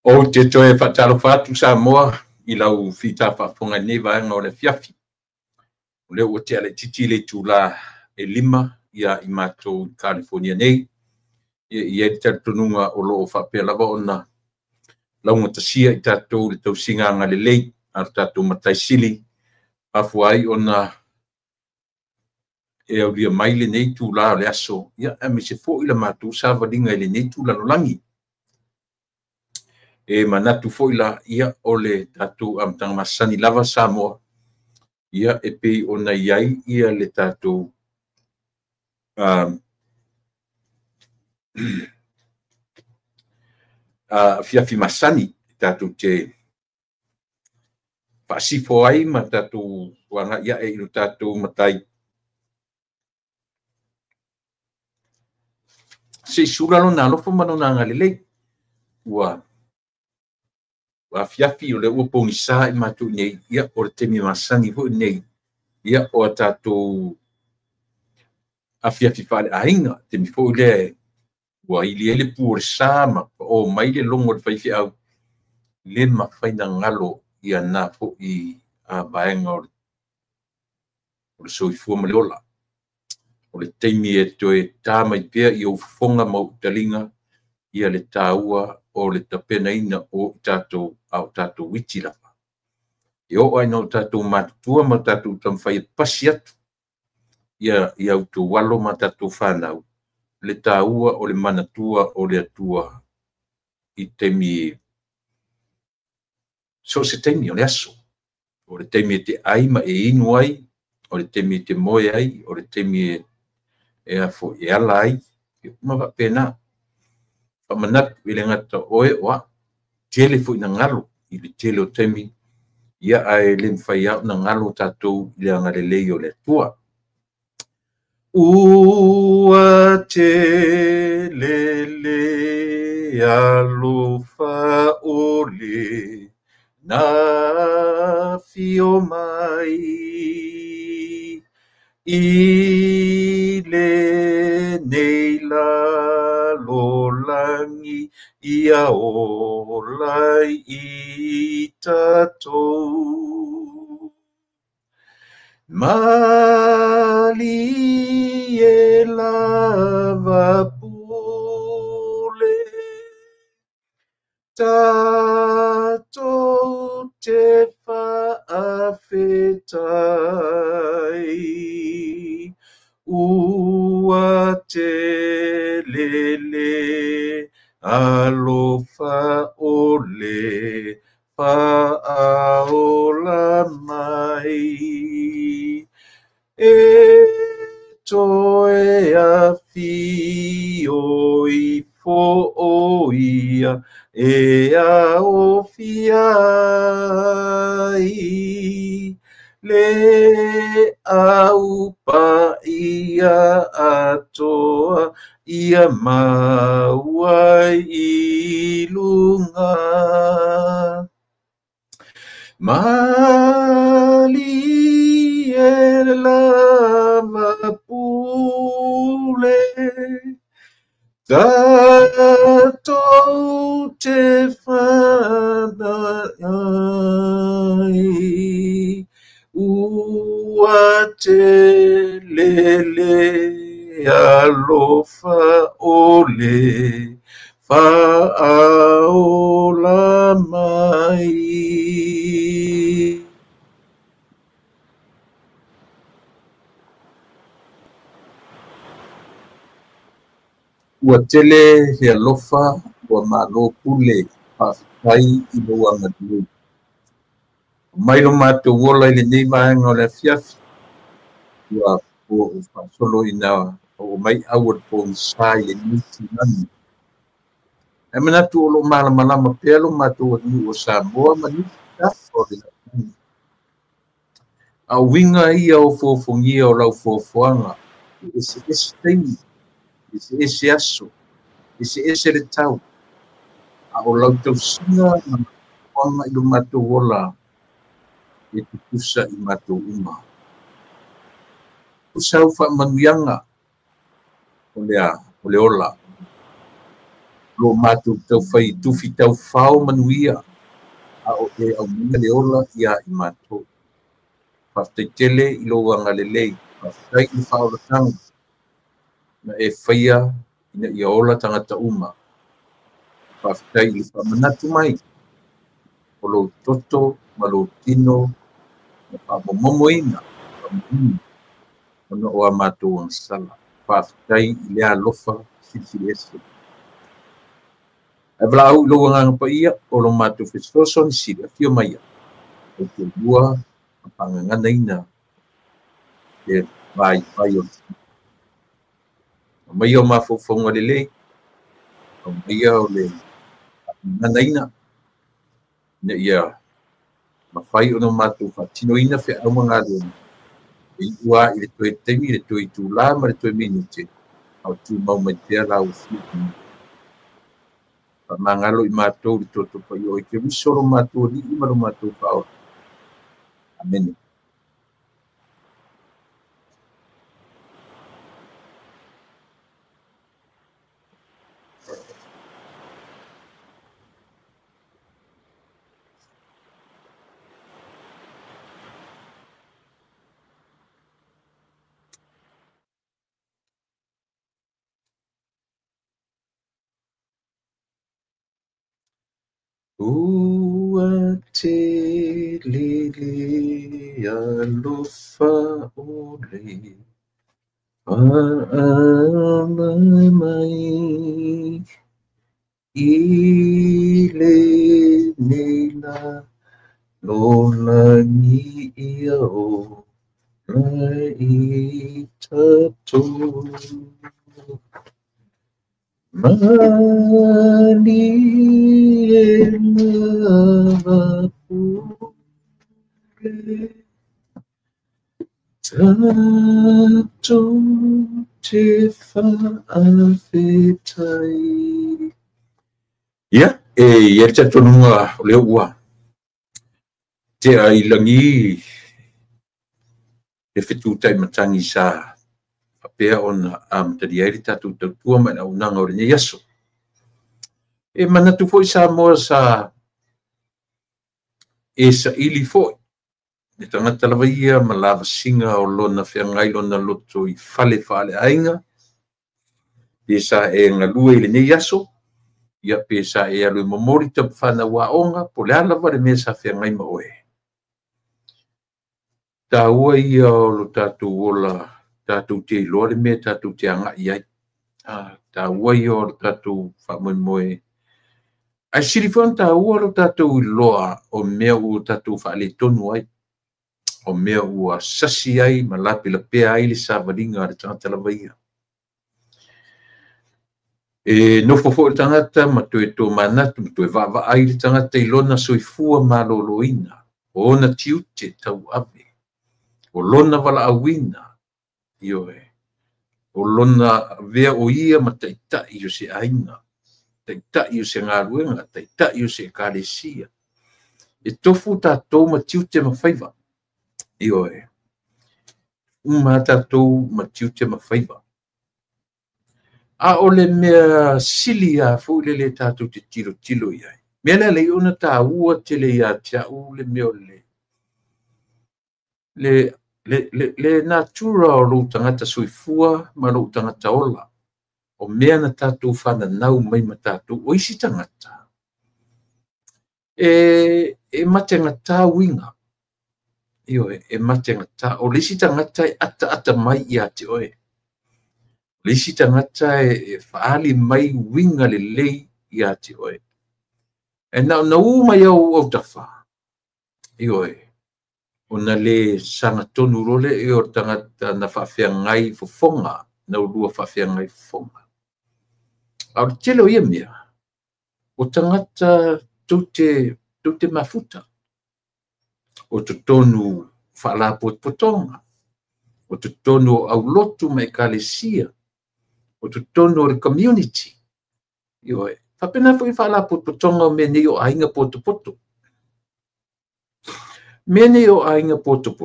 O te toe whatalo whatu sa moa I lau whita whafonga nei vaenga o le fiafi. O leo o te ale titi le tūla e 5 ia I mātou California nei. Ia I tatununga o loo whapea lava o na launga tasia I tātou le tausinga ngā le lei ar tātou matai sili. Afuai o na e au lia maile nei tūla o le aso. Ia me se fo ila mātou sa valinga ele nei tūla no langi. E manatu fo ila ia ole tatu amtang masani lava Samoa ia e pei ona iai ia le tatu fiafi masani tatu te pasifo ai ma tatu wanga ia e ilo tatu matai se sura lo nalo fo manona ngalele wa fiafi o le upo ni sa I matu nei ia o le temi masani ho nei ia o tatu a fiafi fale ainga temi fo le wa ili ele pur sama o mai le longo le faifi au le ma faina ngalo ia na fo I a baenga o le soifu ma le ola o le temi e toe tama I pia I o fonga mau talinga ia le taua o le tapena ina o tatou au tatou witi lava. I o ai no tatou matutua ma tatou tamwhai pasi atu. Ia au tu walo ma tatou whanau. Le taua o le manatua o le atua I temi so se temi o le aso. O le temi te aima e inu ai, o le temi te moe ai, o le temi e afo e ala ai. Ma va pena. Pamanat ile ngata oe wa tele fu ina ngalo I le tele o temi ia ai le mfai au na ngalo tatou ile ngale lei o le tua. Ua tele le alofa ole na fio mai I le nei la lolangi ia o lai I tatou mali e lava pule tatou te whaafetai ua te lele alofa ole whaaola mai e toe a fio I fo o ia e a o fiai le au pa ia atoa ia mauai I lunga mali e lava pule tatou te whanai ua te lele alofa ole whaaola mai ua tele he alofa ua malo pule whaafitai I loa madui. Mai lo mātou wola I le nei vaenga o le fiafi. Ua o whaasolo ina o mai au le pōni sai e nisi nani. E manatu o lo malama pēlo mātou anu o Samoa manisi tafo o le nani. A winga ia o fōfongia o lau fōfoanga. Ese teimi. Ese aso. Ese le tau. A o lau tau singa na wanga I lo mātou wola. E tukusa I mātou uma. Usau wha manuianga o le ola. lo matu tau fai tufi tau fao manuia a o e au minga le ola ia I matu whaftaitele I lo wanga lelei whaftai I whao ratanga na e whaia ina ia ola tangata uma whaftai I whamanatu mai o lo toto ma lo tino na whamomomoina ona o a matu ang sala whaftai I lea lofa sili ese e wala au lo wanga pa ia o lo matu fesoson sili a fio mai o te lua a pangangana ina e vai o mai o mafofonga lelei o mai o le ngana ina ne ia mawhai o no matu whatino ina fe au mga le I ua I le toe temi le toe tu la ma le toe minute au tu mau mai tea la o fiu pa mangalo I matou le toto pa I o ke wisoro matou li I maro matou pao amen ua te lele alofa ole Aama mai I le nela no langi ia o lai tatou mani e lava pule tatou te whaawhetai. Ia, ia te tonunga o leo ua. Te ai langi e whetu tai matangi sa apea ona amtari airi tatu tautua mai na unanga o rinne yaso. E manatu foi sa moa sa e sa ili foi. E tangata lawa ia ma lava singa o lona whiangai lona loto I fale ainga. Pesa e ngalua I rinne yaso. Ia pesa e alu momori tapu whana waonga po le ala wale mea sa whiangai ma oe. Ta ua ia o lo tatu ola tatu te iloa le mea tatu te anga iai. Ta ua ia o lo tatu whamoe. Ai sirifon ta ua lo tatu iloa o mea u tatu whaale tonu ai. O mea ua sasi ai ma lapi la pea ai le sa valinga le tangata lawa ia. E nofofo le tangata ma toe tō manatu ma toe vava ai le tangata ilona soifua ma loloina. O na tiute tau ave. O lona wala awina, ioe. O lona vea o ia ma taita iyo se ainga. Taita iyo se ngaruenga, taita iyo se kālesia. E tofu tātou ma tiute ma whaiva. Ioe. Uma tātou ma tiute ma whaiva. A ole mea silia fule le tātou te tilo iai. Mea le ona tā ua te le ia tia u le mea le. Le natura o lo tangata soifua ma lo tangata ola. O mea na tātou whana nau mai ma tātou o isi tangata. E mate ngata winga. Ioe, e mate ngata. O lisi tangata e ata mai ia te oe. Lisi tangata e whaali mai winga le lei ia te oe. E na mai au tawha. Ioe. Ona le sanga tonu role e o tangata na whawhiangai fofonga, na urua whawhiangai fofonga. Au telo ia mea, o tangata tute mafuta, o te tonu whalapot potonga, o te tonu au lotu mai kalesia, o te tonu o le community. Ioe, whapena fui whalapot potonga me ni o ainga poto. Mene o ainga poto.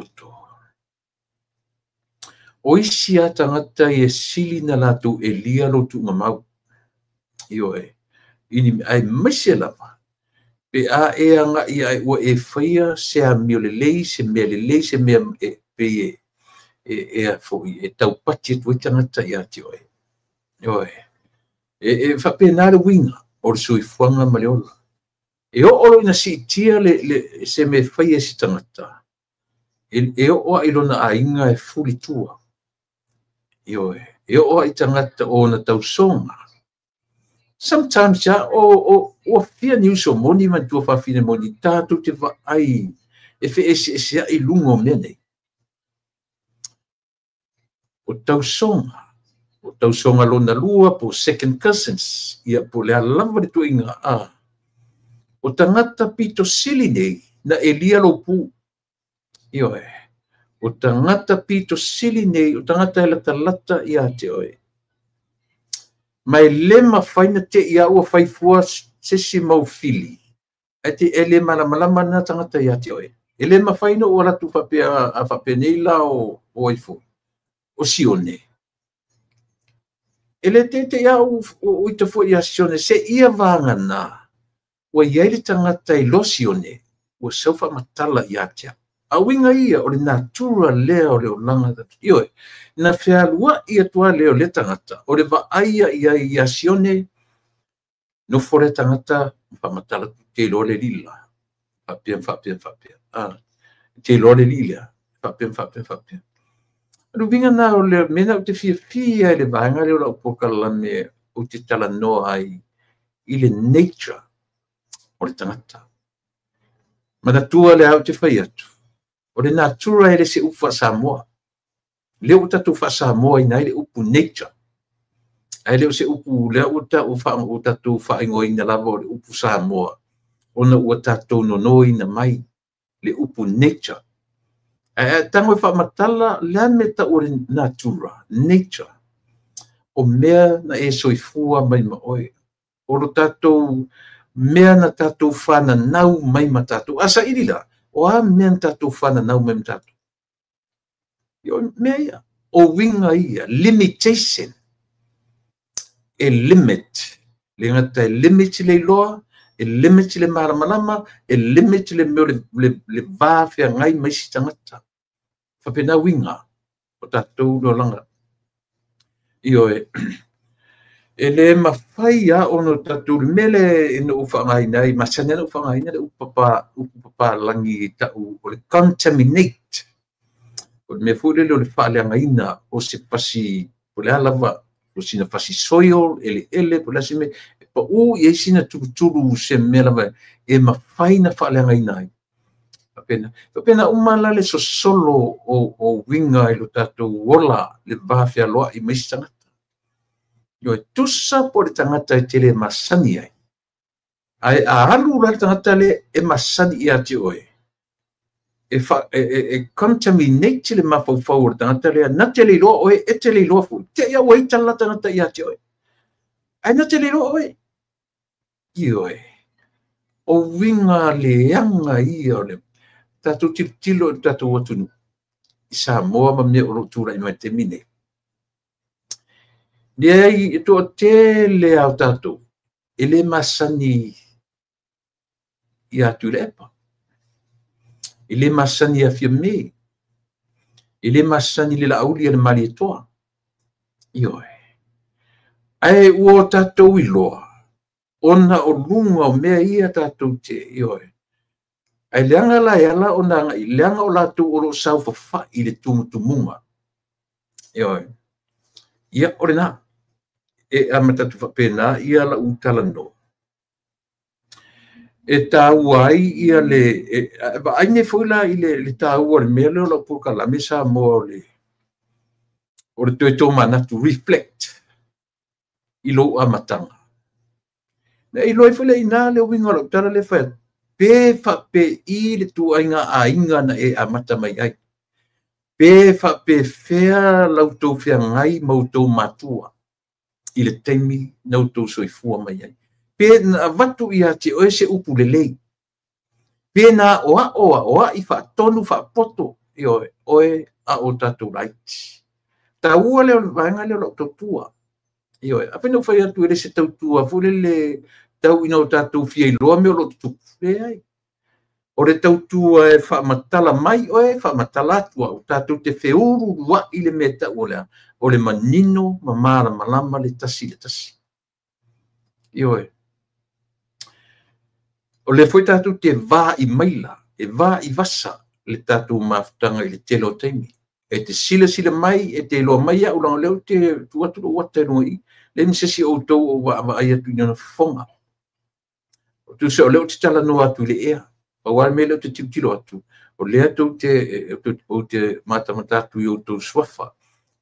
O isi a tangata e sili na latu e lia lotu ngamau. Ioe. ini ai maise lava pe a e anga ia o e faia se a miolelei se melelei se me pe e fo e tau pati tu tangata ia ti oi e fa penale winga o sui fuanga maleola e o ina si tia le se me faia si tangata e o ilona ainga e fuli tua e o ai tangata o na tau songa sometimes ya o fia ni so moni man tu fa fine moni tatu te va ai e fe ese ai lungo mene o tau songa lona lua po second cousins ia po le lava de tu inga o tangata pito sili nei na elia lo pu o tangata pito sili nei o tangata e lata ia te oe mai lema faina te ia ua faifua sesi mau fili e te ele malama na tangata ia te oe ele ma faina o ratu fapea a fapenila o ifo o sione ele te ia o ita fo ia sione se ia vangana o ia le tangata i lo sione o sofa matala ia te a winga ia o le natura leo leo langa ioe na fealua ia tua leo le tangata o le vaaia ia sione no fore tangata famatala te lo le lila fapia te lo le lila fapia no vinga na o le mena o te fia le vanga leo la pokala me o te tala no ai i le nature o le tangata manatua le au te fai atu o le natura ele se ufa Samoa le uta tu fa Samoa ina ele upu nature ele se upu le uta tu fa ingo ina lava le upu Samoa ona uta tu no ina mai le upu nature tango fa matala le meta o le natura nature o mea na e soifua mai ma oi o lo tatou mea na tatou whana nau mai ma tatou asa irila o a mea na tatou whana nau mai ma tatou mea ia o winga ia limitation e limit le ngata e limit le loa e limit le maramalama e limit le meo le vāwhia ngai mai si tangata whapena winga o tatou no langa ioe e le mawhai a ono tatou mele ino uwhangai nei masane no uwhangai nei upapa langi tau o le contaminate o me fuile le whaaleanga ina o se pasi o le alawa o sina pasi soil ele po lasi me pa u i sina turu se mela e mawhai na whaaleanga ina ai Pena umala le solo o winga i lo tatou ola le vāwhia loa i meisi tangata. Yo e tusa po le tangata i te le masani ai. Ai a halu la le tangata le e masani i ati oe. E contaminate le mawhauwhau o le tangata le na te le loa oe e te le loa fu. Te ia wei tala tangata i ati oe. Ai na te le loa oe. I oe. O winga le anga i o le tatou tilo tatou atunu i Samoa ma me o rotura ino e te mine. Nei to te le au tatou e le masani i atu le epa. I le masani a fia me. I le masani le lauli le mali e toa. Ioe. Ai ua tatou i loa. Ona o lunga o mea ia tatou te ioe. Ai leanga la yala o nanga i leanga o latu o lo sau fa i le tumutumunga. Ioe. Ia ore na. E amatatu fa pena ia la utala no. E tau ai ia le ai ne foila i le tau o le mele o la puka la mesa mo le o le to mana to reflect i lo amatanga. Ne i lo foila ina le winga lo tala le fa pe fa pe i le tu ainga ainga na e amata mai ai. Pe fa pe fea lautou fea ngai mautou matua i le teimi nautou soifua mai ai. Pe na watu i ati oe se upu le lei. Pe na oa i fa tonu fa poto i oe a o tatou right. Ta ua leo vanga leo lautou tua. I oe, apena ufai atu ele se tautua fule le tau ina o tātou fia i loa me o lo tuku ai. O le tautua e whaamatala mai oe, whaamatala atua o tātou te whiuru wa i le mea tau o le manino, mamara, malama, le tasi. Ioe. O le foi tātou te vā i maila, e vā i vasa le tātou mafutanga i le telo taimi. E te sila mai, e te loa mai au langa leo te tuaturo wata nui, le misesi o tau o wa ai atu ina fonga. O tu se o leo te tala no atu le ea. O wale me leo te tiutilo atu. O lea tau te matamata atu i o tau swafa.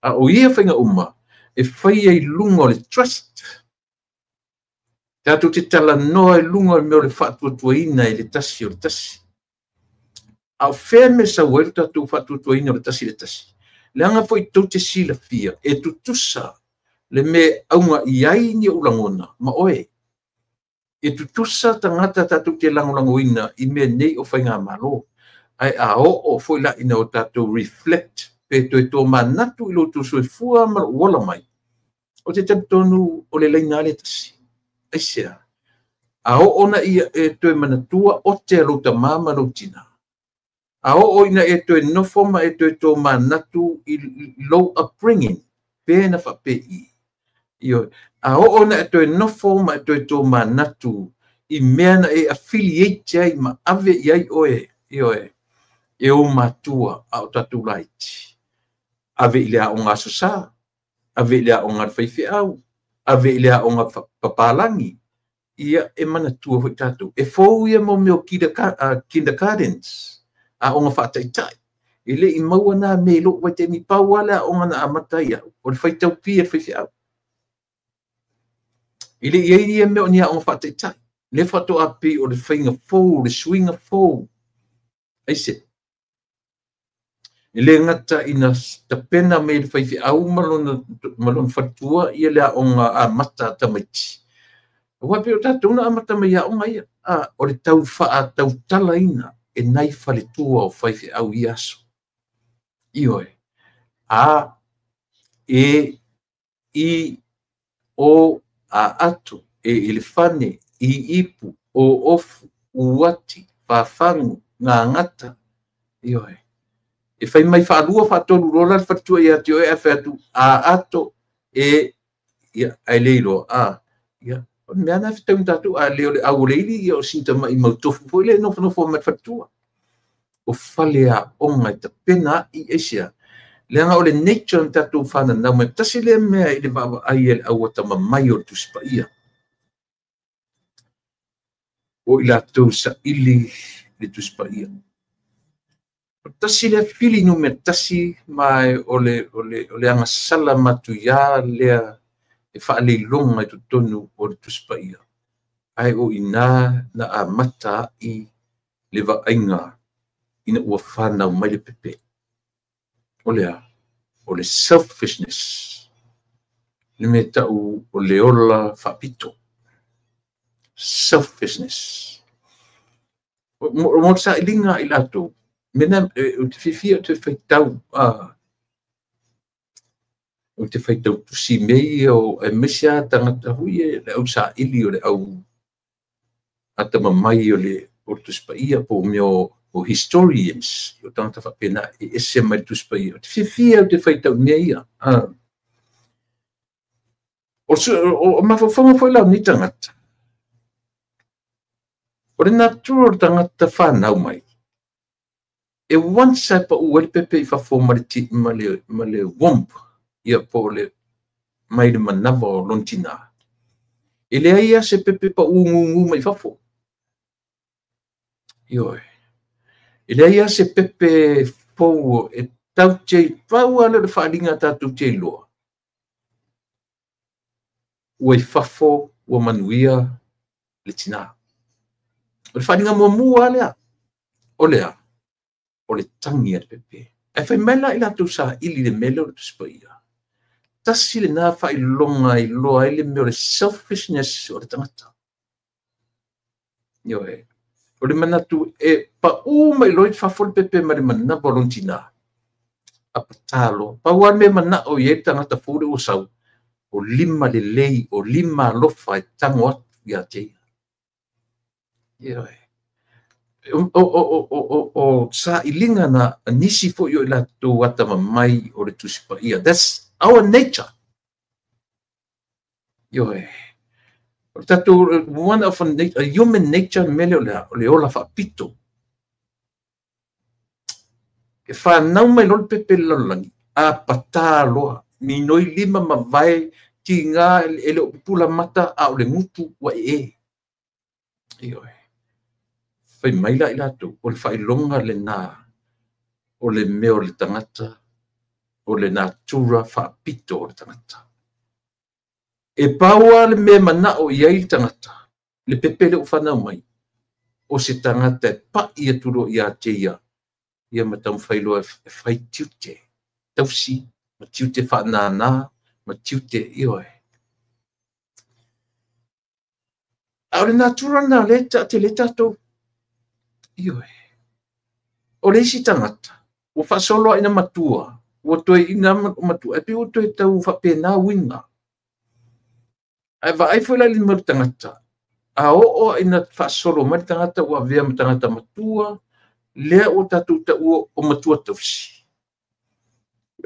A o ia whainga uma, e whai ai lunga o le trust. Tātou te tala noa e lunga o meo le whaatua ina i le tasi o le tasi. Au whea me sa welu tātou whaatua ina o le tasi. Le anga foi tau te sila fia, e tutusa le me aunga iai ni ulangona, ma oe. E tutusa tangata tātou te langolango ina i mea nei o whainga malo. Ai a o foi la ina o tātou reflect, pe to e tō manatu i lo tu sui fua mara uola mai. O te tonu o le leina le tasi. Aisea. A o ona ia e to e manatua o te aluta mama lo tina. A o ina e to e nofoma e to e tō manatu i low upbringing, pēna whapei. Io, a o ona e to e nofoma e to e tō manatu i meana e affiliate ai ma ave iai oe, ioe, e o matua a o tatu laiti. Ave ilea o ngā sosa, ave ilea o ngā whaiwhi au, ave ilea o ngā papalangi, ia e manatua hoi tatu. E fōu ia mo meo kindergartens, a o ngā whaataitai. Ile i maua nā me lo wai te mi pauala o ngā na amatai au, o le whaitau pia whaiwhi au. Ile i ia meo nia o ngā whaataitai. Le whato api o le whainga fōu, le swinga fōu. Aise. Ile ngata ina tapena me le whaiwhi au malon whatua ia lea o ngā amata tamaiti. Wapi o tātuna amata mai a o ngai, o le tau wha tau tala ina, e nai whale tua o whaiwhi au i aso. Ioe, a, e, i, o, a atu, e elefane, i ipu, o ofu, uati, whawhangu, ngā ngata. Ioe, e whai mai whaalua whaatonu rola whatua i ati oe a whaatu, a ato, e, ia, ai leilo, ia, mea na whitau tātou a leo le au leili i o sinta mai mautofu po le nofo mat whatua. O whale a onga i ta pena i esia. Le anga o le nature na tātou whana nau mai tasi le mea i le wawa ai e au atama mai o tuspa ia. O i la tau sa ili le tuspa ia. O tasi le fili nu me tasi mai o le anga sala matu ia lea e whaale longa i tonu o le tuspa ia. Ai o ina na a mata i le vainga ina ua whanau mai le pepe. O lea, o le selfishness. Le me tau o le ola whapito. Selfishness. Mo sa ilinga i lato, mena o te whiwhia o te whaitau, o te whaitau tusi mei o e mesia tangata hui e le au sa ili o le au atama mai o le o tuspa ia po meo o historians o tangata whapena e ese mai tuspa ia. O te whiwhia o te whaitau mei ia. O mawhawhanga whai lau ni tangata. O le natura o tangata whanau mai. E wansa pa ua le pepe i whawho ma le womp. Ia po le mai le manawa o lontina. E lea ia se pepe pa ungu mai whafo. Ioi. E lea ia se pepe pou e tau tei pau ala le whaalinga tātou tei loa. Ua i whafo ua manuia le tina. O le whaalinga mua mua lea. O lea. O le tangi a le pepe. E whai mela i la tu sa ili le mele o le tuspa ia. Tasi le nā whai longa i loa ele meo le selfishness o le tangata. Ioe. O le manatu e pa uma i loi whafo le pepe ma le mana volontina. A patalo. Pa ua me mana o i e tangata fure o sau. O lima le lei, o lima lofa e tango atu i a teia. Ia o sa ilinga na nisi fo yo la tu wata mai o le tusipa ia. That's our nature. Yo tatu one of a human nature mele le ola fa pito. Ke fa nau mai lol pepe lolangi a pata loa minoi lima ma vai ki nga ele o pula mata a o le ngutu wa e. Yo fai mai la ilato o le fai longa le na o le meo le tangata o le natura fa pito o le tangata. E paua le me mana o iai tangata le pepe le ufana mai o se tangata pa ia turo ia te ia matam failo e fai tiute tausi ma tiute fa nana ma tiute ioe au le natura na leta te leta to ioe o le isi tangata o fa solo ina matua o toi ina matua e pi o toi tau fa pena winga ai va ai foi la le tangata a o ina fa solo ma tangata o avea ma tangata matua lea o tatu ta o matua tausi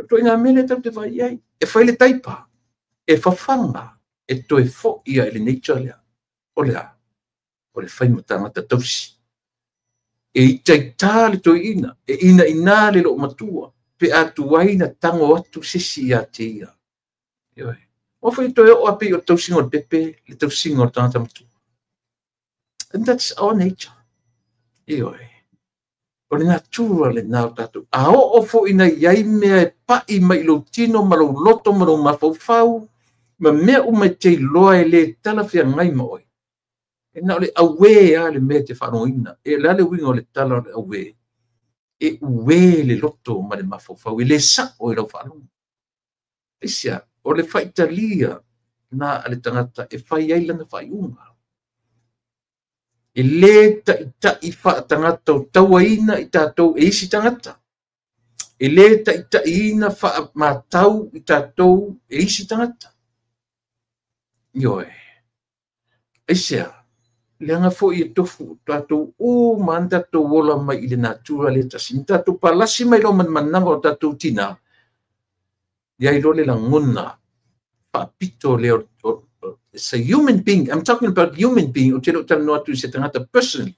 to ina mele tau te vai ai e fai le taipa e fafanga e to e fo ia le nature lea o le fai matangata tausi e itaita le to ina e ina le lo matua pe atu ai na tango atu sisi ia te ia o fai to o api o tausi ngol pepe le tausi ngol tangata matua and that's our nature o le natura le nao tatu a o fo ina iai mea e pai mai lo tino ma lo loto ma lo mafaufau ma mea o mai te loa e le tala fia ngai ma oi e na le awe a le mea te whanoina e la le winga o le tala le awe e ue le loto ma le mafaufau e le sa o e lau whanonga e sia o le whaitalia na ale tangata e whai ailana whai unga e le ta i wha tangata o tauaina i tātou e isi tangata. E le ta ina wha mātau i tātou e isi tangata. Ioe. E sea, le anga fo i tofu tātou o man tātou wola mai i le natura le tasin. Tātou palasi mai lo man mananga o tātou tina. Iai lo le la ngona. Wha pito le o it's a human being. I'm talking about human being. O te lo tala noa tu se tangata personally.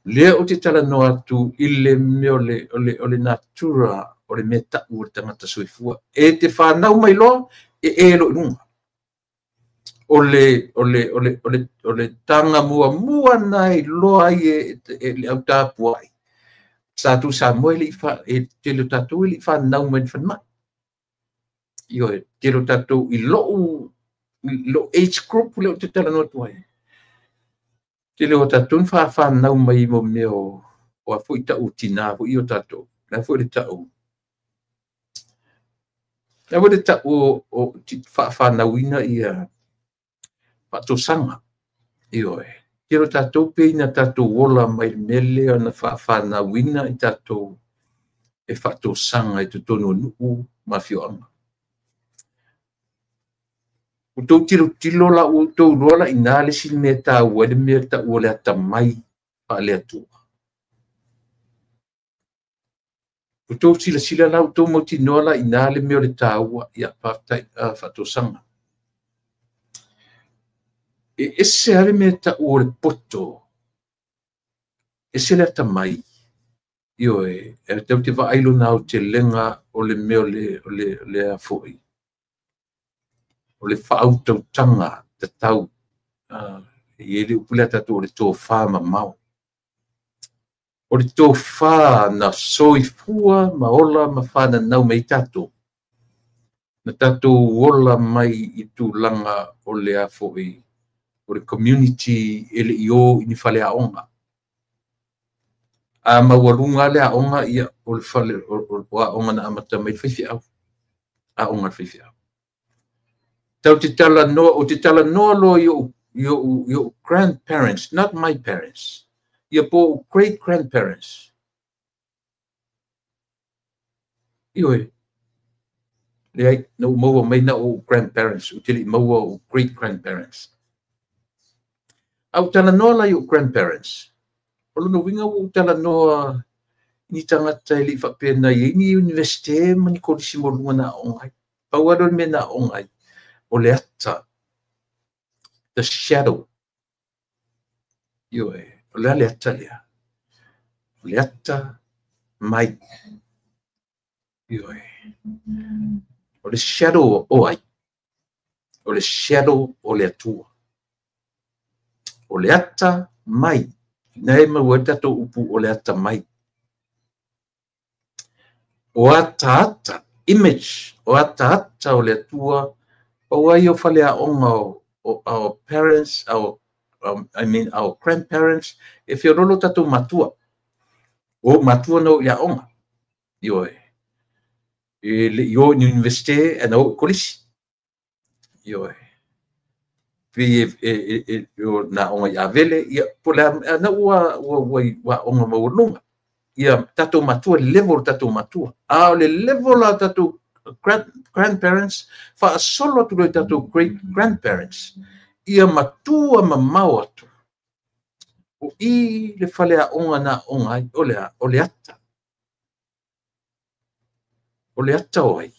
Lea o te tala noa tu i le me o le natura o le mea ta'u o le tangata soifua. E te whanau mai loa e lo inunga. O le tanga mua nai loa i le au tāpua ai. Sa tu sa moe li fa e te lo tatu li whanau mai whanmai. Io te lo tatu i lo age group le o te tala noa tu ai. Te leo tātou whanau mai mo meo o a fwoi tau tina, fwoi o tātou. Na fwoi le tau. Na fwoi le tau o whanau ina i a pato sanga. Io e. Te leo tātou pe ina tātou wola mai mele o na whanau ina i tātou e whato sanga i tutono nuu mafio anga. O tau tilo la o tau rola i nale sili mea tau wale mea tau o le ata mai pa le atua. O tau sila la o tau moti nola i nale mea le tau i a patai whato sanga. E ese ale mea tau o le poto. Ese le ata mai. Io e tau te wa ailo na o te lenga o le mea le a foi. O le whaau tanga te tau i ele upulea tatu o le tō whā mamau. O le tō whā na soifua ma ola ma whāna nau mei tatu. Na tatu ola mai i tūlanga o le a foi. O le community ele i o ini whale a onga. A mawalunga le a onga ia o le whale o a onga na amata mai whaifi au. A onga whaifi au. Tau te tala noa, o te tala noa lo your grandparents, not my parents. Your great grandparents. Ioi. Leai, no maua mai na o grandparents, utili maua o great grandparents. au tala noa la your grandparents. Olo no winga u tala noa ni tangata ili whapena i ni universite mani kodisi mo lunga na ongai. Pauadon me na ongai. O le ata. The shadow. Ioe. O le ata lea. O le ata mai. Ioe. O le shadow o ai. O le shadow o le atua. O le ata mai. Nei ma tato upu o le ata mai. O ata image. O ata o le atua. O ai o fale a onga o our parents, our grandparents. If you're rolo tato matua. O matua no ya onga. Ioe. Yo ni universite e no kolisi. Ioe. Yo na onga ya vele ia pola na wa onga maulunga ia tato matua level tato matua le level la tato grandparents fa solo tu tato great grandparents ia matua mamau atu o I le fale a onga na onga o le ata o le ata oi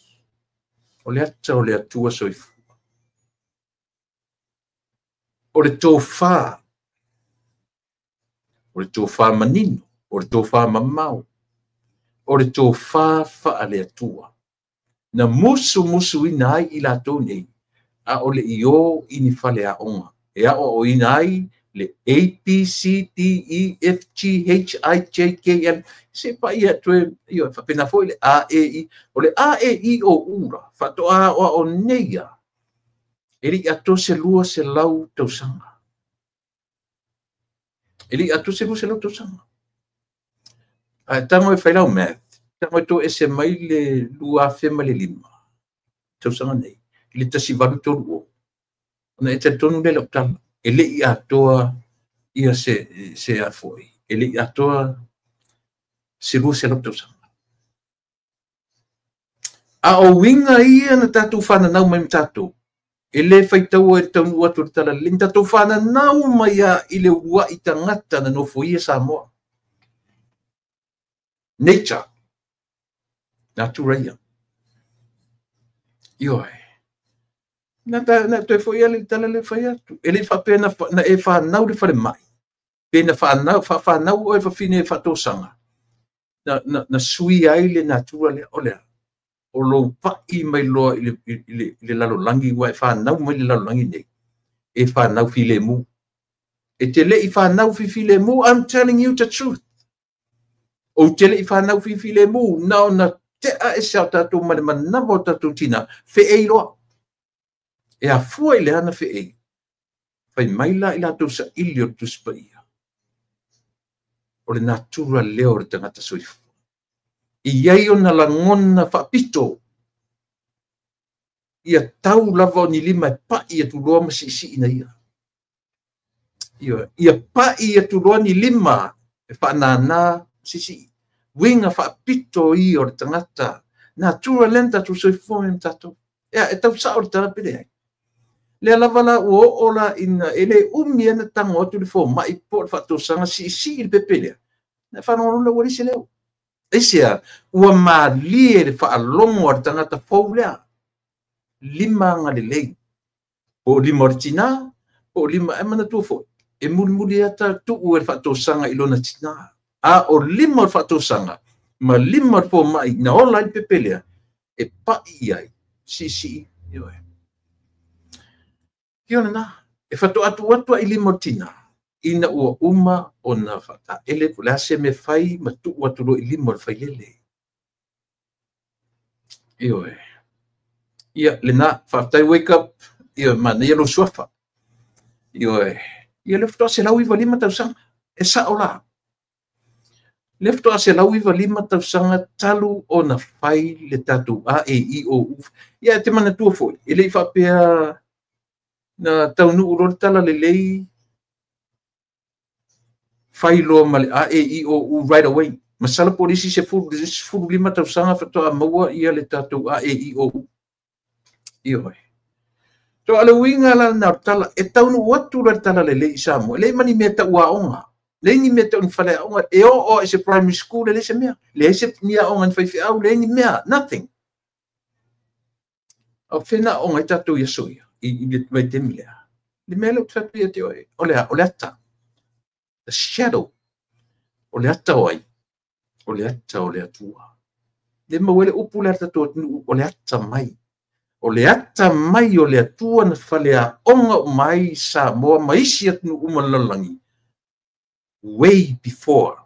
o le ata o le atua soifu o le tofa manino, o le tofa mamau, o le tofa fa ale atua. Na musu ina ai I latou nei, a o le io ini fale a onga. E a o ina ai le A, B, C, D, E, F, G, H, I, J, K, L. Se pa ia tue, io fa pena foi le A, E, I. O le A, E, I o ura, fa to a o neia. Eri ato se lua se lau tausanga. Eli atu se lua se lau tausanga. Tango e whailau math. Tango e to e se mai le lua fema le lima. Tausanga nei. Le tasi waru toru o. Ona e te tonu le lautala. Ele I atoa ia se a foi. Ele I atoa se lua se lau tausanga. A o winga ia na tatu whananau mai mtatu. Ele whaitau e taunu atu le tala. Le tatu whananau mai a I le ua I tangata na nofo ia Samoa. Nature. Naturaia. Ioe. Na te foi ele tala le fai atu. Ele fa pena na e fa nau le fale mai. Pena fa nau o e fa fine fa tosanga. Na sui ai le natura le olea. O lo pa I mai loa le lalo langi wa e fa nau mai le lalo langi nei. E fa nau file mu. E te le I fa nau file mu. I'm telling you the truth. O tele I whanau file mu, nao na te a e sao tatou mane manamo tatou tina, fe ei roa. E a fua I le ana fe ei. Fai maila I latou sa ili o tuspa ia. O le natura leo o le tangata soifu. I iai o na langona whapito. Ia tau lava o ni lima e pa ia tu loa masisi ina ia. Ia pa ia tu loa ni lima e whanana sisi. Winga whapito I o le tangata. Natura lenta tu soifu me mtato. Ia, e tau sa o le tala pere ai. Le alavala o ola ina ele umi ana tango atu le fo mai po le whatosanga si le pepelea. Na whanau le wari se leo. Esia, ua maalie le whaalongo o le tangata fau lea. Lima nga le lei. Po lima o le tina, po lima e mana tua fo. E muli ata tu ua le whatosanga ilona tina. A o lima o whatosanga, ma lima o mai, na ola I pepelea, e pa iai, si, ioe. Kiona na, e whato atu I lima o tina, ina ua uma o na whata ele, pula se me whai, ma tu atu lo I lima o whailele. Ioe. Ia, le na, whaftai wake up, ioe, mana ia lo suafa. Ioe. Ia le whato se lau iwa lima tausanga, e sa ola. Lefto a se lau iwa lima tausanga talu o na whai le tatu A, E, I, O, U. Ia te mana tua foi. E lei whapea na taunu uro tala le lei whai loa ma le A, E, I, O, U right away. Masala polisi se furu lima tausanga whatoa maua ia le tatu A, E, I, O, U. Ioi. to ale winga la na tala e taunu watu la tala le isamu le mani meta ua onga le ni meta un fale onga e o se primary school le se mea le se mia onga fai au le ni mea nothing au fena onga tatu yesoia i le vai temile le mele tatu ye te ole ata the shadow ole ata oi ole ata ole atua le mawele upu le tatu ole ata mai o le ata mai o le atua na falea onga mai sa moa maisi atunu umalalangi way before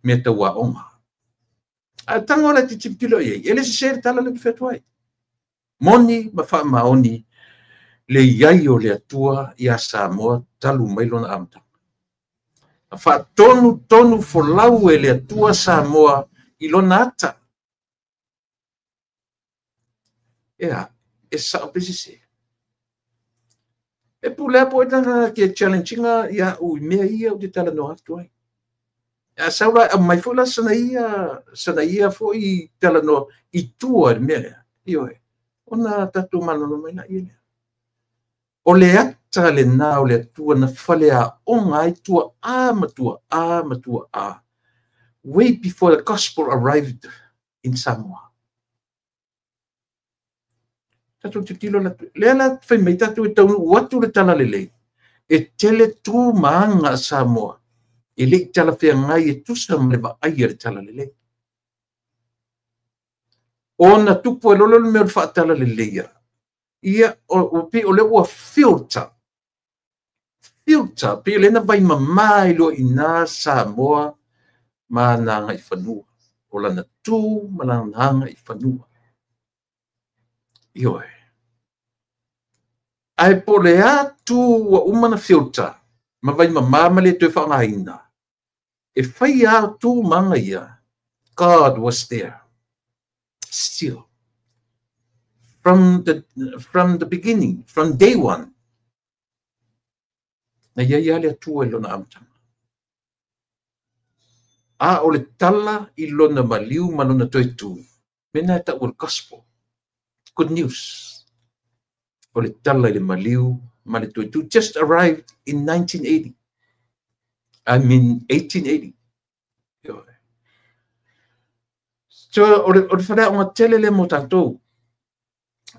meta wa onga a tango la titipilo ye ele se ser tala le fetwai moni mafa maoni le yai o le atua ia sa moa talu mai lona amta fa tonu folau e le atua sa moa i lona ata e sa opesise e pula po tanga ke challenging ya u me ia o te tala no atu ai a saula mai fola sana ia fo i tala no i tua me io ona tatu mano no mai na ia o le ata le na o le tua na fale a onga i tua matua a way before the gospel arrived in Samoa tatu titilo le ala fai mai tatu e tau watu le tala le lei e tele tu maanga Samoa e le tala fea ngai e tusa mlewa aia le tala le lei ona tupu e lolo me o le tala le leia ia o pe o le ua filter pe le na vai mamai lo ina Samoa ma na ngai fanua o lana tu ma na ngai fanua ioe ai pole atu wa umana filter ma vai mama le te whangaina e whai atu manga ia God was there still from the beginning from day one na ia le atu e lona amtanga a o le tala i lona maliu ma lona toitu mena ta o gospel good news o le tala i le maliu ma le toitu just arrived in 1880 so o le whara o tele le mo tātou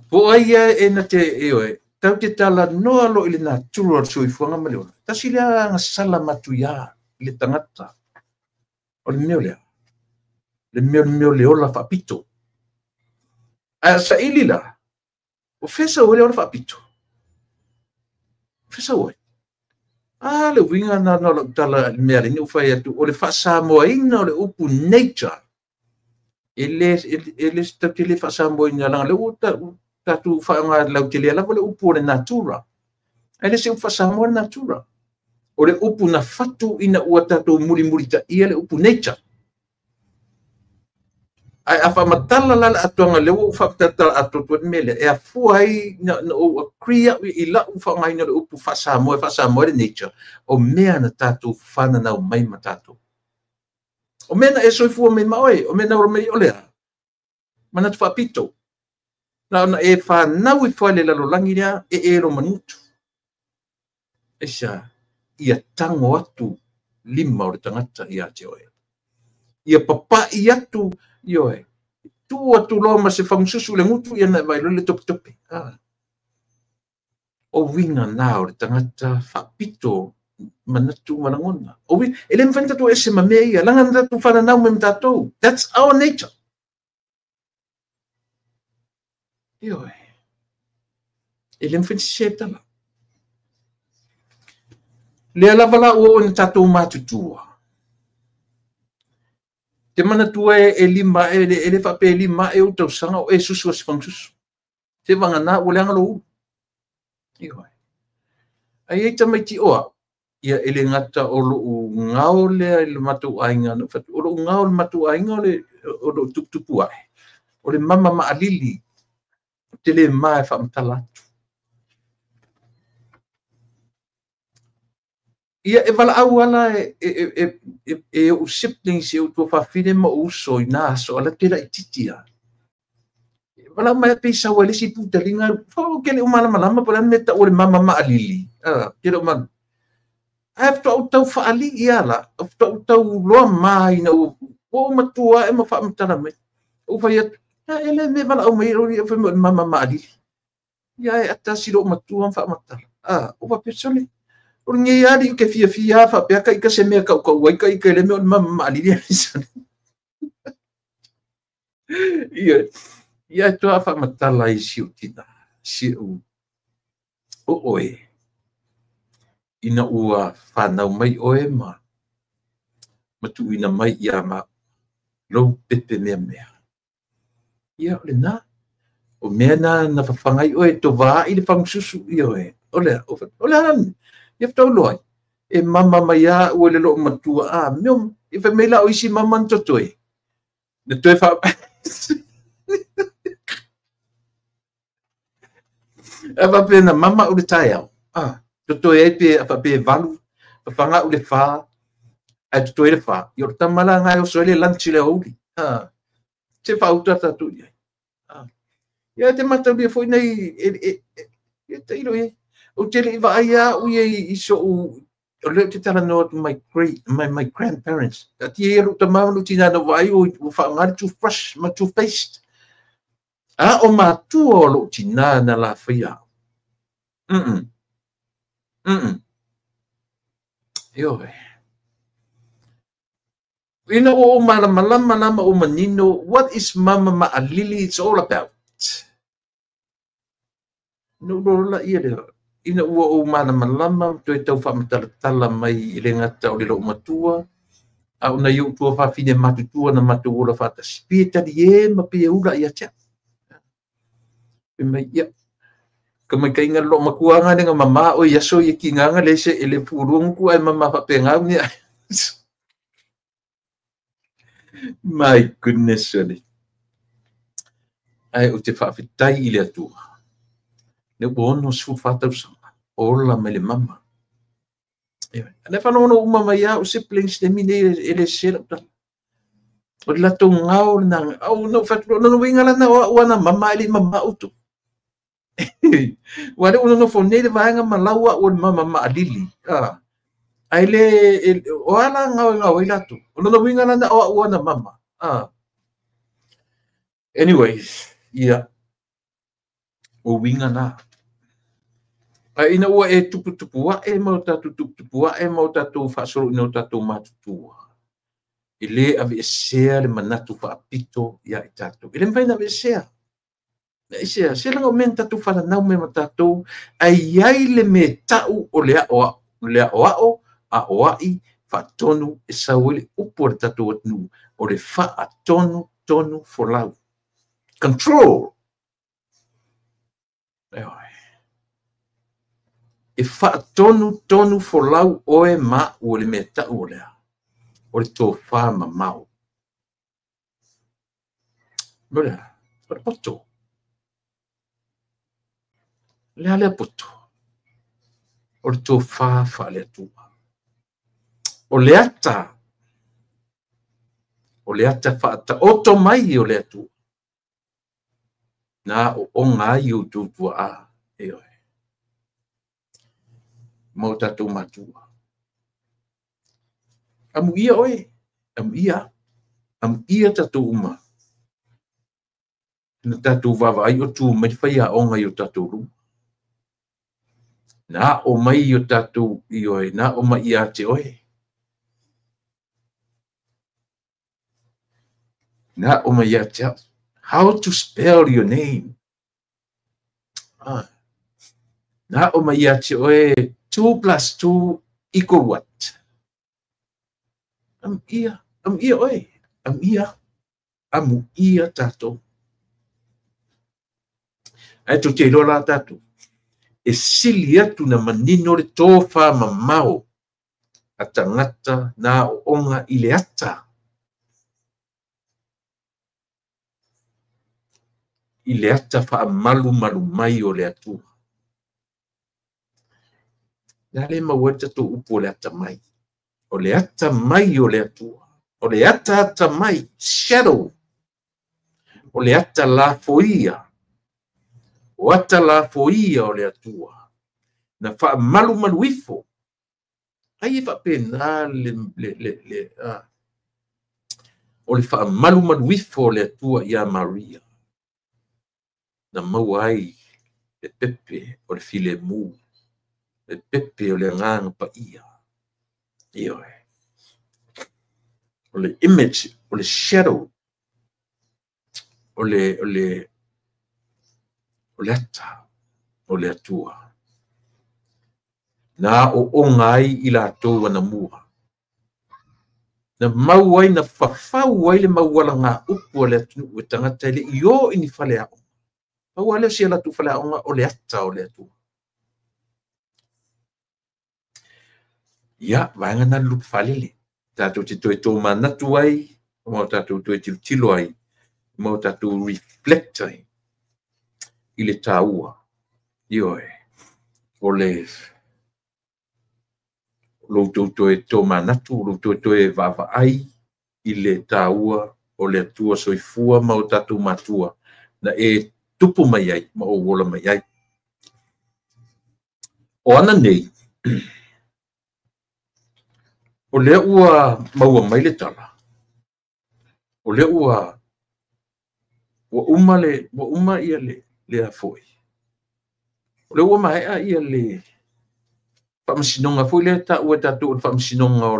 po aia e na te tau te tala noa lo i le nā turu ar sui fuanga ma leona tasi lea nga sala matu ia i le tangata o le meo lea le meo leola whapito a sa ilila o fesa o leola whapito fesa oi le winga na no tala mea le ni fai atu o le fa Samoaina o le upu nature ele stapile fa Samoaina la le uta tatu fa nga la utile la le upu le natura ele se fa Samoa natura o le upu na fatu ina ua tatu muri ta ia le upu nature ai afa matala la atonga le ufa tata atoto mele e afuai na o crea i la ufa ngai na upu fa Samoa nature o mea na tatu fana na mai matatu o mena e soi fu me mai o mena o me ole mana tu fa pito na e fa na wi fa le la langi e ro manutu e sa ia tango atu lima o tangata ia te oe ia papa ia tu ioe tu lo ma se famsusu le ngutu ia na vai le top o winga na o tangata fa pito manatu manangona o wi ele mfanta tu ese mame ia langa tu fana na me mtato that's our nature ioe ele mfanta seta le ala o tato matutua te mana tua e lima ele fa pe lima e uto sanga o e susu as fangsusu te vanga na o lenga lo ioe ai e tamai ti oa ia ele ngata o lo ngao le matu ainga no fatu o lo ngao le matu ainga le o lo tupu ai o le mama ma alili te le mai fa mtala ia e vala au ala o sibling se o fa fine mo uso ina so ala tira ititia wala mai pe sa wale si puta linga fo kele umala malama pala meta ole mama ma alili kele man after tau fa ali iala after tau lo mai na o matua e ma fa mtana me o fa ya ele me bala o mai ro ni fa mama ma alili ya ata si lo matua fa mata o fa pesole o ngi ya di ke fia fa pe ka se me ka wai ka le me mama ma alili ia to fa matala I si utina si o oe ina ua whanau mai oe ma matu ina mai ia ma lau pepe mea ia ole na o mea na whawhangai oe to waa i le whamsusu I oe ole anan ia whtau loai e mama mai a ua le loo matua meom i whamela o isi mama ntotoe na toe wha ava pe na mama o le tai au totoe ai pe apa pe valu whanga o le wha ai totoe le wha i o tamala ngai o soele lanchi le houli te wha utata tu ia te mata bia foi nei e te ilo e o te le iwa aia ui I so o leo te tala no my grandparents a ti e ruta maunu tina na wai o wha toothbrush ma toothpaste o mātua o lo tina na la whaia Ioe. Ina o malama o manino, what is Mama Ma'alili it's all about? No la ia le. Ina o malama toi tau whamatala mai I le ngata o le lo matua. A una iu tua whawhine matutua na matua la whatasi. Pie tari e ma pie ura ia tia. Pie ia. Kamai kainga lo makuanga nga mama o yaso I kinganga le se ele purung ku ai mama fa pengau ni. My goodness really. Ai o te fa fitai I le atua. Ne bono su fata usanga. Ola mele mama. Ane fa no mama ya o siblings de mine ele sela ta. O la to ngau na au no fa no winga na wana mama ele mama utu. Wale uno no fone le vaanga malaua o mama Ma'alili. Ai le o ala ngau I latu. Uno no winga na o na mama. Anyways, yeah. O winga na. Ai ina ua e tupu wa e mau tatu tupu wa e mau tatu whasoro ino tatu matutua. Ile ave sea le manatu whaapito ia I tatu. Ile mwaina ave sea. Se langa o menta tu whala nau me matatou ai ai le me tau o lea o a oai whatonu e sauele upo le tatou atnu o le tonu for lau. Control. E whatonu for lau oe ma o le me tau o lea. O le tō wha mamau. Mura, o le poto. Le poto. O le tō wha le atua. O le ata whaata oto mai o le atua. Na o ngā iu tūtua e oe. Mau tatou matua. Amu ia oe. Amu ia tatou uma. Na tatou wawa ai o tū mai whaia o ngai o tatou ru. Na o mai o tatou I oe. Na o mai ia te oe. Na o mai ia te oe. How to spell your name. Na o mai ia te oe. 2 plus 2 equal what? Am ia oe. Amu ia tatou. Ai to te lola tatou. E sili atu na manino le tōwha mamao. A tangata na o onga I le ata. I le ata wha malu mai o le atua. Na le mawata to upo le ata mai. O le ata mai o le atua. O le ata mai. Shadow. O le ata la foia. o ata la foia o le atua na fa malu maluifo ai fa pena o le fa malu maluifo le atua ia Maria na mau ai le pepe o le filemu le pepe o le nganga pa ia io o le image o le shadow o le ata o le atua na o ngai i latou ana mua na mau ai na fafau ai le mauala ngā upu o le atu o tangata le io ini fale au mau ale sia latu fale au o le ata o le atua ia vanga na lup falele tatou te toi tō manatu ai mau tatou toi tilo ai mau tatou reflect ai i le tāua io o le loutou toe tō manatu loutou toe vavaai i le tāua o le atua soifua mau tatou matua na e tupu mai ai ma o wola mai ai o ana nei o le ua maua mai le tala o le ua wa uma ia le afoi o le ua mahea ia le whamasinonga foi le ta ua tatou o le whamasinonga o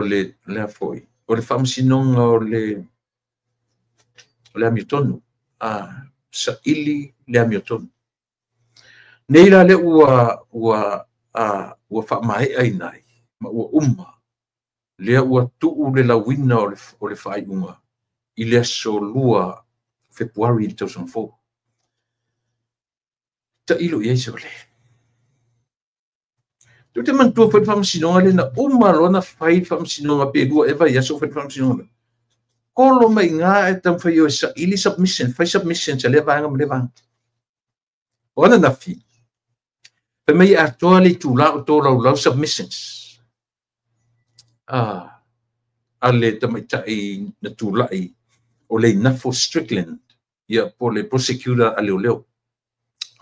le afoi o le whamasinonga o le amiotonu sa ili le amiotonu nei la le ua whamahea i nai ma ua uma lea ua tuu le lawina o le whaiunga i le aso lua Februari 2004 ta ilo i eise o le tu te mantua foi whamasinonga le na uma lona whai whamasinonga pe lua eva i aso foi whamasinonga kolo mai ngā e tam whai o sa ili submission whai submission sa le vanga ma le vanga ona na fi pe mai atoa le tūla o tō lau submissions ale tamaitai na tūlai o le inafo Strickland ia po le prosecutor a leo leo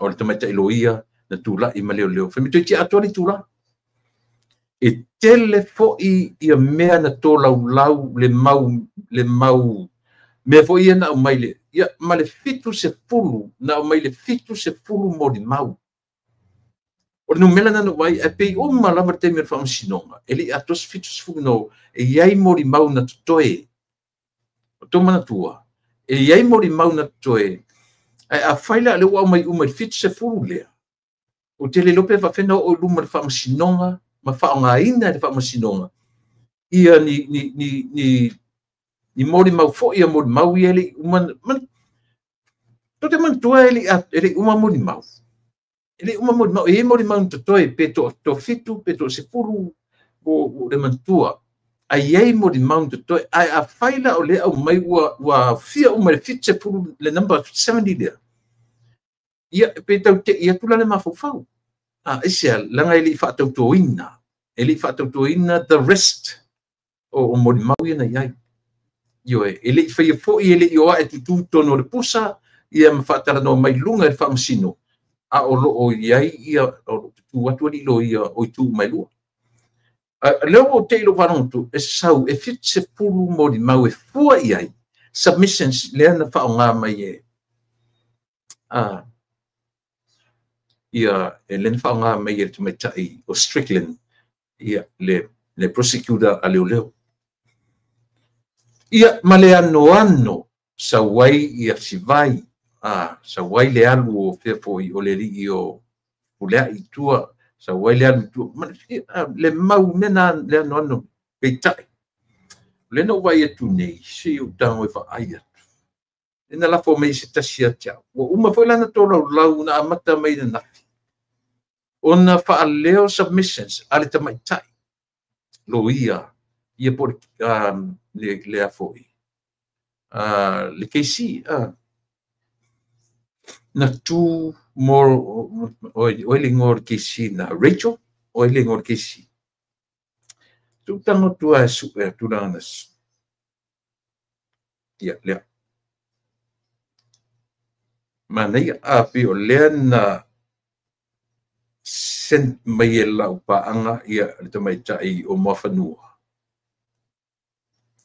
o le tamaitai loia na tūlai ma leo leo pe mitoi tia atoa le tūla e tele fo'i ia mea na tō lau le mau mea fo'i ia na au mai le ia ma le fitu se fulu na au mai le fitu se fulu mo di mau o no mela na no vai e pei o malava te me whamasinonga e li atos fitu se fulu no e iai mo di mau na tutoe o tō mana tua e iai mo di mau na tutoe a whaila le wau mai umai fitu se fulu lea o te le lope whawhena o luma le whamasinonga ma whaonga ina le whamasinonga ia ni mori mau fo ia mori mau ia li uman to te man tua ele uma mori mau ele uma mori mau e mori mau toi pe to fitu pe to se furu o le man tua ai ai mori mau toi ai a faila o le au mai wa fia uma le fitu se furu le number 70 there ia pe tau te ia tula le mafufau isia langa ili whaatautoina the rest o mori mau ia na iai io ele fai fo ele io e tu tono le pusa ia mfatala no mai lunga e famsino o lo o iai ia o tu watu li lo ia o tu mai lu le o te lo varonto e sau e fit se pulu mori mau e fua iai submissions le na fa nga mai ia ele na fa nga mai e tu mai tai o Strickland ia le prosecutor a leo ia male ano sa wai ia sivai sa wai le alu o fefoi o le ri o pulea i tua sa wai le alu tua le mau mena le ano peitai le no wai e tu nei si u tango e fa aia ina la fo mai se tasia tia o uma foi lana tolo lau na amata mai na ona fa leo submissions ale tamai tai lo ia por le afoi le keisi na tu more oiling or keisi na Rachel oiling or keisi tu tango tua super tu danas ia le Manei api o lea na sent mai e lau paanga ia le tamaitai o mawhanua.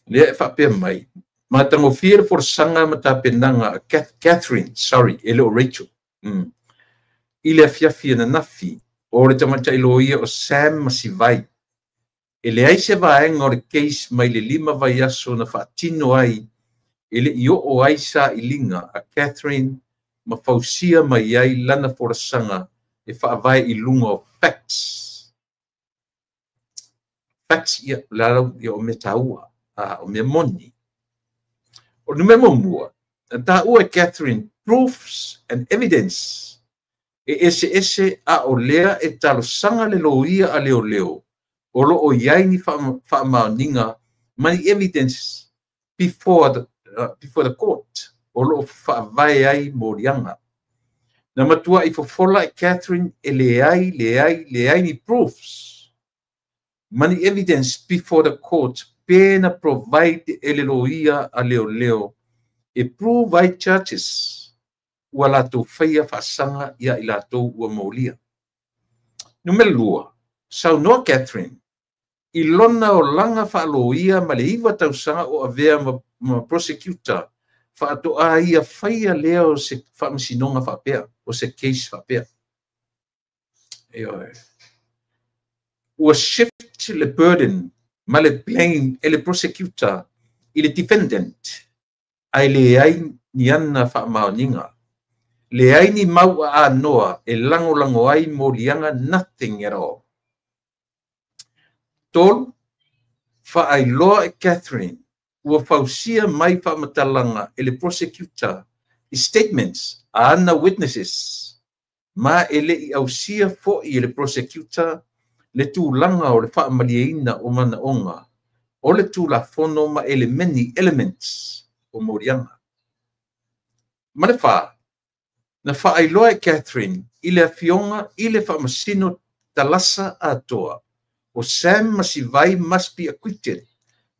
Lea e whapea mai. Ma tango fia for sanga mata penanga Catherine, sorry, elo Rachel. Ile fiafia na nafi o le tamaitai loia o Sam Masivai. Ele ai se vaenga o le case mai le 5 vai aso na whaatino ai ele i o aisa i linga a Catherine ma fausia mai ai lana forasanga e whaavai i lunga o facts. Facts ia lau ia o me taua, o me moni. O nume mua, ta ua Catherine, proofs and evidence. E ese a o lea e talo sanga le loia a leo leo. O lo o iai ni whaamauninga mani evidence before the court. O lo whaavai ai morianga. Na matua i fofola e Catherine e leai ni proofs. Mani evidence before the court pena provide ele loia a leo leo e prove ai churches ua latou whaia whaasanga ia i latou ua maulia. Numero 2, saunoa Catherine i lona o langa whaaloia ma le iwa tausanga o avea ma prosecutor whaatoa ia whaia leo se whaamasinonga whapea o se case whapea. Ua shift le burden ma le blame e le prosecutor i le defendant ai le ai ni ana whaamaoninga. Le ai ni mau a noa e lango ai mo lianga nothing at all. Tol whaailoa e Catherine ua fausia mai whaamatalanga e le prosecutor i statements a ana witnesses ma ele i ausia fo i le prosecutor le tūlanga o le whaamaliaina o mana onga o le tūlafono ma ele many elements o morianga. Ma le wha na whaailoa e Catherine i le afionga i le whaamasino talasa atoa o Sam Masivai must be acquitted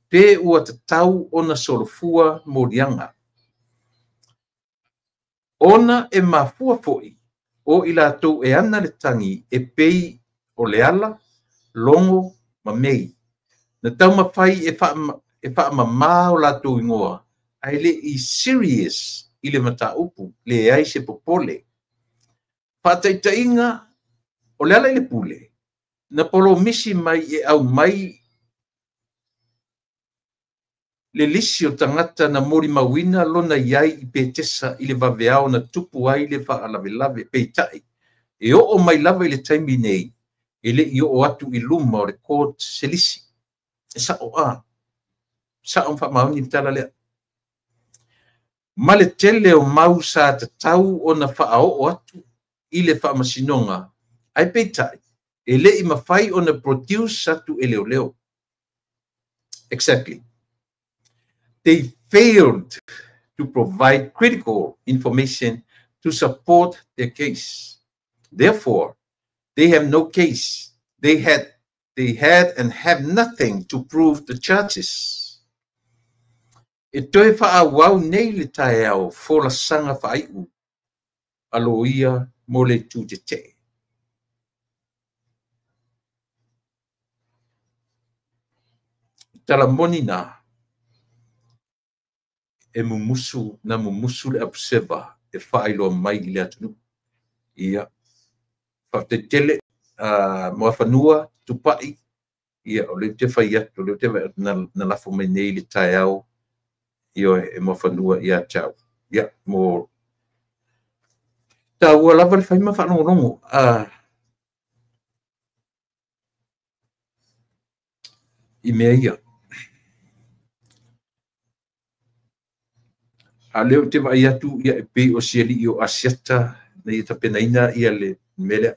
pe ua tatau ona solofua morianga. Ona e mafua foi o i latou e ana le tangi e pei o le ala, longo, ma mei. Na tau mawhai e whaamamā o latou ingoa ai le i serious i le mata upu, le ai se popole. Whaataitainga o le ala i le pule. Na polo misi mai e au mai le lisi o tangata na mori mawina lona iai i petesa i le vaveao na tupu ai le whaalawelave peitai. E o mai lava i le taimi nei, e le i o atu i luma o le court se lisi. E sa o a. Sa o whaamaoni vitala lea. Ma le tele o mau sa tatau o na whaao o atu i le whaamasinonga. Ai peitai. E le i mawhai o na produce atu e leo leo. Exactly. They failed to provide critical information to support their case. Therefore, they have no case. They had and have nothing to prove the charges. E toi whaawau nei le tae au fola sanga whaiu aloia mo le tūtete. Tala moni nā e mumusu le apseva e whaailoa mai i le atunu. Ia whatetele moa whanua tupai. Ia o le te whai atu, le te wai na lafo mai nei le tae au. Ia e moa whanua ia tau. Ia mo ta ua lava le whaima whanongonongo. I mea ia. A leo te vai atu ia e pei o sieli i o asiata na i tapenaina ia le mele.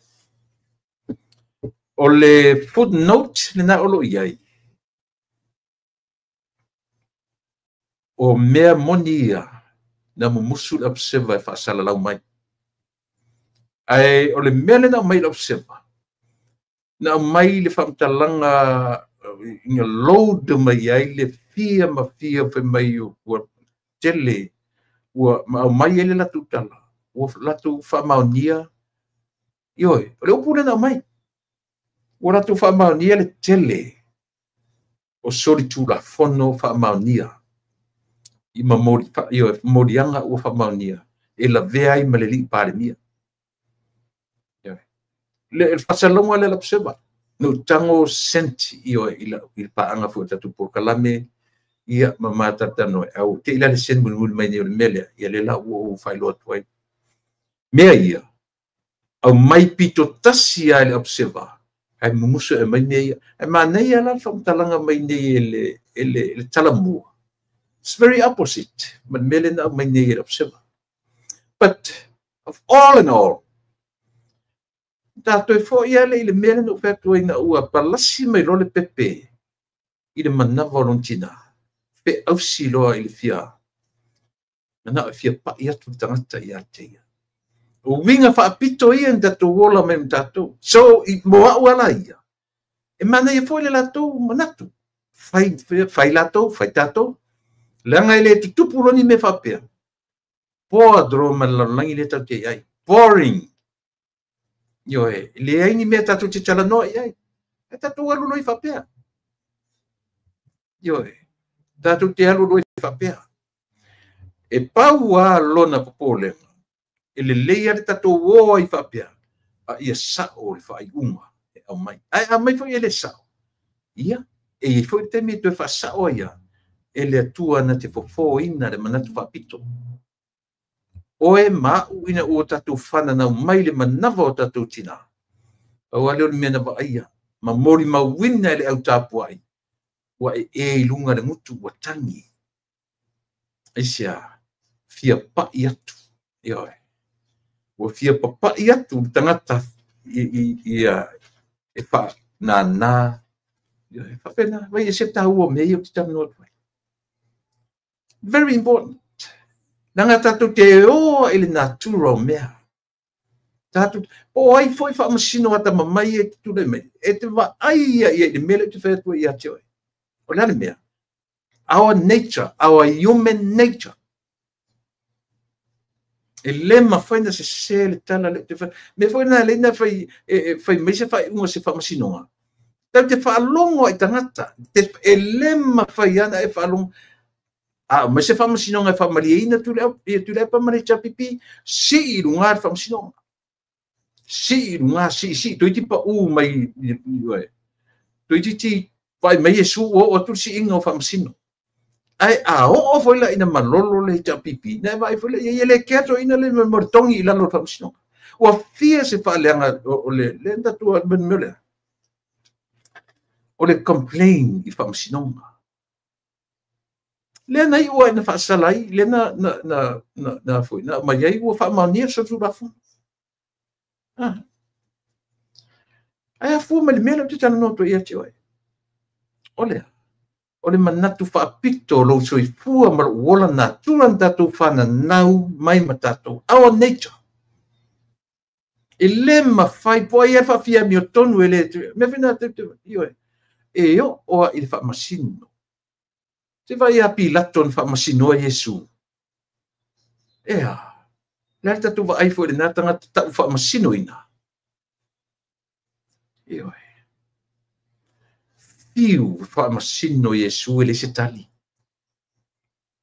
O le footnote le na olo iai. O mea moni ia na mumusu le apseva e whaasala lau mai. Ai o le mele na mai le apseva. Na mai le whamtalanga inga load mai ai le fia fe mai o tele ua mai ele la tutala o latu whamaunia. Ioi, leo pune na mai. O latu whamaunia le tele. O sori tu la fono whamaunia. I ma morianga o whamaunia. E la vea i maleli pare mia. Le whasalonga le la pseba. No tango senti ioi i paanga fu tatu porkalame. Ia mamata tano au te ila le sen mun mai ni mele ia le la o fai lo toi mea ia au mai pito tasi ale observa ai musu e mai nei e manei ala fa talanga mai nei ele talamu. It's very opposite but mele na mai nei observa but of all in all tato e fo ia le mele no fa toi na ua palasi mai lo le pepe i le mana voluntina pe au siloa i le fia. Nana o fia pa ia tu tangata ia te ia. O winga wha apito ia nda tu wola me mtato. So i moa uala ia. E mana ia foi le lato manatu. Fai lato, fai tato. Langa ile tu tupuloni me whapea. Poa dro malalangi le tau te iai. Boring. Yo e, le aini me tatu te tala no iai. E tatu walulo i whapea. Yo e. Tatu te alu roi whapea. E pau a lona popole. E le leia le tatu woa i whapea. A ia sao le whai unga. E au mai. A mai fo ia le sao. Ia. E i fo i temi e tue wha sao ia. E le atua na te fofo ina le manatu whapito. Oe mau ina ua tatu whana nau mai le manawa o tatu tina. Au aleo le mea na wa aia. Ma mori ma wina le au tāpua ai. Wa e ilunga le mutu wa tangi. Isia fia pa iatu. Ioi. Wa fia pa iatu tangata e pa na. Ioi. Fa pena. Vai e se tau o mei o tita mnot. Very important. Nanga tatu te o ele natural mea. Tatu. O ai foi fa masino ata mamai e tu le mei. E te va ai e le mele te fetua ia te oi. O lana mea. Our nature, our human nature. E lema faina se le tala le te fa. Me faina le na fai me se fai unga se fa masinonga. Tau te fa longo e tangata. E lema fai ana e fa longo. Me se fa masinonga e fa mariina tu le pa mari chapipi. Si ilunga fa masinonga. Si ilunga si toiti pa u mai toiti vai mai Yesu o tu si inga o fa masino. Ai o foi la ina malolo le chapipi. Na vai foi le le keto ina le mortongi ila lo fa masino. O fia se fa leanga o le lenda tu ben mele. O le complain I fa masino. Le na I o ina fa salai le na foi na mai ai o fa mania so tu ba fu. Ai fu me mele tu tana no to ia te oi. Ole manatu whaapito lo soi fua ma wola na turan tatu whana nau mai matato. Our nature. E le ma whai poa ia whawhia mi o tonu e le me whina te ioe. E o oa I le whamasino. Te vai a pilaton whamasino a Yesu. Ea. Lea tatu wa aifo le natanga tau whamasino ina. Ioe. Fiu whamasino Yesu e le se tali.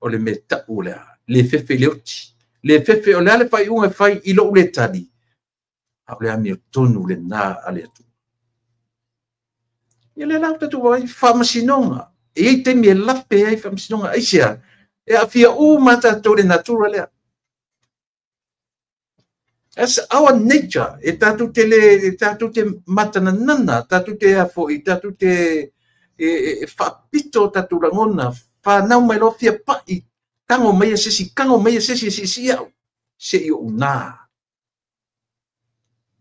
O le me tau lea. Le fefe leoti. Le fefe o lea le whai unga whai ilo le tali. A le ami o tonu le nā ale atu. Ia le lau tatu wai whamasinonga. E ei te me lape ai whamasinonga. Aisia. E a fia mata to le natura lea. That's our nature. E tatu te matana nana. Tatu te afo. E tatu te whapito tatu rangona. Whanau mai lo fia pai. Kango mai sesi. Kango mai sesi si au. Se I o nā.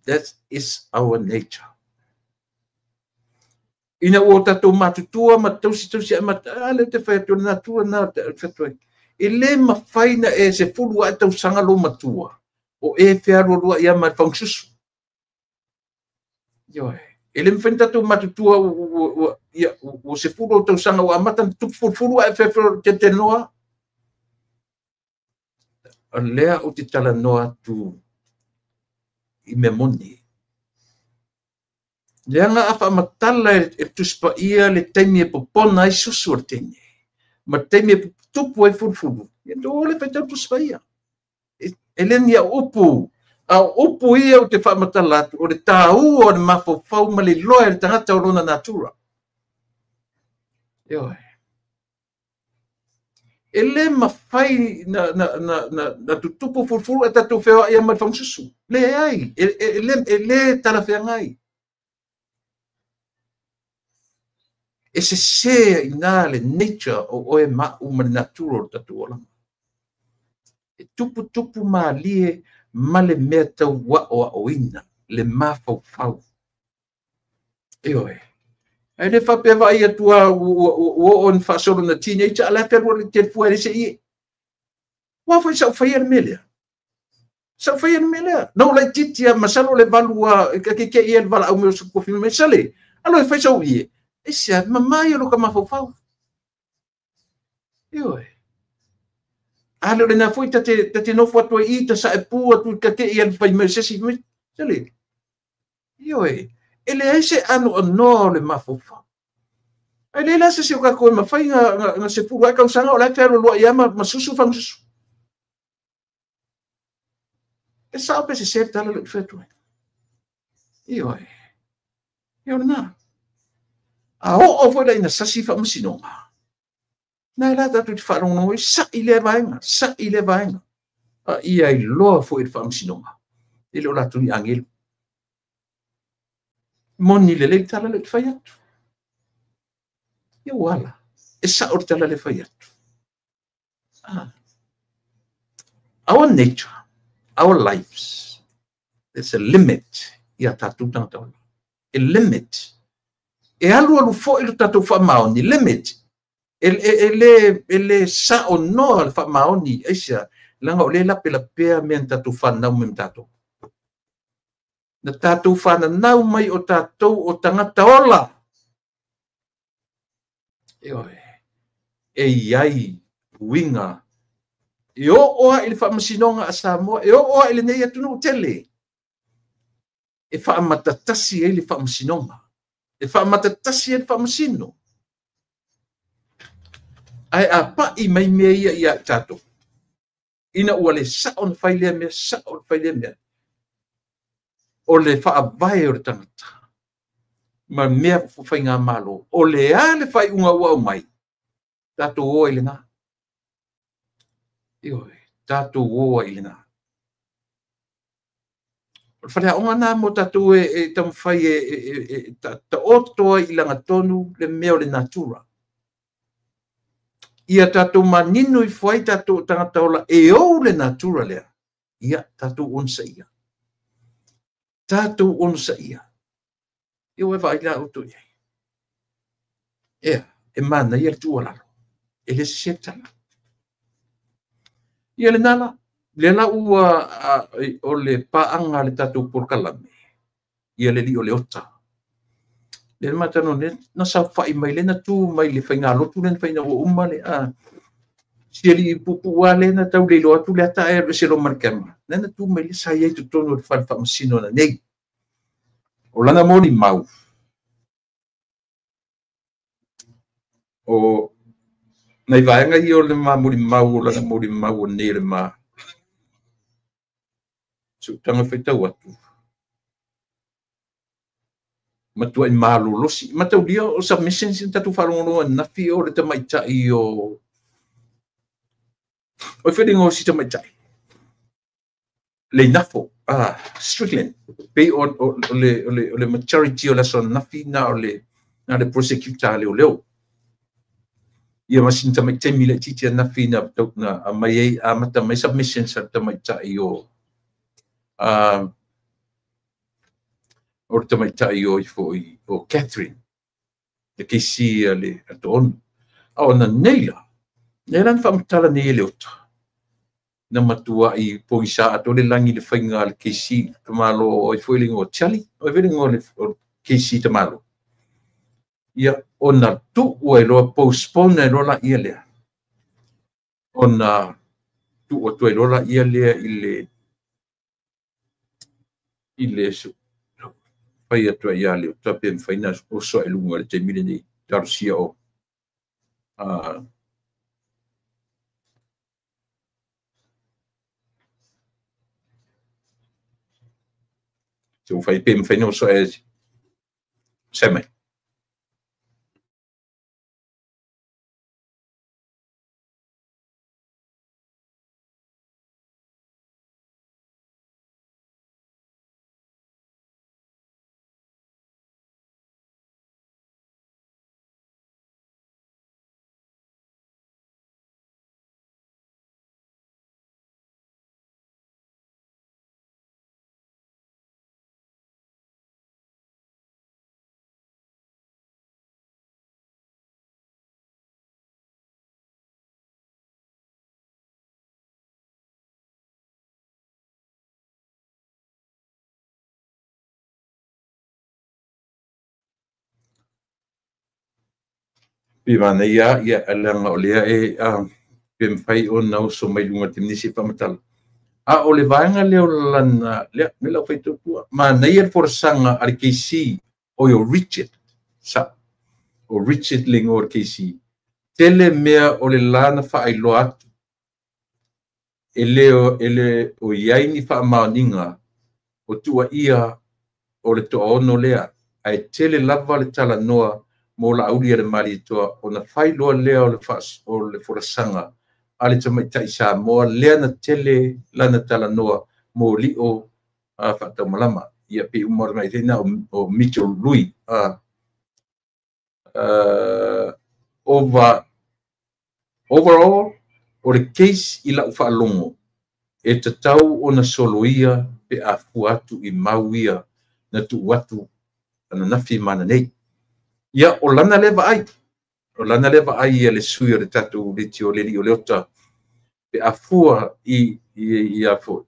That is our nature. Ina o tatu matutua. Matausi ale te whaiatu natura na whaiatu. E le mawhaina e se fulu a tau sangalo matua. O e whiaro rua ia mai whangsusu. Ioe. E le mwhenta tau matutua o se furu o tau sanga o amata tupu furu a e whiaro te noa. lea o te tala noa tu I me moni. Leanga afa matala e tuspa ia le taimi e popona I susu o tene. Ma taimi e tupu e furfuru. E do le fai tau tuspa ia. E leni a upu. A upu ia o te wha matala atu. O le tāu o le mafofau ma le loa le tangata o lona natura. Ioe. E le mawhai na tutupu furfuru e tatu whewa ia mai whamsusu. Le ai. E le tala whea ngai. E se I nā le nature o oe ma'u ma le natura o tatu ola. E tupu ma lie ma le mea tau wa'o a oina. Le mafau. Ioe. Ai le whapewa ia tua o on whasoro na teenager, ala perua le te fua se ie. Wafai sau whaia le melea. Sau whaia le melea. Nau lai titia masalo le valua, ke ia le vala au meo su kofi me sale. Alo e whai sau ie. E sia, mamai alo ka mafau. Ioe. Alo le na fui tate nofu atua I ta sa e pu atu ka ke ia le whai me sesi me sale. Ioe. Ele ese ano no le mafau. Ai le la se o ka ko ma fai nga se fu ka usanga o la fero lo ia ma susu fam susu. E sa pe se tala le fetu. Ioe. Io na. A o foi ina sasi fam sino. Na la ta tu fa no sa ile vainga. A ia I lo foi fam sino. Ile la tu angel. Moni le tala le fai. Ia wala. E sa o tala le fai atu. Our nature, our lives, there's a limit. Ia tatu tangata. A limit. E alu fo I tatu fa maoni. Limit. Ele sa o no fa maoni. Eisa. Langa o le la pea men tatu fa nau mem tatu. Na tatu fa na nau mai o tatu o tangata ola. E iai winga. E oa I le whamasinonga a Samoa. E oa I le nei atunu o tele. E whamatatasi e le whamasinonga. E whamatatasi e le whamasino. Ai a pa I mai mea ia tato. Ina ua le saon whailea mea. O le whaavai o le tangata. Ma mea whai ngā malo. O le a le whai unga ua mai. Tato oa I le ngā. Ioe, tato oa I le ngā. Wharea onga nā mo tato e tam whai ta otoa I langa tonu le mea o le natura. Ia tato maninu I whai tato tangata ola e o le natura lea. Ia tato onsa ia. Tato onsa ia. Ioe vai la uto ia. Ea, e mana ia tu ola. E le setala. Ia le nala. Le la ua o le paanga le tatu porkalame. Ia le li o le ota. Le matano ne na sa fai mai le na tu mai le fai ngā lotu le fai na o uma le a. Sia li pupu wale na tau le loa tu le ata e se lo markema. Le na tu mai le sa iei tu tono le fai masino na nei. O lana moni mau. O nei vaenga I o le mori mau o lana mori mau o nei le ma. So tanga whaitau atu. Matua I malu losi. Matau lia o submission sin tatu wharongo na fi o le tamaitai o. O whenengo si tamaitai. Le nafo. Strickland. Pei o le maturity o la son nafi na o le prosecutor leo leo. Ia masin tamaitai mile titia nafi na a mai a mata mai submission sa tamaitai o. O tamaitai o Catherine. Le keisi le aton. O na neila. Nelan whamtala ne le ota. Na matua I poisa ato le langi le whainga le keisi tamalo o I whoelingo o Charlie. O whelingo le keisi tamalo. Ia o na tu ua loa postpone loa la ia lea. O na tu o tu lola ia le ile su pai atu ia le tape faina o so e lunga le te mili ni tarsia o se o fai pem faina o so e seme Pimana ia alanga o lea e pem fai o nau so mai lunga timnisi pamatala. A o le vaenga leo lana lea me lau fai tupua. Ma nei e forsanga ar KC o yo Richard sa o Richard lingo o KC. Tele mea o le lana fa ai lo atu. Ele o iaini fa maoninga o tua ia o le toa ono lea. Ai tele lava le tala noa mo la aulia le mali toa o na fai loa lea o le forasanga ale tamaitai sa mo lea na tele lana tala noa mo li o whātau malama ia pe umar mai tena o Mitchell Lui overall o le case i lau whaalongo e te tau o na soloia pe a fuatu i mauia na tu watu ana nafi mana nei ia o lana leva ai ia le sui o le tatu le tio le li o leota pe a fua i a fo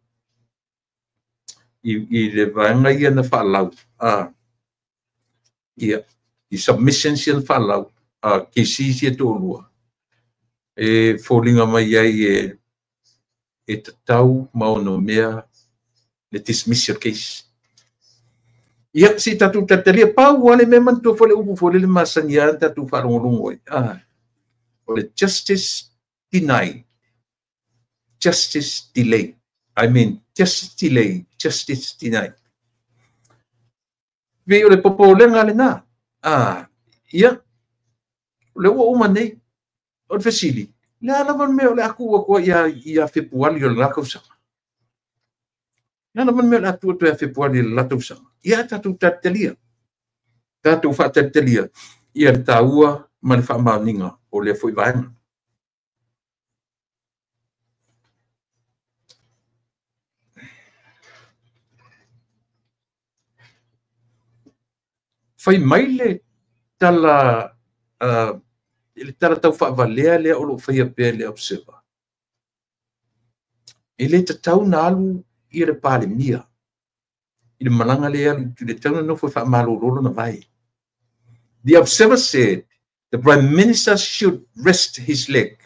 i le vanga ia na whaalau ia i submissions ia na whaalau kesi si e tōlua e fōlinga mai ai e te tau maono mea le dismissal case ia si tatu tatalia pau wale me mantua fole upu fole le masania tatu whalongolongo o le justice denied justice delayed I mean justice delayed justice denied ve o le popo lenga le na ia le ua uma nei o le fesili le alavan mea o le aku ua ia fepuali o le lakausanga le alavan mea le atu atu ia fepuali o le lakausanga ia tatu tatalia tatu whaatatalia ia le tāua ma le whaamaninga o le foi vaenga fai mai le tala le tala tau whaavalea lea o lo whaia pēr le observer. E le tatau na alu i le pāle mia. I le malanga le alu tu le tau na nofo whaamalo rolo na vai. The observer said the Prime Minister should rest his leg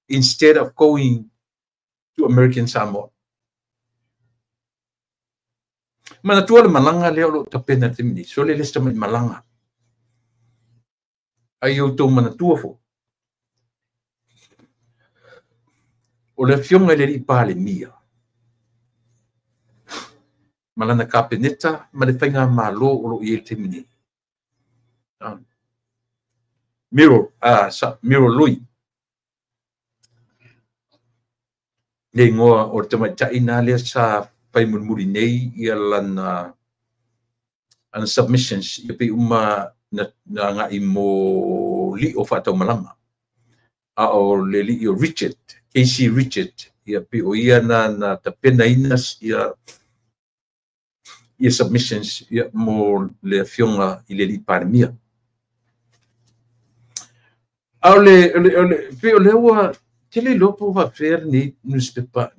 instead of going to American Samoa. Mana tua le malanga lea o lo tapena timini. So le lesta mai malanga. Ai o tau mana tua fo. O le fionga le li pāle mia. Malana kapeneta, ma le whainga malo o lo i e timini. Miro Lui. Le ngoa o te mai taina lea sa pai muri nei i alana an submissions i pe uma na nga i mo li o whatau malama. A o le li o Richard, KC Richard, i pe o ia na tapena inas i submissions i mo le fionga i le li parmia. A o pe o le ua tele lopo va fer ni newspaper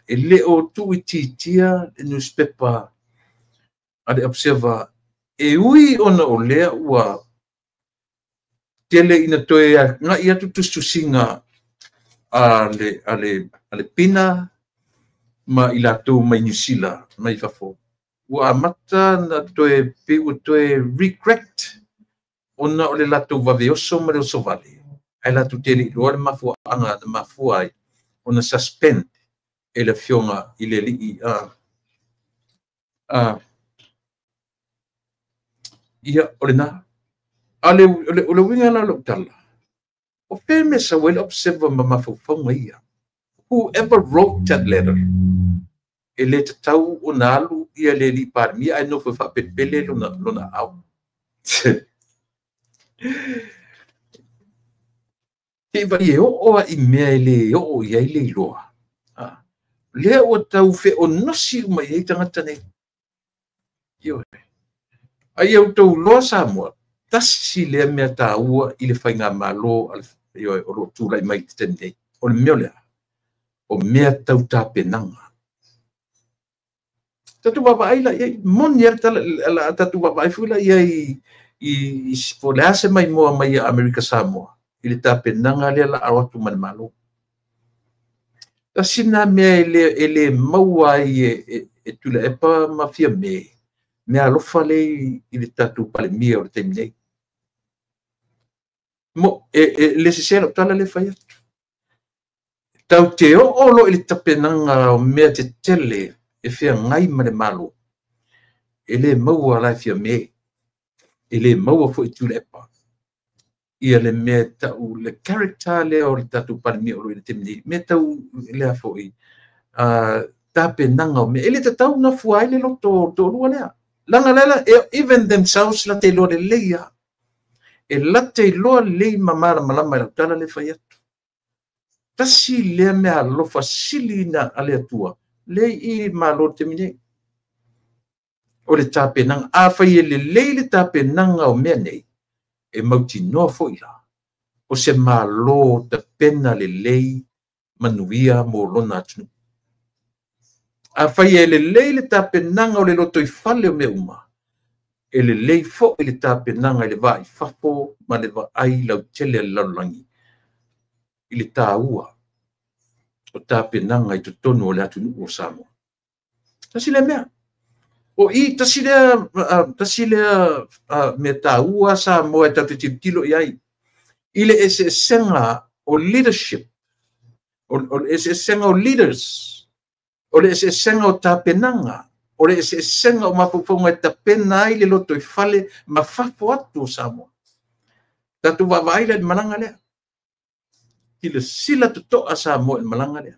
e le o tu ititia newspaper ade observer e ui ona o le ua tele ina toe nga ia tu singa ale ale pina ma i latou mai New Zealand mai fafo ua amata na toe pe ua toe regret ona o le latou vaveoso ma le oso vale ai latou tele i loa le mafuaaga na mafua ai ona suspend e le fionga i le lii ia o le na ale o le winga la lo tala o pe me sa well observe ma mafaufaga ia whoever wrote that letter e le tatau o na alu ia le li palemia ai no fa faapepele lona au ke vai e o'o i mea e le o'o iai le iloa lea ua tau fe o nosi mai ai tagata nei io ai au tau loa sa moa tasi lea mea tāua i le whainga malo io o lo tūlai mai te tenei o le mea lea o mea tau tāpenanga tatu baba ai la iai moni ar la tatu baba ai fula iai i spolease mai moa mai a Amerika Samoa i le tāpenanga lea la awatu man malo tasina mea ele maua ai e tula epa mafia mea alofa lei i le tatu palemia o le taimi nei mo le sesela o tala le fai atu tau te o'olo i le tapenanga o mea te tele e fea ngai ma le malo e le maua lai fia mea e le maua fo i tula epa ia le mea tau le character lea o le tatu palemia o le taimi nei mea tau lea fo i tapenanga o mea e le tatau na fuai le loto to lua lea langa lela even themselves la te loa le leia e la te loa lei mamara malama la tala le fai atu tasi lea mea alofa sili na ale atua lei i malo te mine o le tapenanga a fai e le lei le tapenanga o mea nei e mauti noa fo ila o se malo te pena le lei manuia mo lona atu a fai e le lei le tapenanga o le loto i fale o mea uma e le lei fo e le tapenanga i le vai fafo ma le vai lau tele laulangi i le tāua o tapenanga i totonu o le atu o Samoa tasi le mea o i tasi lea me tāua Samoa e tatu tilo i ai i le ese senga o leadership o ese senga o leaders o le ese senga o tapenanga o le ese senga o mafufonga e tapena ai le loto i fale ma fafo atu o Samoa tatu wawai le malanga lea ki le sila tutoa Samoa i malanga lea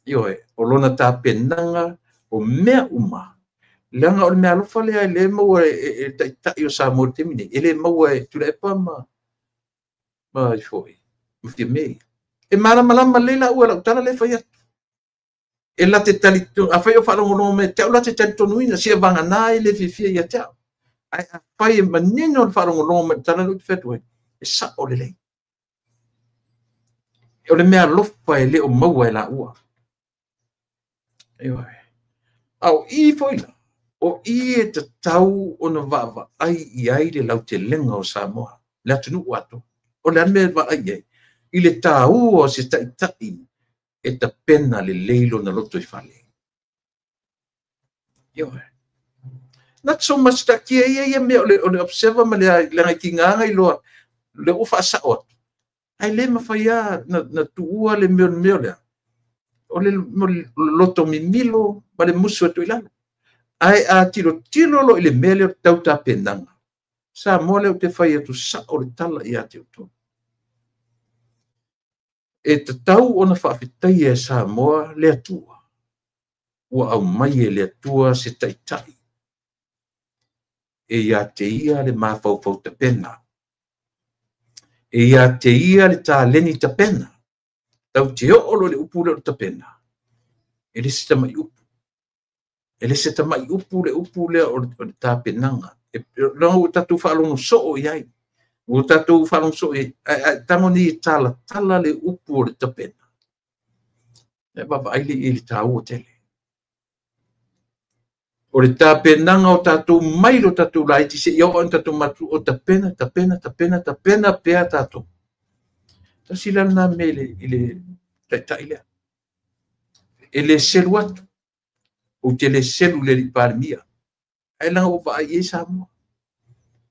ioe o lona tapenanga o mea uma leanga o le mea alofa lea le maua e taitai o Samoa temine e le maua e tula e pa ma i foi ma fia mei e malama leila ua la utala le fai atu e la te talito a fai o wharongono me te au la te talito nuina sia vanga nai le fifia ia te au ai a fai e manino o wharongono me tala luti fetu e sa o le lei e o le mea lofa e le o maua e la ua au i foi la o i e te tau o na vava ai i ai le lau te lenga o Samoa le atunu wato o le ame va ai ai i le tau o se tai e ta pena le leilo na loto i fale. Not so much ta kia ia me o le observer ma le ngai ki nganga i loa le ufa saot. Ai le mawhaia na tuua le meo lea. O le loto mimilo ma le musu atu ilana. Ai a tilo lo i le mele o tau ta penanga. Sa mo le o te whai atu sa o le tala i ate o tō. E te tau o na whawhitai e Samoa le atua. Ua au mai e le atua se taitai. E ia te ia le mawhauwhau ta pena. E ia te ia le tā leni ta pena. Tau te olo le upu le ta pena. E le se tamai upu. E le se tamai upu le o le tā penanga. E lango tatu whalongo so o iai. O tatu whalongo so e tango ni tala le upu o le ta pena. E baba aile i le tā ua tele. O le tapenanga o tatou mai lo tatou lai ti se yo on tatou matu o tapena pea tatou. Ta sila na mele ile tai tai le. e le selu atu o te le selu le palemia ai langa o vai e Samoa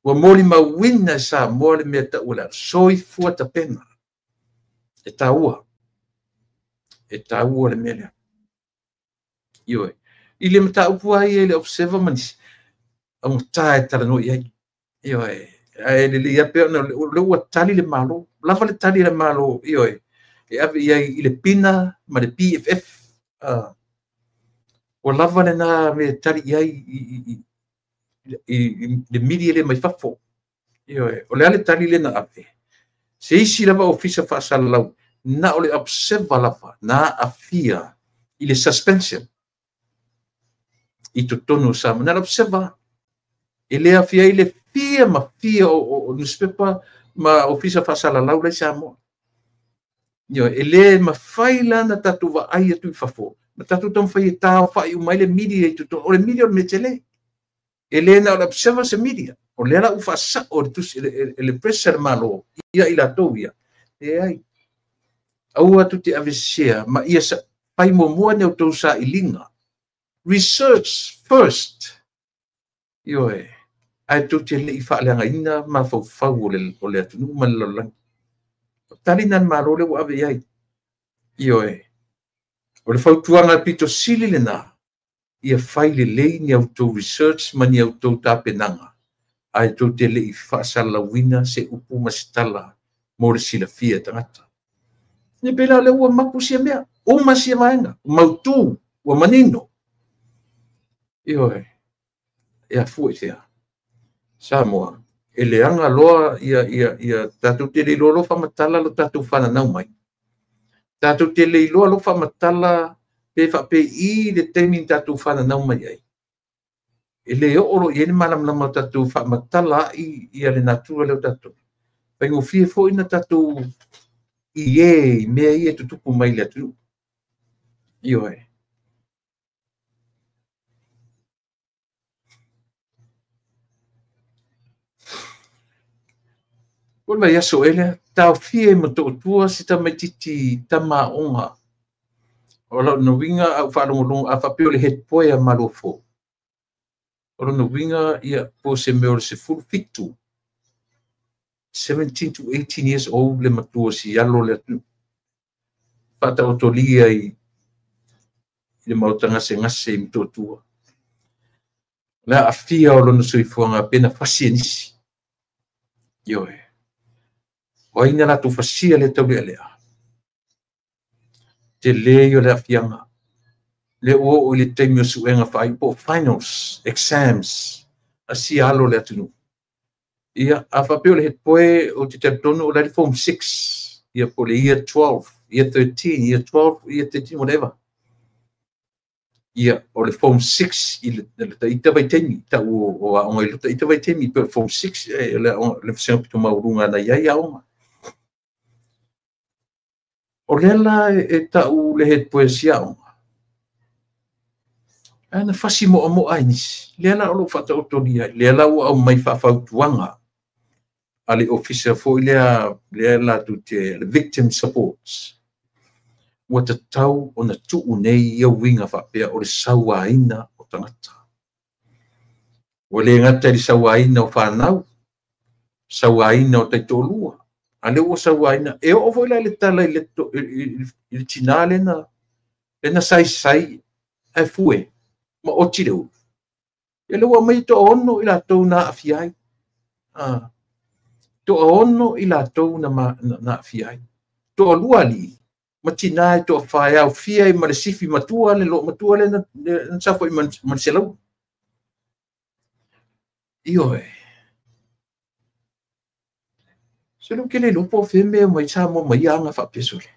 ua moli mauina e Samoa le mea ta'ua le soifua tapena e taua le mea lea ioe i le mataupu ai e le observer manisi augatā e talanoi ai ioe ae lelei ape ona le ua tali le malo lava le tali le malo ioe e ave iai i le pina ma le PFF ua lava lenā me tali iai i le mili le mai fafo ioe o le ale tali lena ave se isi lava ofisa faasalalau na o le observer lava na afia i le suspension i totonu Samoa na le observer e le afia i le fia ma fia o newspaper ma ofisa faasalalau le Samoa ioe e lē mafai lana tatou vaai atu i fafo ma tatou tamafai e tāofai umai le media i totonu o le media o le metele e lē na o le observer se media o le ala ufa sa o le tusi le pressure malo ia i latou ia e ai au atu te avesea ma ia sa pai momoa ne o tou sa ilinga research first ioe ai tu te le i faaleagaina ma faufau o le atunuu ma le lalolagi talina malo le ua ave iai ioe o le fautuaga pitosili lenā ia fai lelei ni autou research ma ni autou tapenaga ae tou te leʻi faasalalauina se upu ma se tala mo le silafia tagata ia pela le ua mapu sia mea uma sia vaega mautū ua manino ioe ia fu e sea Samoa e leaga loa ia tatou te leiloa faamatala lo tatou fananau mai tatou te leiloa lo faamatala pe faapeʻi le taimi tatou fananau mai ai e le o'o lo ia le malamalama o tatou faamatala aʻi ia le natua le o tatou faigofie foʻi na tatou i mea ia tutupu mai le atunuu ioe o le vaiaso ele taofia i matootua se tamaitiiti tamaoga o lona uiga au faalogologo a faapea o le head boy a malofo o lona uiga ia po se mea o le sefulu fitu 17 to 18 years old le matua sialo le atunuu faataotolia i le mautagase i matootua le aafia o lona soifuaga pena fasi e nisi ioe o aina latou fasia le tauleʻaleʻa te lē o le afiaga le ua o'o i le taimi o suʻega faai po finals exams asialo le atunuu ia a faapea o le head boy o te taletonu o le form 6 ia po le year 12 year 13 year 12 year 13 whatever ia o le form 6 i le taʻita vaitemi taʻu o aʻoga i lo taʻita vaitemi pe form 6 le fasega pitomauruga ana iai aʻoga o le ala e taʻu le head boy asiaʻoga ana fasi moʻamoʻa ai nisi le ala o loo faataʻotolia ai le ala ua au mai faafautuaga a le officer foʻi lea latou te victim supports ua tatau ona tuʻu nei ia uiga faapea o le sauāina o tagata ua lē gata i le sauāina o fanau sauāina o taitoʻolua a le ua sauāina e o'o foʻi la le tala i le tinā lena saisai ae fue ma oti le ulu ia le ua mai toʻaono i latou na aafia ai toʻaono i latou na aafia ai toʻalua alii ma tinā e toʻafaeaofia ai ma le sifi matua le loo matua le na sa foʻi ma le selau ioe se lo kele lo po fe me mai sa mo mai anga faapea sole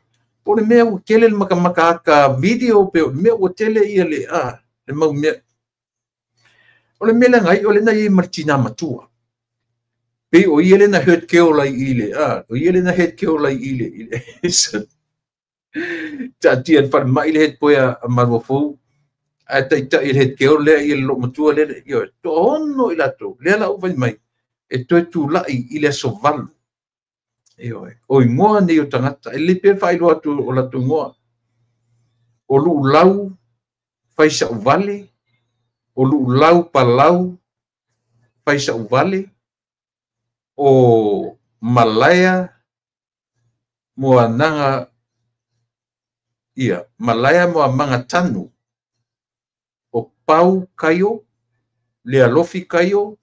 po le mea ua kele le makamaka aka video pe o le mea ua tele ia le mau mea o le mea lagai o lena iai ma le tinā matua pe o ia lena hurt girl ai i le o ia lena head girl ai i le taatia le falemai le head boy a maluafou ae taʻitaʻi le head girl lea ia le loo matua lea ioe toʻaono i latou lea laʻu vai mai e toe tulaʻi i le asovalu ioe o ingoa nei o tagata e le pe faailoa atu o latou ingoa o lu lau faisa uvale o lu lau palau faisa uvale o malaya moananga ia malaya moamanga tanu o pau kayo le alofi kayo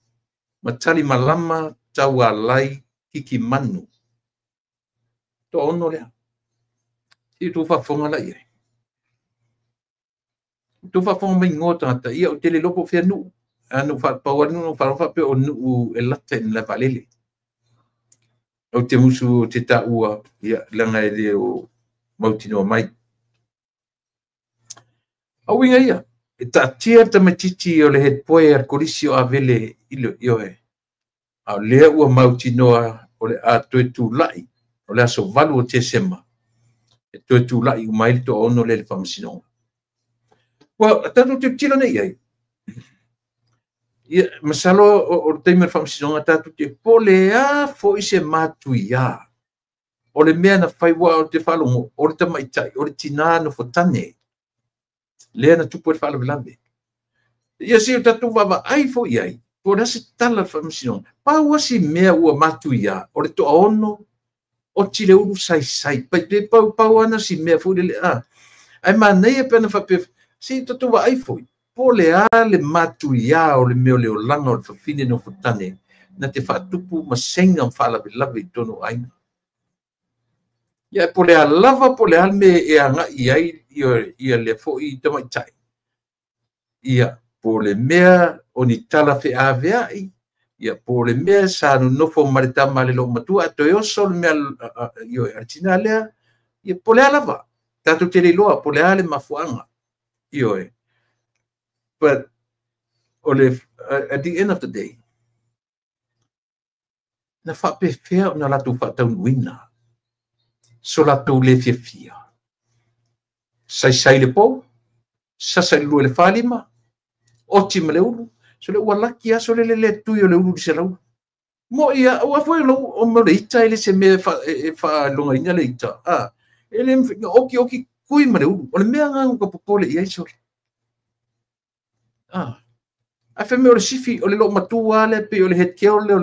matali malama taualai kiki manu to ono lea i tu whafonga la ia tu whafonga mai ngota ia o tele loko fia nu anu whapau anu no whape o nu e late la valele o te musu te taua ia langa e o mautino mai au inga ia e tatia tamatiti o le head poe ar korisio a vele ilo ioe au lea ua mautinoa o le a toe tūlai o le aso valu o te sema e toe tūlai umaili to ono le whamasinonga ua tatu te tila nei ai ia masalo o le teimere whamasinonga tatu te pole a fo i se matui a o le mea na whaiwa o te whalongo o le tamaitai o le tina no fotane lea na tupu e whalavelave ia si o tatu wawa ai fo i ai po nasi tala whamasinonga pau asi mea ua matui a o le toa ono o tile uru sai pai te pau ana si mea fo le a ai manei e pena whape si tatu wa ai fo po le a le matui a o le meo leo langa o le whawhine no fotane na te whatupu masenga whalavelave i tono aina ia po le a lava po le a me e anga i ai ia le fo i tamaitai ia po le mea o ni tala fe aveai ia po le mea sa no nofo maritama le lo matua to yo sol mea io artina lea ia po le lava tatu te le loa po le ale mafuanga io but ole at the end of the day na fa pe fea na la tu fa tau wina so la tu le fia sai le po sa lu le falima o ti me le ulu so le wala kia so le tu yo le ulu di sela mo ia o foi lo o mo le ita ele se me fa longa ina le ita ele oki kui me le ulu o le mea nga ko popole ia so a fe me o le sifi o le lo matua le pe o le het ke o le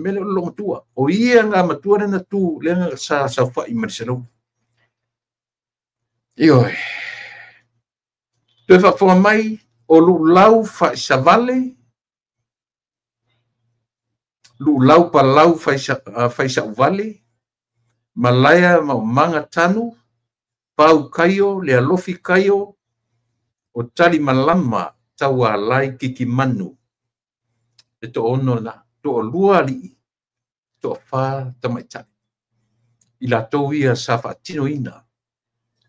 mele o le lo matua o ia nga matua na tu le nga sa fa i me sela io te fa fo mai o lu lau fa savale lu lau pa lau fa vale malaya ma manga tanu pau kayo le alofi kayo o tali malama taua lai kiki manu e to ono na to lua li to fa tamaita ila to ia safa tino ina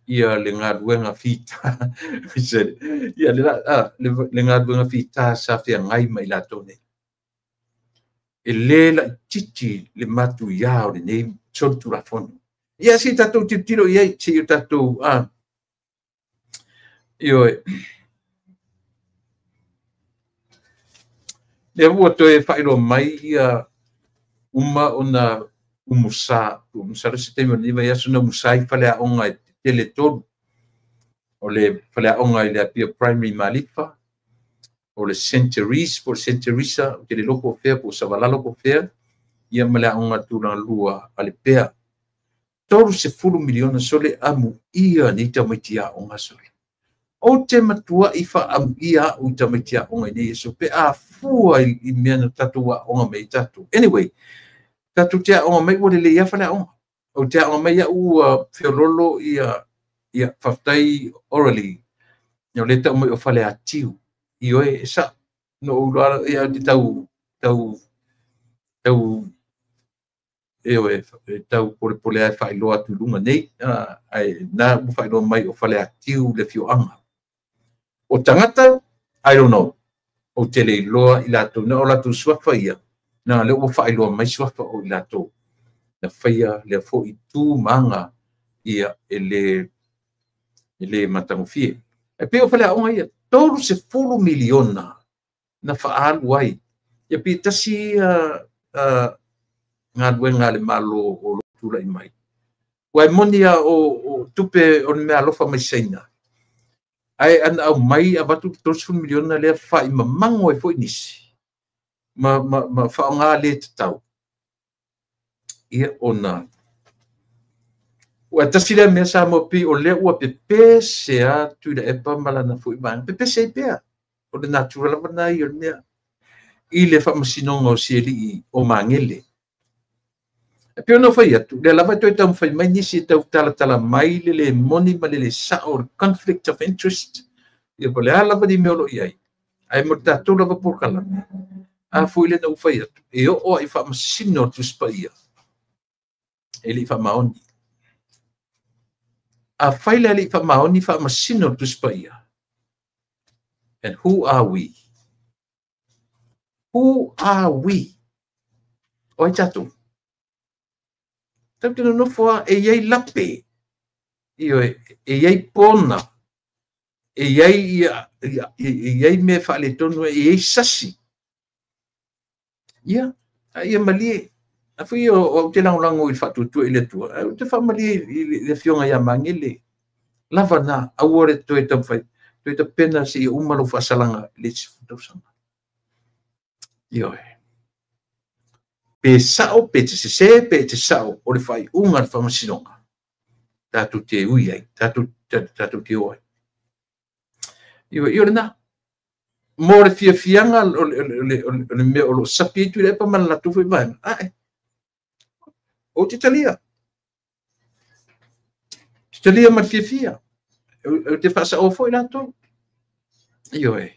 ia le ngaduenga fita ia le ngaduenga fita sa fia ngai mai la tone e le la titi le matu ia o le nei sortu la fono ia si tatu tiro ia si tatu io le ua toe whairo mai ia uma ona umusa se te mani vai aso na musai fale a onga tele todo o le fale a onga i le apia primary malifa o le centuries por centurisa o tele loko fea po savala loko fea ia male a onga tūna lua ale pea toru se fulu miliona sole amu ia ni tamaitia onga sole o te matua i wha amu ia o tamaitia onga ni so pe a fua i mea na tatua onga mei tatu anyway tatu te onga mai o le ia fale a onga o te onga mai ia ua feololo ia whaftai orally ia le tau mai o fale a tiu i oe sa no ura ia di tau tau pole ai fai loa tu lunga nei ai na u fai loa mai o fale a tiu le fioanga o tangata I don't know o tele loa i lato na o lato suafa ia na le o fai loa mai suafa o i lato na faia le fo i tu manga ia ele matangofie e pe o fale a onga ia tolu se fulu miliona na faalu ai ia pe tasi ngā duenga le malo o tula i mai wai monia o tupe o mea alofa mai seina ai ana au mai avatu 3 miliona le fai mamango e foi nisi ma fa nga le tau ia ona ua tasile me sa mo pi o le ua pepe se a tu le epa malana foi ban pepe se pea o le natural vana i o mea i le fa masinonga o sieli o mangele e pe no fai atu le lava toi tam fai mai nisi tau tala mai le moni ma le sa o conflict of interest ia po le ala va di me lo iai ai mo tatu lava por kala a foi le no fai atu e o ai fa masino tu spaia ele fa maoni a fai le fa maoni fa masino tu spaia. And who are we? Who are we? Oi tatu. Tatu no fo e yai lape. Io e yai pona. E yai me fa le tonu e yai sasi. Ia, ia mali. A fui o te lango il fatu tu ile tu. Te fa mali le fionga ya mangele. Lava na awore to e tam fai. To e pena si umalo fa salanga le sifutu sanga. Io e. Pe sao pe te se pe te sao o le fai unga fa masinonga. Tatu te ui ai, tatu te oi. Io na mo le fianga o le me o lo sapi tu le pa man la tu foi vai. O te talia. Te talia man fia. O te fasa o foi la to. Io e.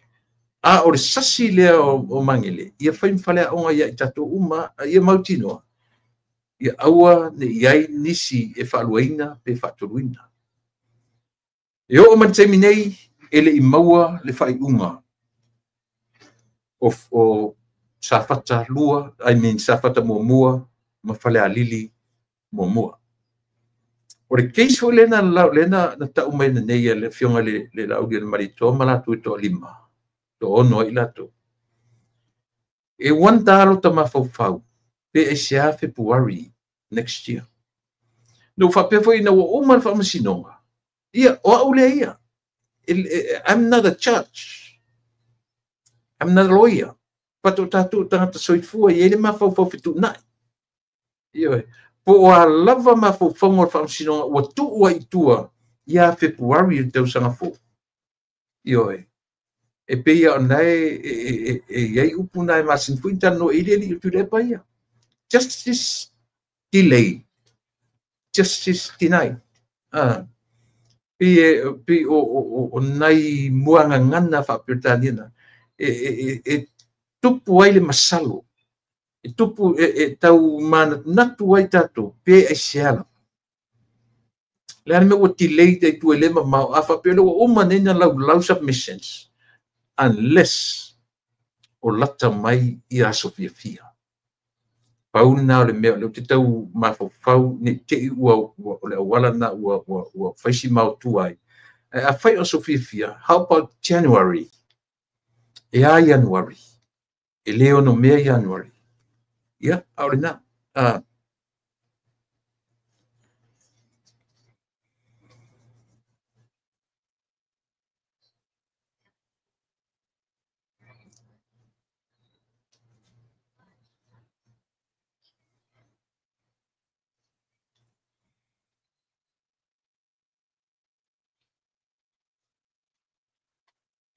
A o le sasi le o mangele. Ia fai mfale a onga ia tatu uma, ia mautinoa. Ia aua ne iai nisi e whaaluaina pe whaaturuina. E o man te minei ele i maua le whai unga. O safata lua, safata mua, ma whale a lili mua. O le keis o lena na tau mai na nei le fionga le laudi le maritoa malatu i toa 5. To ono i lato. E wantalo ta mafau pe e sea February next year. No whapefo ina o man whamasinonga. Ia, o aule ia. I'm not a judge. I'm not a lawyer. Pato tatu tangata soifua i ele mafau fitu nai. Ia, po o a lava mafau whango whamasinonga o tu ua i tua ia February tau sanga fo. Ia, e peia onai iai upuna e masin fuita no ile li tu le paia. Justice delay. Justice denied. Pe o nai muanga ngana whapirtanina. E tupu ai le masalo. E tupu tau mana natu ai tato. Pe e seala. Le ane me o delay te tu elema mau. A whapirlo o manena lau submissions. Unless o lata mai i a Sofia Fia. Pau na le mea le te tau mafau ne te ua o le awala na ua faisi mau tuai. A fai o Sofia Fia, how about January? E a January. E leo no mea January. Ia, aore na.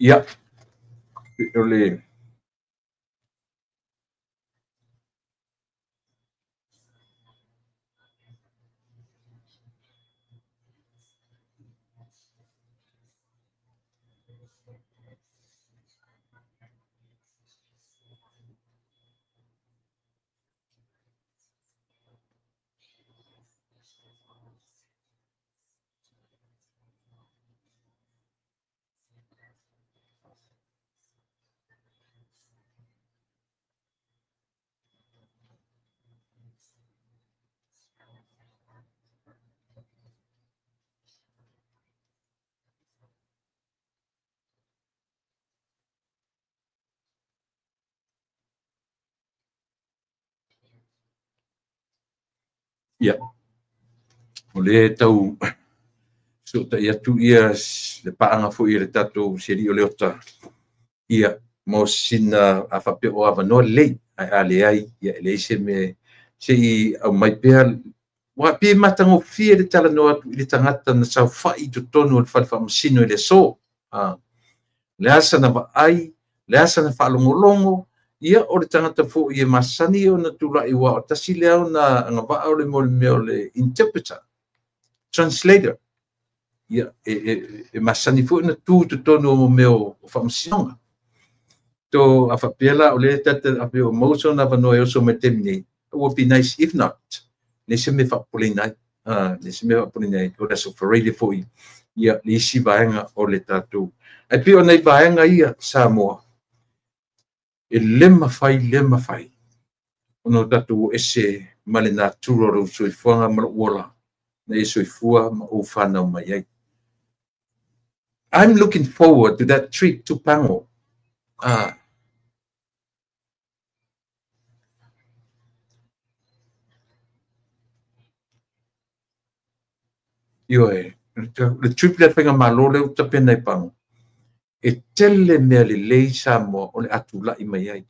Ia. Ole. Ia. Ole tau so ta ia tu ia le paanga fo ia le tatou seri o le ota ia mo sina a fape o avano le ale ai ia le se me se i au mai pea wa pe matango fia le tala no atu le tangata na sau fai to tonu le fa masino le so le asa na ai le asa na fa longo ia o le tangata fo ia masani o na tula i wa tasi le au na ngaba o le mo le interpreter translator ia e masani fo na tu to tonu o meo fa masino to afapela o le tata ape o moso na vano e so metemni would be nice if not ne se me fa polina ne se me fa polina o le so for radio for ia le si vaenga o le tatu ai pe o nei vaenga ia Samoa e lema fai ono tatu ese malena turo so ifuanga mal wola ne so ifua ma o fana mai ai. I'm looking forward to that trip to Pango. The trip le whenga malo leo ta penai Pango. E tele mea le lei Samoa o le atula i mai ai.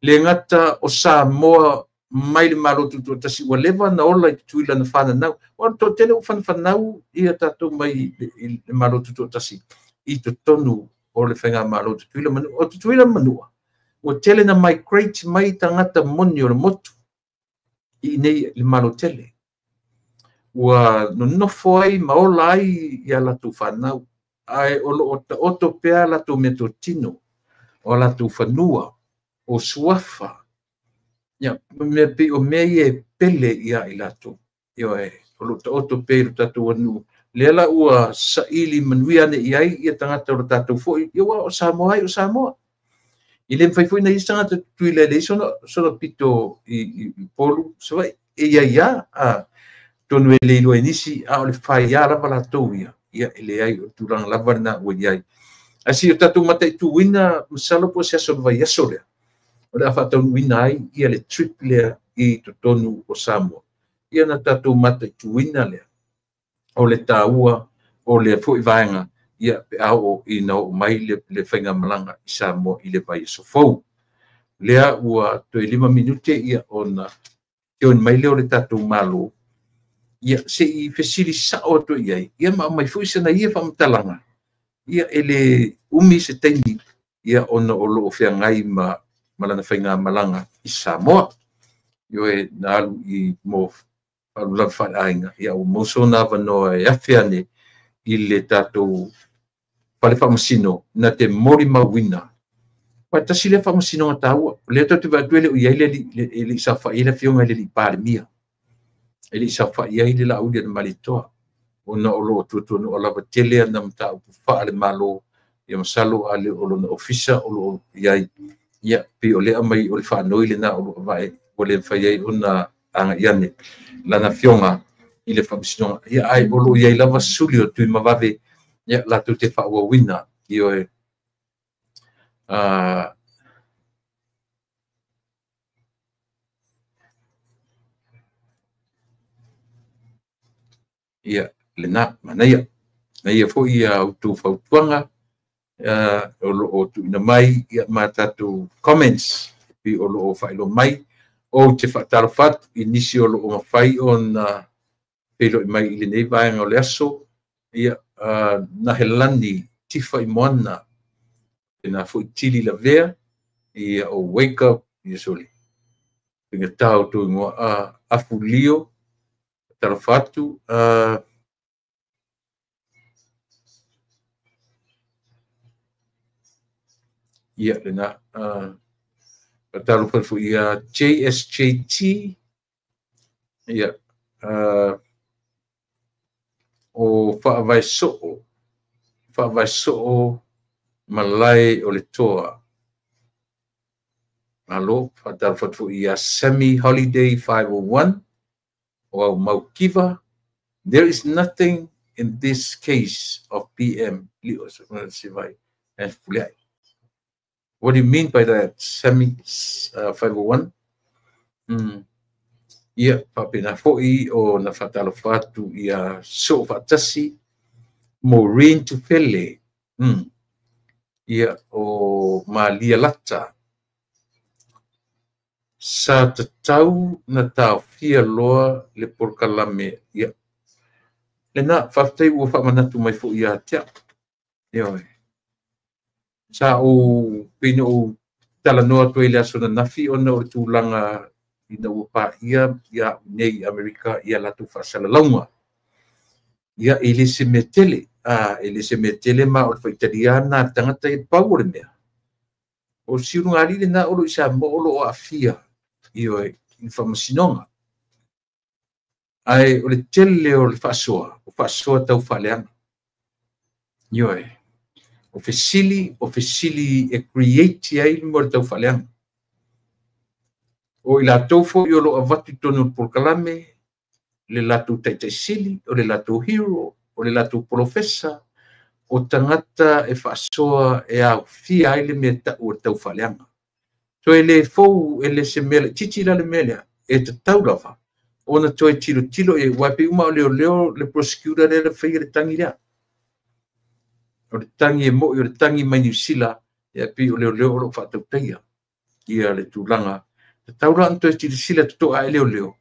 Le ngata o Samoa mai le malo tutu tasi ua lewa na ola i tuila na whananau. O to tele o whanau ia tatou mai le malo tutu tasi. I to tonu o le whenga malo tutuila manu. O tutuila manua. O tele na migrate mai tangata moni o le motu. I nei le malo tele. Ua no nofo ai maola ai ia latu whanau. Ai o to pea latu meto tino. O latu whanua. O suafa. Ia, me pe o mei e pele ia i latu. Ia e, o to pe tatu anu. Lela ua saili manuia ne iai ia tangata o tatu fo. Ia o Samoa ai o Samoa. I le mwhai fwoi na i tangata tui lele sono pito i polu. So e ia tonu e leilo e nisi a o le whai ia lava la tau ia. Ia ele ai o turang lava na ua iai. Asi o tatu mata i tu wina masalo po se aso vai aso lea. O le awhatau wina ai ia le trip lea i to tonu o Samoa. Ia na tatu mata i tu wina lea. O le taua o le fo i vaenga ia pe au i nao mai le whainga malanga i Samoa i le vai aso fau. Lea ua to i 5 minute ia ona te on mai leo le tatu malo. Ia se i fesiri sao to iai. Ia mai fo i sana ia whamtalanga. Ia ele umi se teini ia ona o loo whiangai malana whainga malanga i Samoa. Io e nalu i mo alula whainga. Ia o moso na wanoa e awhiane i le tatou whale whamasino na te mori mawina. Pai tasi le whamasino ngā tāua. Le tau te watuele o iai le isa whai le whionga le li pāre mia. E li isa whai iai le la ulia na malitoa. Ona o loo tuatunu o lava tele ana mta o wha le malo ia masalo ale o lona ofisa o loo iai ia pe o lea mai o le whanoi le na o loo vai o le whai ai ona anga iane lana whionga i le whamisinonga ia ai o loo iai lava suli o tui mawave ia latu te wha ua wina i oe ia le na manaia na ia fo ia utu fautuanga o loo tu ina mai ia matatu comments pi o loo failo mai o te whataro fatu i nisi o loo mawhai o na pelo i mai i le nei vaenga o le aso ia na he lani tifa i moana e na fo i tili la vea ia o wake up ia soli pinga tau tu ingoa afu lio taro fatu ia le na taro fatu ia JSJT ia o whaavai so'o malai o le toa. Alo, whataro fatu ia Semi Holiday 501 o Maukiva. There is nothing in this case of PM. What do you mean by that, Semi 501? Ia, papina fo'i o na whatalo fatu ia so fatasi Maureen Tufele ia o Malia Lata sa tatau na tawhia loa le porkalame ia le na whaftai ua whamanatu mai fo ia tia ioi sa o pino o tala noa toi le aso na nafi o na o tūlanga ina ua pa ia nei Amerika ia latu whaasala launga ia elise metele elise metele ma o whaitariana tangata i pau le mea o siunu ngali le na olo isa mo olo o afia ioi i whamasinonga ai o le tele o le whaasoa tau whaleanga ioi o fesili e create ai mo le tau whaleanga o i la tofo i olo avatu tonu porkalame le latu taitaisili o le latu hero o le latu profesa o tangata e whaasoa e au fia ai le mea o tau whaleanga so ele fou ele se mele titi la le mele e te tau lava ona toi tilo e wapi uma o leo le prosecutor le whaia le tangi lea o le tangi e mo o le tangi mai New Zealand e api o leo o lo whaatauteia ia le tūlanga te taula an toi tilo te toa e leo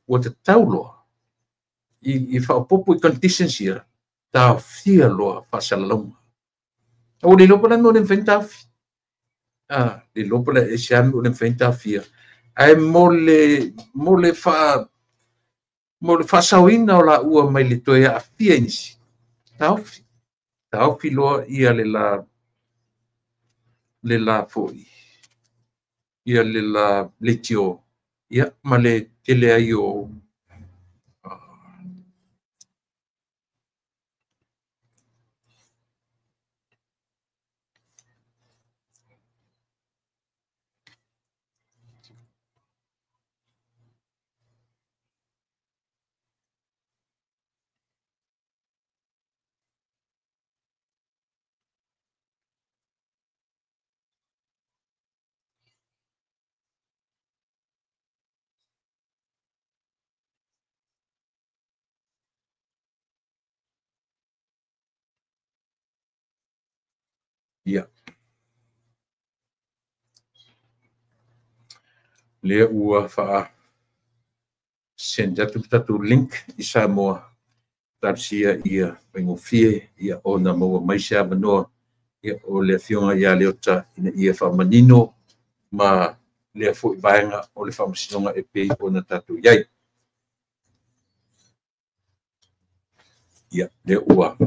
o te tauloa i whaapopo i conditions ia tā whia loa whaasala launga o le lopa na no le mwhentawhi le lopa le e siami o le mwhentawhia ai mo le whaasawina o la ua mai le toe a whia inisi tauwhi loa ia le la foi ia le tio ia ma le tele ai o ia le ua wha send tatu link i Samoa tarsia ia pengofie ia ona maua mai sa manoa ia o le fionga ia leota ina ia whamanino ma le fo vaenga o le whamasinonga e pei ona tatu iai ia le ua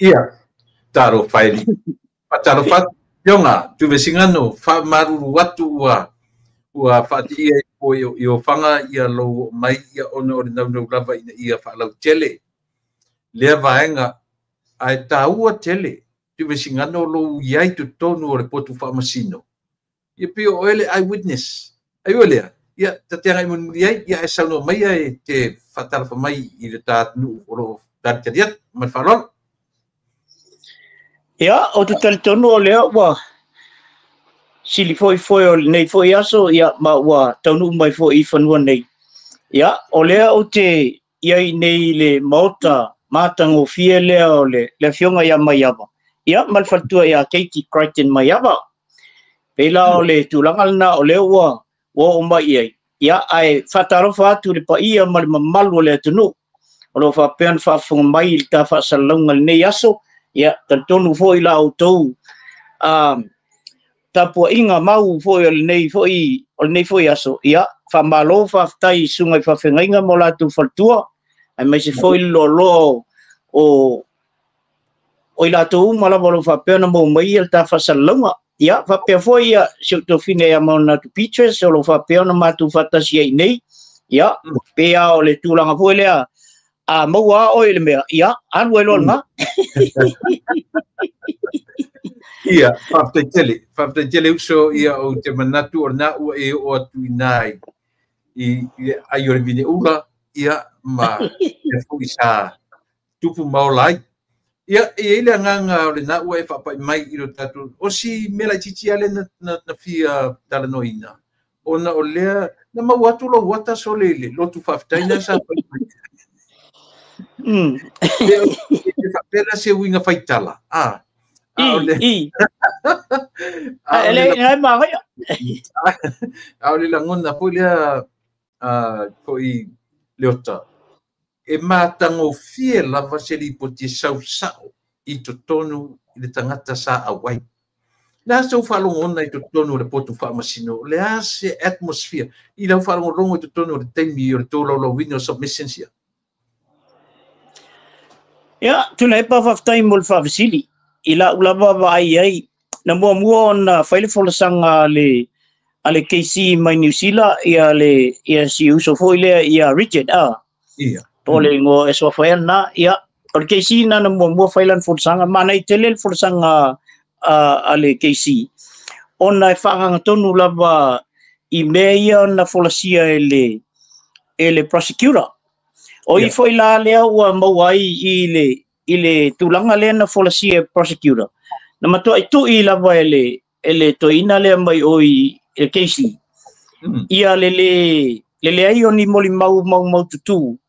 ia taro faili taro fat yonga tu vesingano fa maruru watu ua fati ia o fanga ia lo mai ia ona o nau lava ina ia fa lau tele le vaenga ai taua tele tu vesingano lo iai tu tonu o le potu fa masino ia pio ele eyewitness ai ole ia tatianga i mun iai ia e sauno mai ai te fatal fa mai i le tatnu o lo tatiat ma falol ia o te talitonu o lea ua sili foi o nei foi aso ia ma ua taunu mai foi i whanua nei. Ia o lea o te iai nei le maota mātango fie lea o le fionga ia mai ava. Ia malfatua ia Katie Crichton mai ava. Pela o le tūlanga lana o lea ua o mai iai. Ia ai whatarofa atu le pa ia ma le mamalu o le atunu. O lo whapean whaafunga mai i ta whaasalaunga le nei aso. Ia talitonu foi la o tou. Tapua inga mau foi o nei foi aso ia fa malo fa tai sunga fa fenga mo la tu faltua ai mai se foi lo o ila tu mala bolo fa pena mo mai el ta fa salonga ia fa pe foi ia se to fine ia mo na tu pictures o lo fa pena ma tu fa tasia nei ia pe a o le tu langa foi le a mo wa o le mea ia an welo nga ia whaftai uso ia o te manatu o na ua e o atu i nai i ai o vine ula ia ma e fui sa tupu maolai ia e ele nganga o le na ua e whapai mai i lo tatu o si mela titi ale na fia talanoina ona o lea na mau atu lo wata so le lotu whaftaina sa le whapena se winga whaitala o le o le langona po lea po i leota e mātango fie lava se li po te sau i to tonu i le tangata sa awai. Le ase u whalongona i to tonu le potu whamasino, le ase atmosphere, i lau whalongolongo i to tonu le teimi o le tōlolo wingo submission sia. Ia, tuna e pa whaftai mo le whawasili, i la ulava wa ai, na mua o na whaile wholasanga ale KC mai New Zealand, ia si uso foile, ia Richard, Ia. Tole ngo e soa whaena, ia, o le KC na mua whailan wholasanga, mana i tele wholasanga ale KC. Ona e whanganga tonu lava i mea ia na wholasia e le prosecutor. O i foi la lea ua mauai i le tūlanga lea na wholasia prosecutor. Na matua i tu i lava e le toina lea mai o i le KC. Ia le ai o ni moli mau tutu.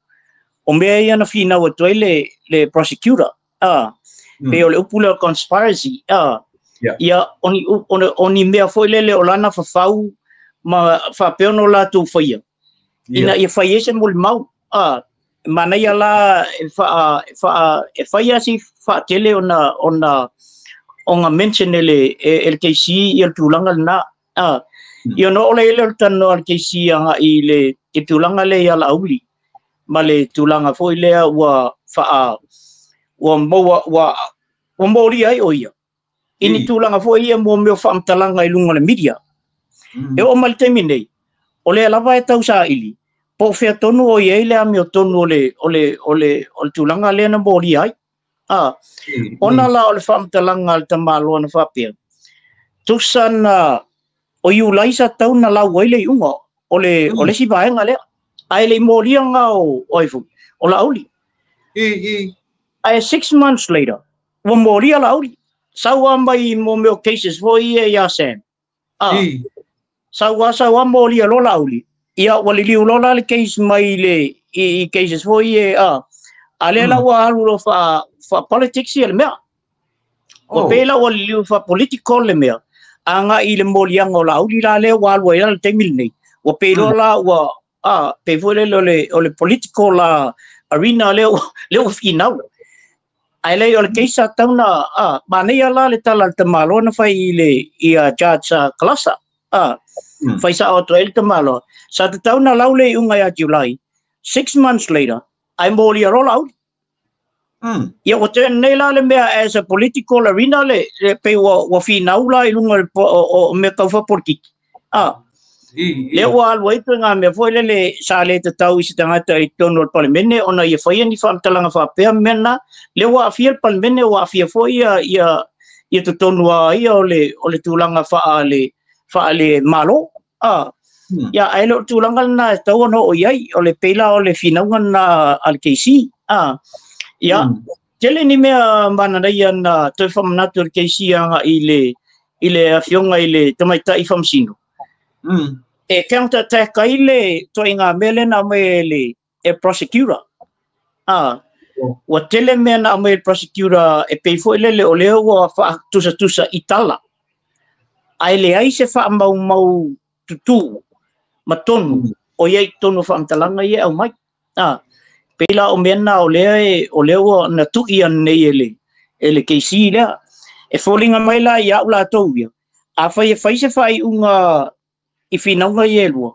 O mea ia na whina ua toi le prosecutor. Pe o le upula conspiracy. Ia oni mea foi le o lana whawhau ma whapeono la tu whaia. Ina ia whaia se moli mau. Mana ia la e whaia si whaatele ona mention ele KC i el tūlanga na. Ia no ole ele tano al KC anga i le tūlanga le ia la auli. Ma le tūlanga foi lea ua mauri ai o ia. Ini tūlanga foi ia mua meo whaamtalanga i lunga le media. E o malitemi nei. Ole lava e tau sa ili. Po fea tonu o iei lea meo tonu ole tūlanga lea na mauri ai. Ona la ole whaamtalanga al tamaloa na whapea. Tusan o iu laisa tau na lau waile i unga. Ole si vaenga lea. Ai le mauri anga o oifu. O la auli. Ai 6 months later. Wa mauri a la auli. Sawa mai mo meo cases fo ia ia Sam. Sawa mauri a lola auli. Ia waliliu lola le case mai le i cases fo ia ale la wa alu fa politics ia le mea. Wa pela waliliu fa political le mea. Anga i le mauri anga o la auli la le wa alu ia le temil nei. Wa pelo la wa pe fo le political la arena le finau. Ai le o le keisa tauna manei ala le tala te malo na fai i a judge klasa fai sa o to el te malo sa te tauna laule i unga ia July 6 months later ai moli a roll out ia o te nei la le mea as a political arena le pe wa finau la i lunga o me kaufa politiki le wa alwai nga me foi le sa le te tau i tangata i tono o palemene ona ia fai ni whaamtalanga whapea mena le wa afia palemene wa afia foi ia te tonu ia o le tūlanga whaale malo ia ai lo tūlanga na tau no o iai o le peila o le finaunga na al KC ia tele ni mea mana rai ana toi whamanatu al KC anga i le afionga i le tamaita i whamsino e counter attack ai le to inga mele na mele e prosecutor wa tele me na mele prosecutor e pe fo le o leo wa fa tusa itala ai le ai se fa mau tutu matonu o ye tonu fa amtalanga ye au mai pe la o mena o leo na tu ia nei ele KC la e falling mai la ya ula to a fa se fa unga i finaunga i elua.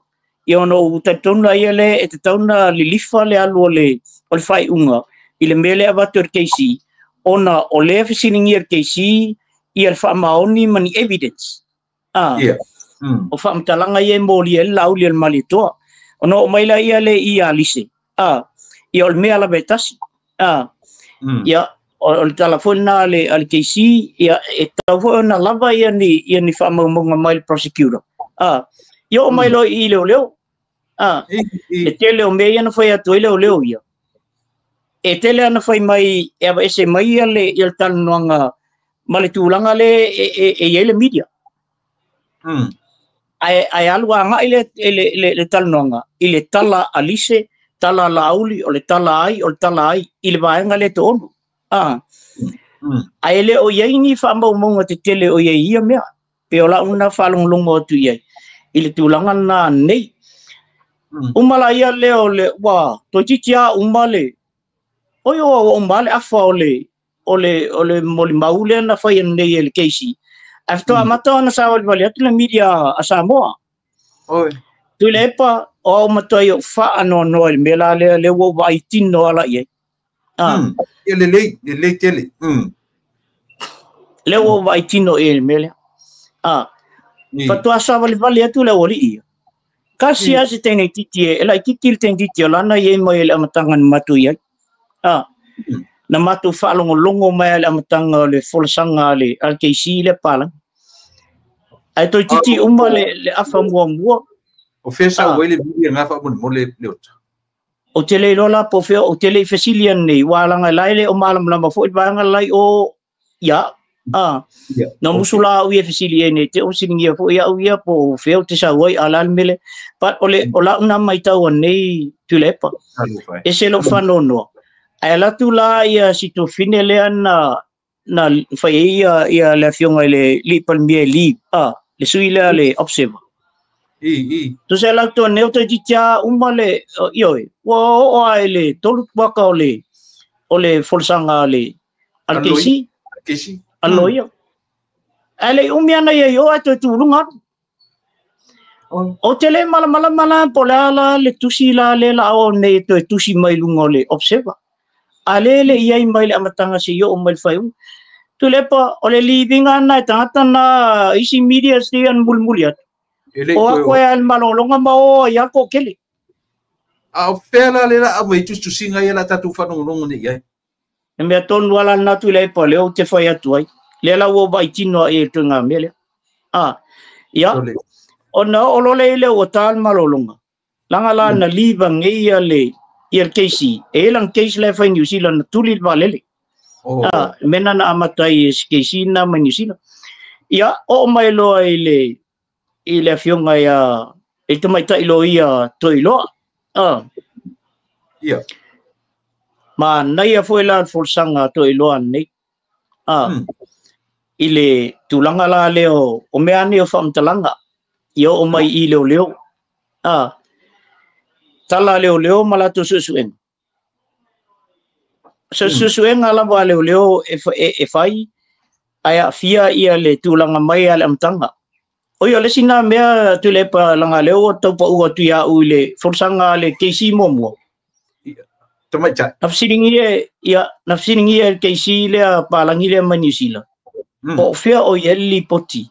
I ono tatona i ele e te tauna lilifa le alu o le whai unga. I le mele a watu KC. Ona o le whisiningi ar KC i al whaamaoni mani evidence. O whaamtalanga i e mōli e lauli al malitoa. Ona o maila i ale i a lise. I o le mea la betasi. Ia o le telefona al KC e tau na lava i ni whaamaumonga mai prosecutor. Yo mai lo i leo. E tele o mea na fai atu i leo ia. E tele ana fai mai e ava ese mai ale i al tanuanga male tūlanga le e ele media. ai aluanga ile talnonga ile tala alise tala lauli o le tala ai ile vaenga le tonu ai le o yai ni fa mo te tele o yai ia mea pe ola una falonglongo tu yai ile tulanga na nei umala ia le o le wa to titia umale oyo o umale afa ole moli maule na fa nei el keisi after amata na sa wali atu le media asamoa oi tu lepa o matoi fa ano no el mela le wo vai tino ala ye le tele le wo vai tino el mela fa tu asa wali atu le wali ia kasi asi tene titi ela kitil tene titi la na ye mo el amatangan matu ye na matu fa longo mai el amatanga le folsanga le alkeisi le pala ai to titi umale le afa mua o fesa wele bi nga fa mo le leota o tele lola po fe o tele facilian nei wala nga laile o malam lama fo ba nga lai o ya no musula u ye facilian nei te o singia fo ya u ya po fe o te sa wai alal mele pat ole ola una mai tau nei tulepa ese lo fa no ai la tu la ya situ finele na fa ya la fionga le li palmie li le suila le observer tu se la to ne to titia umale yoi o ai tolu waka ole folsanga le alkesi aloyo ale umiana ye yo ato tulunga o tele mala polala le tusi la le la o ne to tusi mai lungo le observer ale le yai mai le amatanga si yo mal fai tu lepa ole living ana tata na isi media stian mulmuliat o ko al malolonga ma o ya ko kele a fela le la mai tu singa ya la tatu fa no ni ya me ton wala na tu lepa le o te fa ya tu ai le la wo vai tino e tu nga mele ya ona olo le o tal malolonga langa la na liva ngia le ir keisi e lang keis le fa New Zealand tulit valele mena na amatai keisi na New Zealand ya o mai lo ile fionga ya e mai tai lo ia toilo ma nai foi la forsanga toilo nei ile tulanga la leo o me ani o fam talanga yo o mai i leo tala leo mala tu susuen ala ba leo e fai aya fia ia le tulanga mai ala mtanga oyo le sina mea tu le pa langa leo to pa u tu ya u le forsanga le keisi momo tomacha nafsiringi e keisi le pa langi le manisila o fia o yelli poti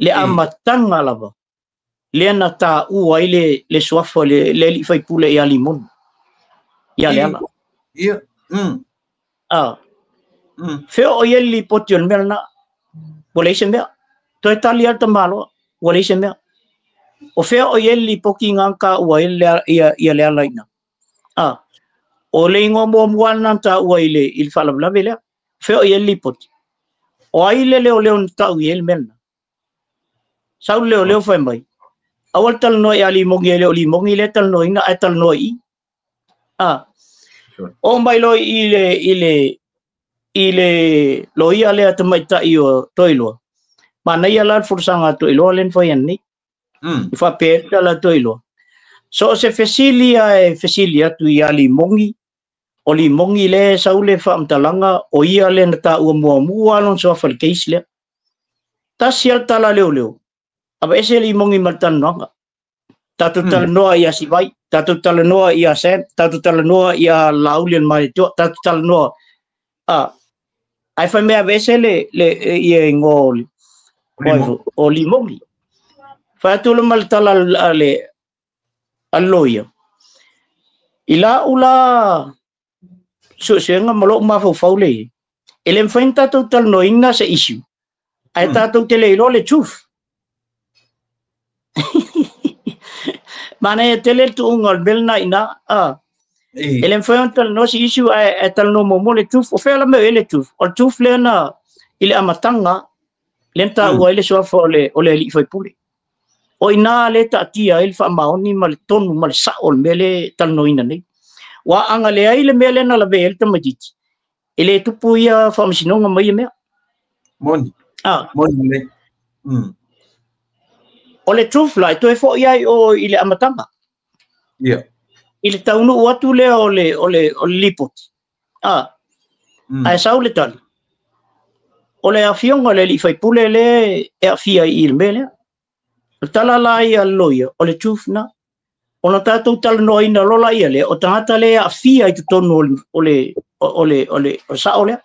le amatanga lava le na ta u ai le swafo le li fai pule ya limon ya le ala fia o yelli poti on merna boleh sembia to italia tamalo boleh sembia o fia o yelli poki ngaka u ai ya le ala ina o le ngomo mwana ta u ai le il fala bla vela fia o yelli poti o ai le ta u yel merna sau leo fai mai awal tal no ya limongi le tal no ina tal no i o mai lo ile lo ia le atamai ta io toilo mana ia la forsanga toilo len foi anni fa peta la toilo so se fesilia tu ia limongi o limongi le saule fa mtalanga o ia le ta u mua lon so fa keisle ta sial tala leo aba ese limongi maltan noa tatu tal noa ia sibai tatu tal noa ia sen tatu tal noa ia laulian mai to tatu tal noa ai fa me avese le ia ngol o limongi fa tu lo maltal ale aloia ila ula senga malo ma fo le ele enfrenta total no inna se issue ai tatu tele le chuf mana tele tu ngol belna ina ele enfrenta no se issue ai tal no momo le chuf o fela me ele chuf o chuf le na ile amatanga Lenta ua ele soafa ole li fai pule. O ina le ta tia il fa maoni mal tonu mal sa ol mele tal noina nei. Wa anga le ai le mele na la vel ta majiti. Ele tupu ia fa masinonga mai mea. Moni. Moni le. Ole truth light to fo ia o ile amatanga. Yeah. Ile taunu watu le ole lipot. Ai sau le tal. Ole afionga le li fai pule le e afia il mele. Tala la ia loia ole truth na. Ona tātou tala no ina lola ia le o tangata le afia i tonu ole sa ole.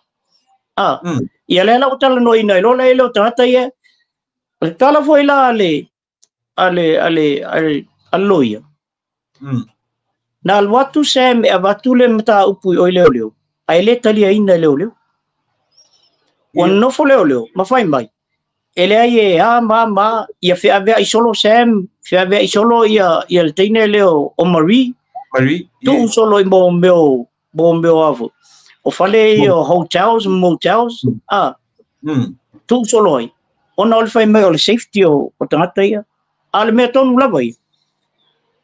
Ia le la o tala no ina lola ile o tangata ia. Le tala foi la ale loia. Na alwatu sem e avatu le mata upu o leo. Ai le tali ina leo. Wan no fo leo, ma fai mai. Ele ai ma ia fe ave isolo sem, fe ave isolo ia le teine leo o Marie. Tu solo mo meu avo. O fale o hotels, motels. Tu solo ai. Ona ol fai mai o le safety o tangata ia. Ale me tonu lava ia.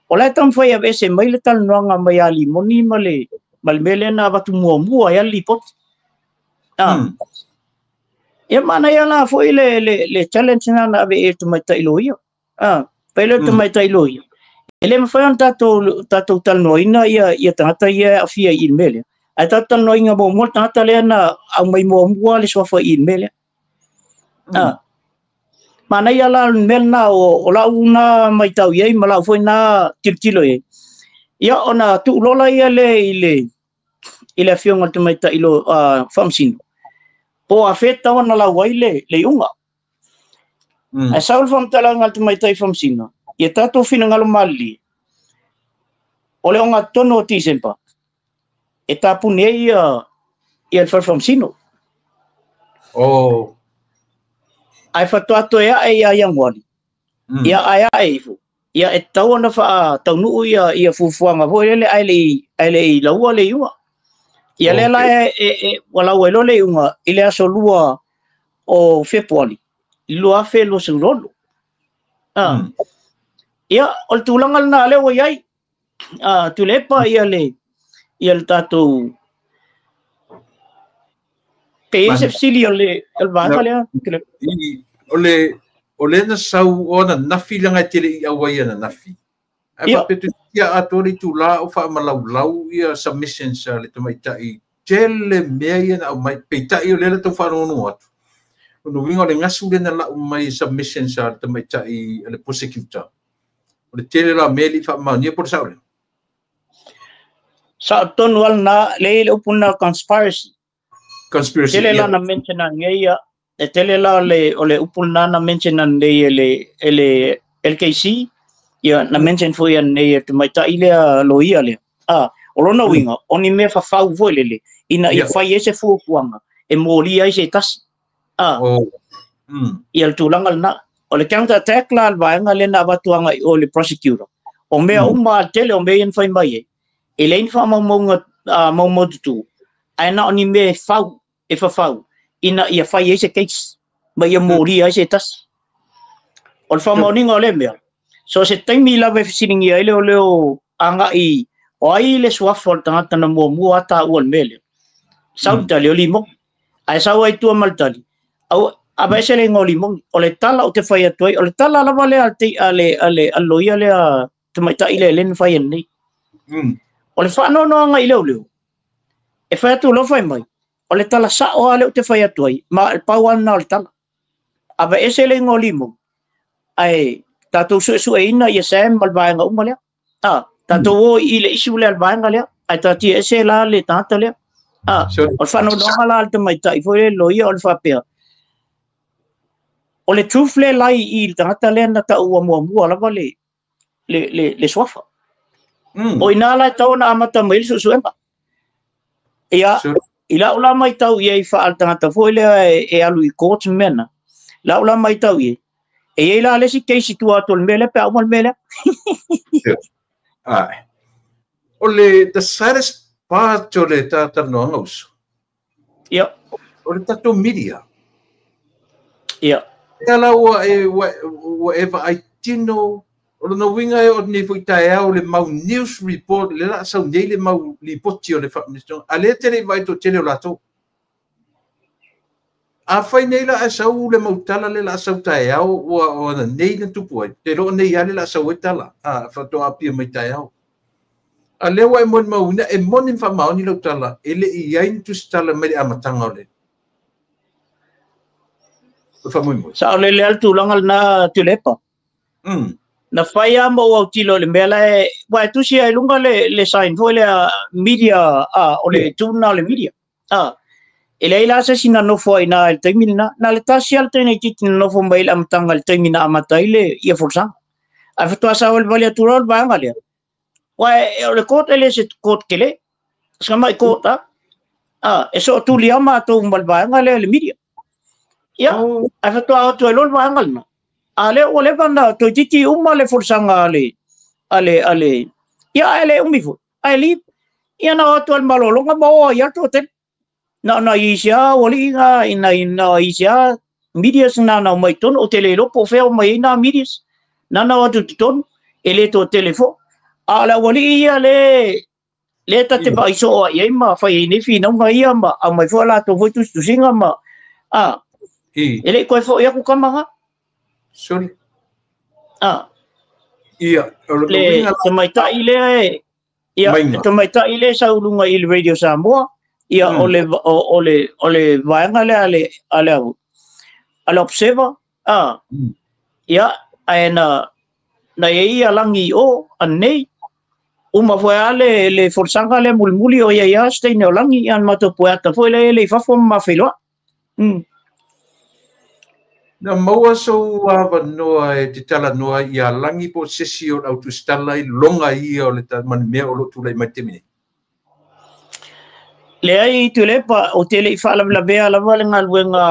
O le tam fai ave se mai le tal noanga mai ali moni male mele na watu mua ia li pot. Ia mana ia la foi le challenge na ave e tu mai tailo ia. Pele tu mai tailo ia. Ele me fai tato tal noina ia tangata ia afia il mele. Ai tato noinga mo tangata le na au mai mua le sofa il mele. Mana ia la mel na o la una mai tau ia mala foi na tilo ia. Ia ona tu lola ia ile fionga tu mai tailo famsin. Po afeta ona la waile le unga. Ai saul fam tala ngal tu mai tai famsina. Ia tato fina ngalo mali. Ole onga tono tisempa. E tapu nei ia famsino. Ai fatuato ia yang wali. Ia ai fu. Ia e tau na fa tau nu ia fufuanga vo ele ai le laua le iwa. Ia le la wala welo le unga ile aso lua o Februari. Lua fe lo se rolo. Ia ol tulangal na le wai. Tu lepa ia le tato PSF sili ole banga le ole na sau ona nafi langa tele i awai na nafi. Ai fa petu ia atori tu la o fa malau ia submissions le tamaitai tele mea na mai peitai ole to fa no atu. No winga le ngasu le na la mai submissions le tamaitai le prosecutor. Ole tele la meli fa ma ni por saule. Sa ton wal na le upuna conspiracy. Tele la na mention ngeia e tele la ole upuna na mention nei ele LKC ia na mention foi nei te mai ta ile loia le olona winga oni me fa fau foi le ina ia fai ese fu puanga e molia ese tas ia tulangal na ole counter attack la vanga le na batuanga ole prosecutor o mea uma tele o me en fai mai ele in fa mo tu ana oni me fau e fa fau ina ia fai ese case ma ia moria ese tas ol fa morning ole mea so se taimi la ve sitting ia ile ole anga I o ai le swafol tanga na mo ata ol mele sau tali o limo ai sau ai tu maltali au abaise le ngolimo ole tala o te fai atoi ole tala la vale ale aloia le te mai ta ile len fai ni ole fa no anga ile ole e fai tu lo fai mai ole tala sa o ale o te fai atoi ma pawan na ole tala abaise le ngolimo ai tato su ina ia sem malvaanga umale tato o ile isu le alvaanga le ai tati ese la le tata le o fa no ala te mai tai foi lo ia o fa pe o le truth le lai I tata le na ta ua mo la vale le swafa o ina la tau na amata mai su emba ia ila ula mai tau ia I fa al tata foi le e alu I court mena la ula mai tau ia e ela le si case tu atol mele pe amal mele ole the saddest part ole tata no ngos ia ole tato media ia Ela wa eva ai tino o no winga o ni fu tai o le mau news report le la sau nei le mau li poti o le fa ministro ale tele vai to tele la to a fai nei la sau le mau tala le la sau tai o na nei le tupu ai te ro nei ale la sau tala a fa to a pia mai tai au a le wa mon mau na e mon fa mau ni lo tala ele I ai tu stala mai amatanga le fa mo sa le le altu langal na tulepa na faya mo au tilo le mela wa tu si ai lunga le sign foi le media o le tuna le media ele ila sa sina no foi na el termina na le tasial tene kit no fo mai am tangal termina amatai le ia forsa a fa to sa ol valia turol ba ngalia wa le court ele se court kele ska mai court eso tu liama to mal ba ngale le media ya a fa to lol ba ngal no ale ole banda to titi le forsanga ale ya ale fu ali ya na to al malolo ngamo ya to te na isya oli ina isya media na mai ton o telelo po fe mai na media na tu ton ele to telefo ala oli ya le ta te ba iso ya ma fa ni fi no mai ma mai fo la to tu singa ma ele ko fo ya ku kama sorry ia le tamaita ile ia tamaita ile sa ulunga il radio Samoa ia ole vaenga le ale observer ia aena na ia langi o anei uma foi le forsanga le mulmuli o ia steine o langi an mato poeta foi le fa fo ma felo na maua so ava noa e te tala noa I a langi po sesi o au tu stala I longa I o le man mea o lo tu lai mai temine. Le ai tu le pa o te le I wha la bea la wale ngā luenga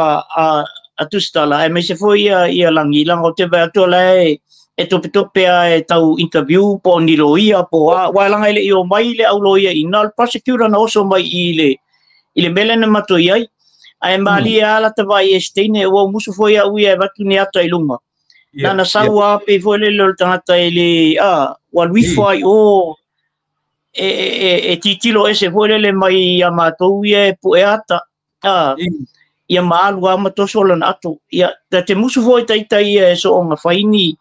a tu stala e me se fo ia langi lang o te bea tu lai e tope e tau interview po ni lo ia po wa langa ile I o mai le au lo ia I nal prosecutor na oso mai I le mele na mato iai ai mali ala te vai estine o musu foi a ui e vatu ni ata ilunga na saua pe foi le lo tangata ile wa lui foi o e titilo ese foi le mai amato ia e pu e ata ia malu ama to solo na atu ia te musu foi tai e so nga faini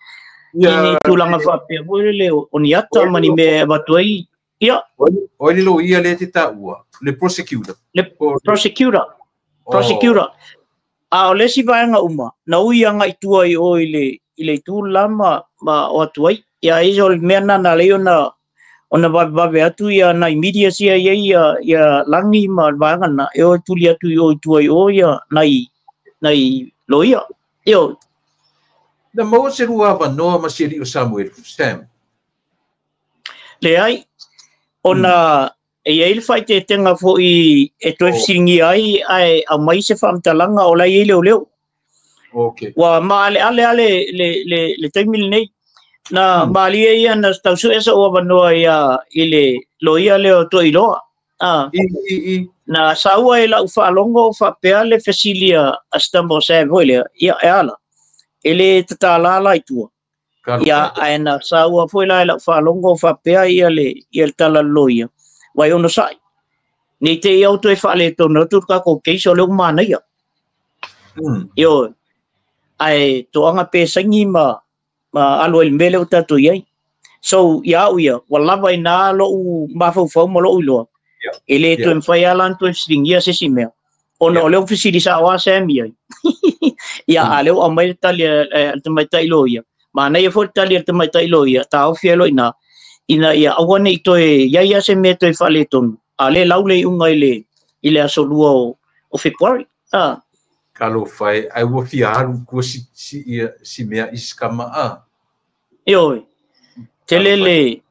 ni tulanga fa pe foi le oni ata mani me vatu ai ia o le lo ia le te ta ua le prosecutor prosecutor o le si vaenga uma na ui anga itua I o ile tu lama ma o atuai ia iso le mena na leo na ona va atu ia na media sia ia langi ma vaenga na e o tuli atu I o itua o ia nai loia io na mo se rua va no ma se rio Samuel Sam le ai ona e ele fai te tenga fo I e toi singi ai a mai se fam talanga o lai leo okay wa ma ale le temil nei na mali ia na tau su esa o vano ia ile lo ia leo to ilo na saua ila ufa longo fa peale fasilia astamo se voile ia ala ele tala la itua ia ana saua foi la ufa longo fa pea ia le tala loia wai ono sai ni te iau to e fale to no tu ka ko ke so le mana ia yo ai to anga pe sangi ma alo el mele uta to ia so ia uia wala vai na lo ma fo mo lo lo ele to en fai alan to singia se simea ono le ofisi sa wa se mi ia ale o mai tali te mai tai lo ia mana ia fo tali te mai tai lo ia ta o fielo ina ia awane to ia se me to fale ton ale laule unga ile asolua o February kalo fai ai wo fiaru ko si mea iskama yo telele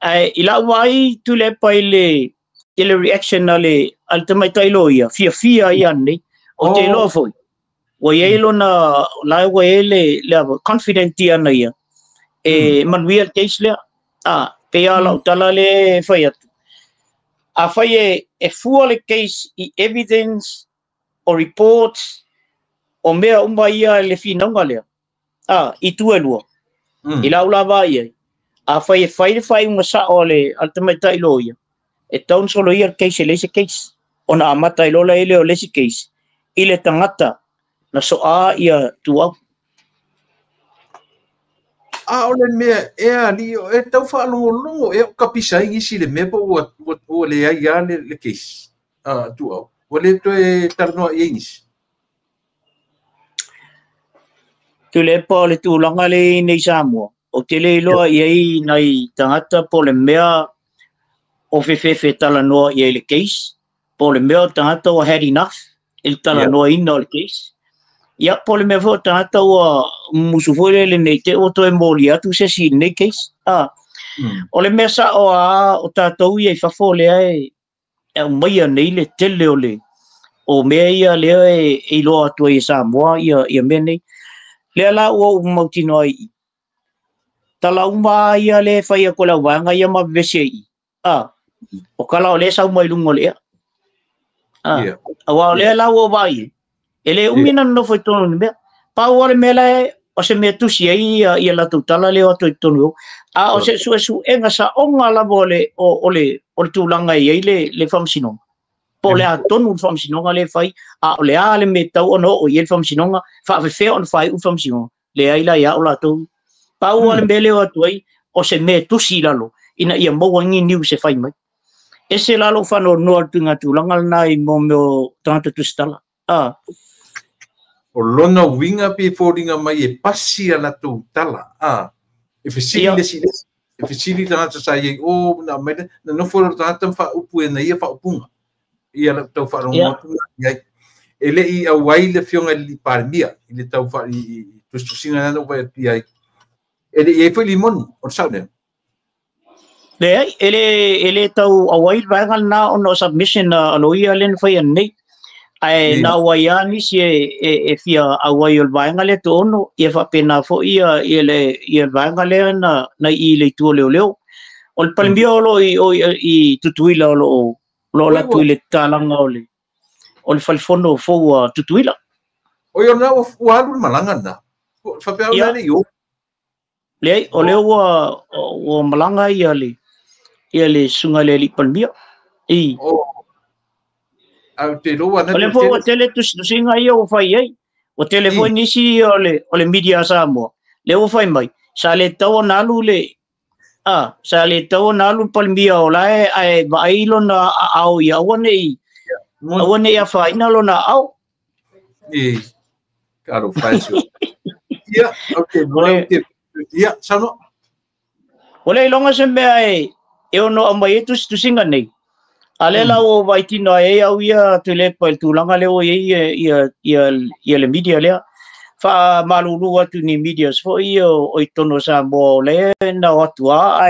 ai ila wai tu le paile ile reaction ale altamai tailo ia fia ia nei o te lo foi o yelo na la wo ele le confident ia na ia manuel case le pe ala tala le fai atu a fai e full case I evidence or reports o mea uma ia le finonga lea. I tue lua. I lau lava ia. A fai unga sa o le altamai tai lo ia. E taun solo ia keise leise keise. Ona amata ilola ele o lesi keise. I le tangata na soa ia tuau. Ole mea ali e tau whaalongo e o kapisai ngisi le mea po o le ai le keisi. Tuau. O le toe taranoa i ngisi. Tu le pa le tūlanga le nei Samoa. O te le iloa iei nei tangata po le mea o whewhewhe talanoa iei le keisi. Po le mea tangata o had enough. Il talanoa ina o le keisi. Ia po le mea fo tangata o musufole le nei te o toe mōli atu se si nei keisi. O le mea sa o tātou iei whafo lea e maia nei le tele o le. O mea ia lea e iloa atua i Samoa ia mea nei. Lea la ua umautino ai. Tala uma ia le whaia ko la wanga ia ma vese i. O kala o le sau mai lungo lea. Awa o lea la ua vai. Ele umina no foi tono ni mea. Pa ua mea la o se mea tusi ai ia la tala leo ato i tono. O se su enga sa onga la o le tūlanga i le whamsinonga. Po le a tonu whamsinonga le whai. O le a le me tau ono o i le whamsinonga. Whawhewhea on whai u whamsinonga. Le aila ia o la tau. Pa ua le mele o atu ai o se me tusi lalo. Ina ia mauangi niu se whai mai. E se lalo whano noa tunga tūlanga na i mo meo tangata tustala. O lona winga pe fōringa mai e pasi ala tō tala. E whesiri lesi lesi. E whesiri tangata sa iei na maida. Na noforo tangata mwha upu e na ia wha upunga. Ia la tau wharonga tunga. E le i awai le fionga li parmia. I le tau wha i tustusinga nana upa e pi ai. E le i e whai limoni. O saune. Le ai. E le tau awai vaengal na ono submission aloia len whai anei. Ai na wai ani si e fia awai ol vaengal e to ono. I e whapena fo i e vaengal e na i le tua leo leo. O le palmia olo i tutuila olo o. Lo la tuile talanga ole. O le falfono fo tutuila. O yo na o alu malanga na. Fa pe o le yo. Le o le o malanga ia le sunga le li palmia. Au te roa na. O le fo tele tu singa ia o fai ai. O telefone nisi o le media Samoa. Le o fai mai. Sa le tau nalu le sa le tau nalu palmia o lae ai vailo na au ia wane i. Wane ia faina lo na au. Caro falso. Ia, okay, ia, sano. Ole longa se mea e ono amai tu singa nei. Ale la o vaitino e au ia te le pa tu langa le o ia le media le. Fa malulu atu ni media fo o tono sa mo le na atua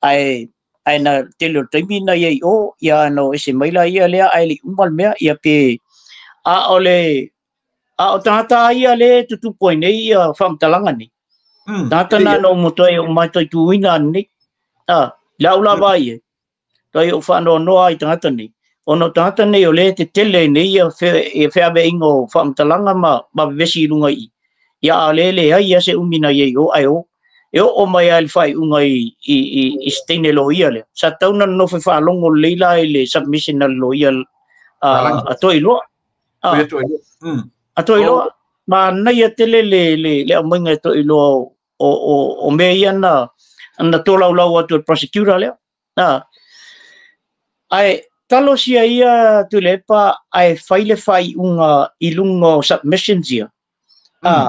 ai na telo termina ye o ya no ese maila ia le ai li umbal mea ia pe ole o tata ia le tutu point ia fam talanga ni tata na no moto o mai to tuina ni la ula vai toi o fa no ai tata ni ono tata nei o le te tele nei ia fe ave ingo fam talanga ma vesi lunga i ia le ai ia se umina ye o ai o o mai al fai unga i stene lo ia le sa tauna no fe fa longo leila le submission lo ia atoi lo atoi lo ma nei tele le amenga to lo o me ia na tola ula to prosecutor le ai talo sia ia tu le pa ai fai unga ilungo submissions ia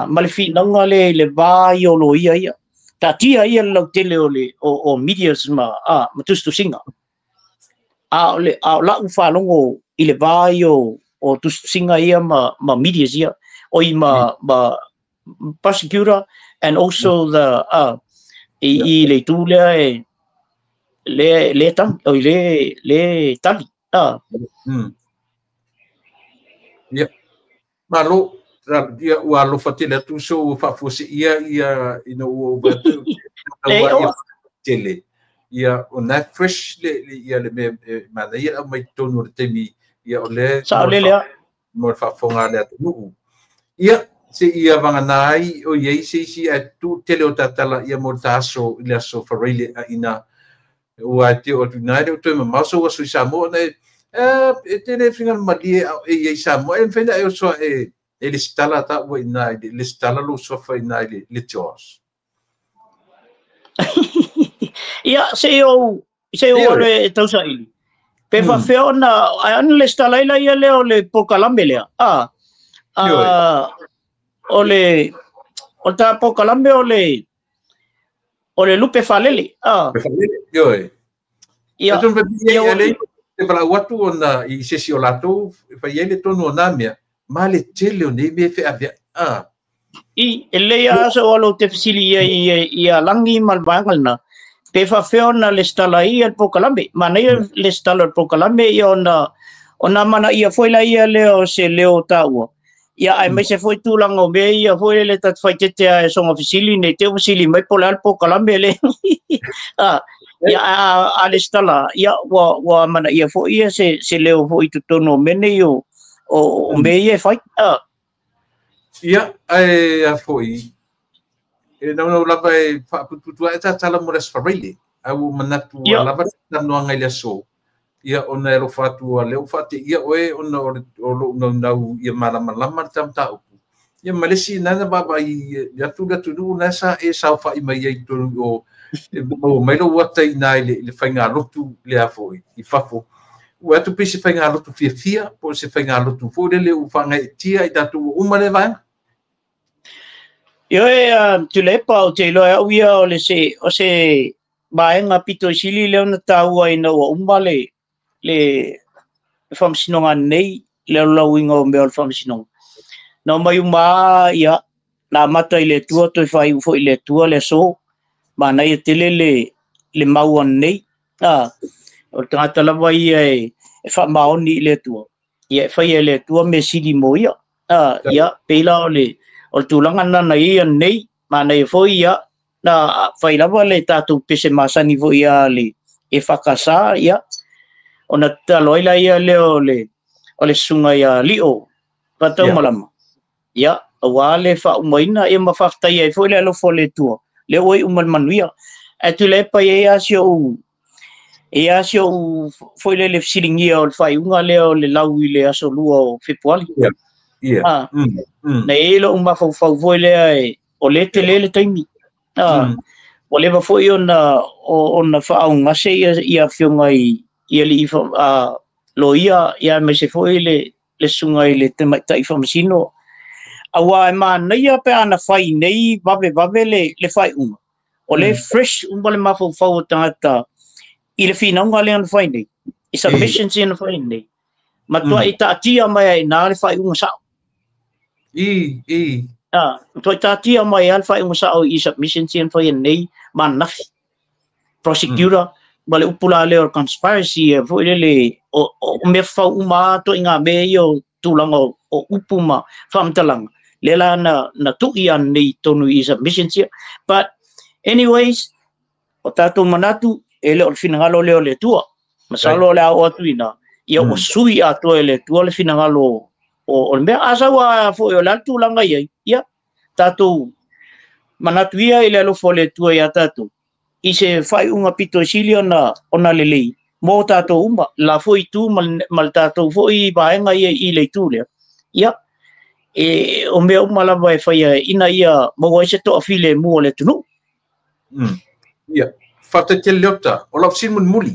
malefi nanga le vai o lo ia ta tia ia lo tele o medias ma tustu singa la ufa longo i le vai o tustu singa ia ma medias ia o i ma prosecutor and also the i le tu le tang o le tali malo dia ua lo fatile tu so fa fosse ia ino o tele ia o na fresh le ia le me ma ia mai tonu le temi ia o le sa le mo fa fonga le tu ia se ia vanganai o ye si tu tele o tatala ia mo taso ile so farile ina o te o tunai o tu maso o sa mo ne tele finga mali e sa mo en fena e so e le stala ta o ina le stala lo so fa ina le chos ia se o le tausa ili pe fa feo na an le stala ila ia le o le pokalambe lea o ta pokalambe o le lupe falele yo ia tu pe ele te para watu ona I sesi o lato fa ele tonu na mea ma le tele o nei me fe avia I ele ya so lo te fisili ia langi mal bangal na pe fa feo na le stala ia pokalambe mana ia le stala pokalambe ia ona mana ia foi la ia leo se leo taua ia ai me se foi tulango be ia foi le tat fai te e songa fisili ne te fisili mai pola pokalambe le ia a le stala ia wa mana ia foi ia se leo foi tutono mene yo o me ia fai ia ai foi e não lava e tu ta tala mo res farile au manatu lava no ngai le so ia ona ero fatu le fatu ia oe ona o no ia malama tam ta ia malesi nana baba ia tu na sa e sa fa I mai I tu o mai lo wata ina le fainga lotu le afoi I fafo o atu pisi fainga lotu fia po se fainga lotu fo le u fanga tia I tatu uma le vai Yo tu le pa o te loa uia o se baenga pito sili le ona taua ina o umale le famsinonga nei le lawinga o me o famsinonga na mai uma ia na mata ile tua to fai fo ile tua le so mana ia tele le mau nei o tata lava ia e fa maoni le tua ia fai le tua me sili moia ia pela o tulanga na ia nei mana ia fo ia na fai lava le tatu pese masani fo ia le e fakasa ia ona taloila ia leo o le sunga ia lio patau malama ia wale fa umaina e mafafta ia fo le fo le tua le oi umal manuia atu le pa ia sio fo le silingia o fai unga leo le laui le aso lua o februari na elo uma fo fo le o le tele le taimi o le fo ona fa unga se ia fionga ia li lo ia me se foi le sunga le te mai tai famsino awa ma nei pe ana fai nei vave le fai uma o le fresh le mafo fo tata I le fina nga le fai nei I submissions in fai nei ma to ita tia mai na le fai uma sa to ita tia mai al fai uma sa I submissions in fai nei ma nafi prosecutor bale upula le or conspiracy fo le o me fa uma to inga me yo tulanga o upuma famtalang lela na tu ian nei tonu is a mission here but anyways o tato manatu ele o finangalo le tua masalo le o tuina ia o sui ato ele tua le finangalo o me asawa fo yo la tulanga ia tato manatu ia ele lo fo le tua ia tato I se fai unga pito sili ona lelei mo tato uma la foi tu mal tato foi baenga I le tu le ia e o me uma la vai fai ina ia mo se to afile mo le tunu ia fata te leota o la sin muli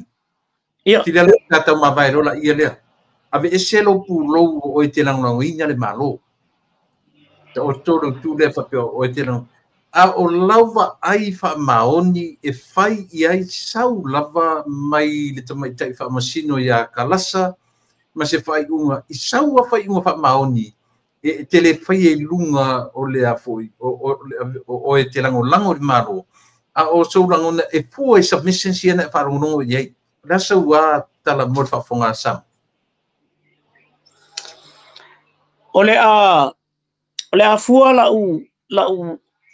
ia ti le tata ma vai rola ia le ave eselo pu lo o te lang no ina le malo o todo tu le fa o te lang a o lava ai fa maoni e fai ai sau lava mai le tamai tai fa masino ya kalasa ma se fai unga I sau fai unga fa maoni e tele fai e lunga o le a foi o e te lango lango di maro a o so lango e fu e submission si na fa no ye rasa wa tala mo fa fonga sam ole a fua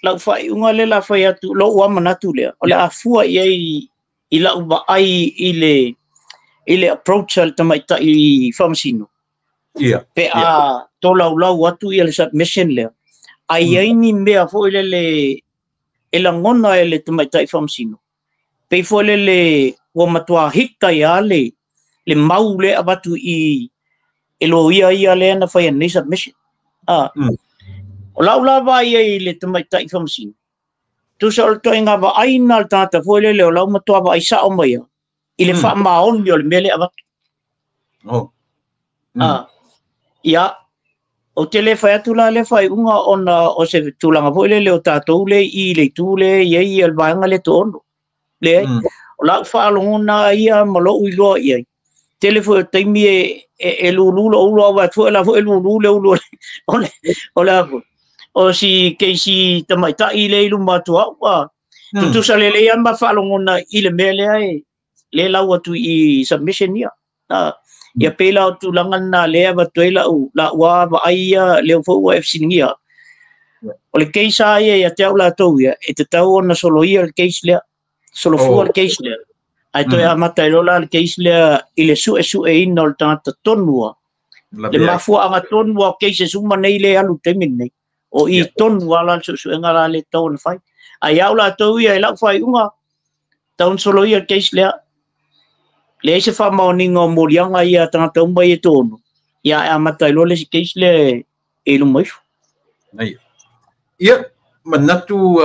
la fai unga le la fai atu lo wa manatu le ole a fua I la uba ai I le approach al tamai tai famsino Ia. Pe a to lau atu ia le submission le. Ai ai ni mea fo le la ngona le tamaita I whamsino. Pe fo le wa matua hika ia le mau le abatu I lo ia le na whai nei submission. O lau vai ai le tamaita I whamsino. Tu sa o to inga va aina al tata fo le o lau matua va isa o mai. I le wha maon yo le mele abatu. Ia o te le whai atu la le whai unga ona o se tūlanga fo le o tātou le I le tūle iei al vaenga le to ono. Le ai, o lau whaalongona ia malo uiloa iei. Te le fo taimi e lulula uloa wa fo la fo e lulula uloa o la fo. O si keisi tamaita I le ilu matua wa. Tutu sa le ia ma whaalongona I le mele ai. Le lau atu I submission ia. Ia pela o tūlanga na lea wa tuela u la ua wa aia leo fo ua efsiningia. O le keisa ia te au la tau ia, e te tau ona solo ia le keis lea, solo fua le keis lea. Ai toi a mata I lola le keis lea I le su e ina o le tangata tonua. Le mafua anga tonua o keis e suma nei le alu temin nei. O I tonua la su e ngara le tau na fai. Ai au la tau ia e lau fai unga, taun solo ia le keis lea. Le se fa maoninga o morianga ia tangata umbai e tonu. Ia e amata I lole si keis le e lu maifu. Ia, manatu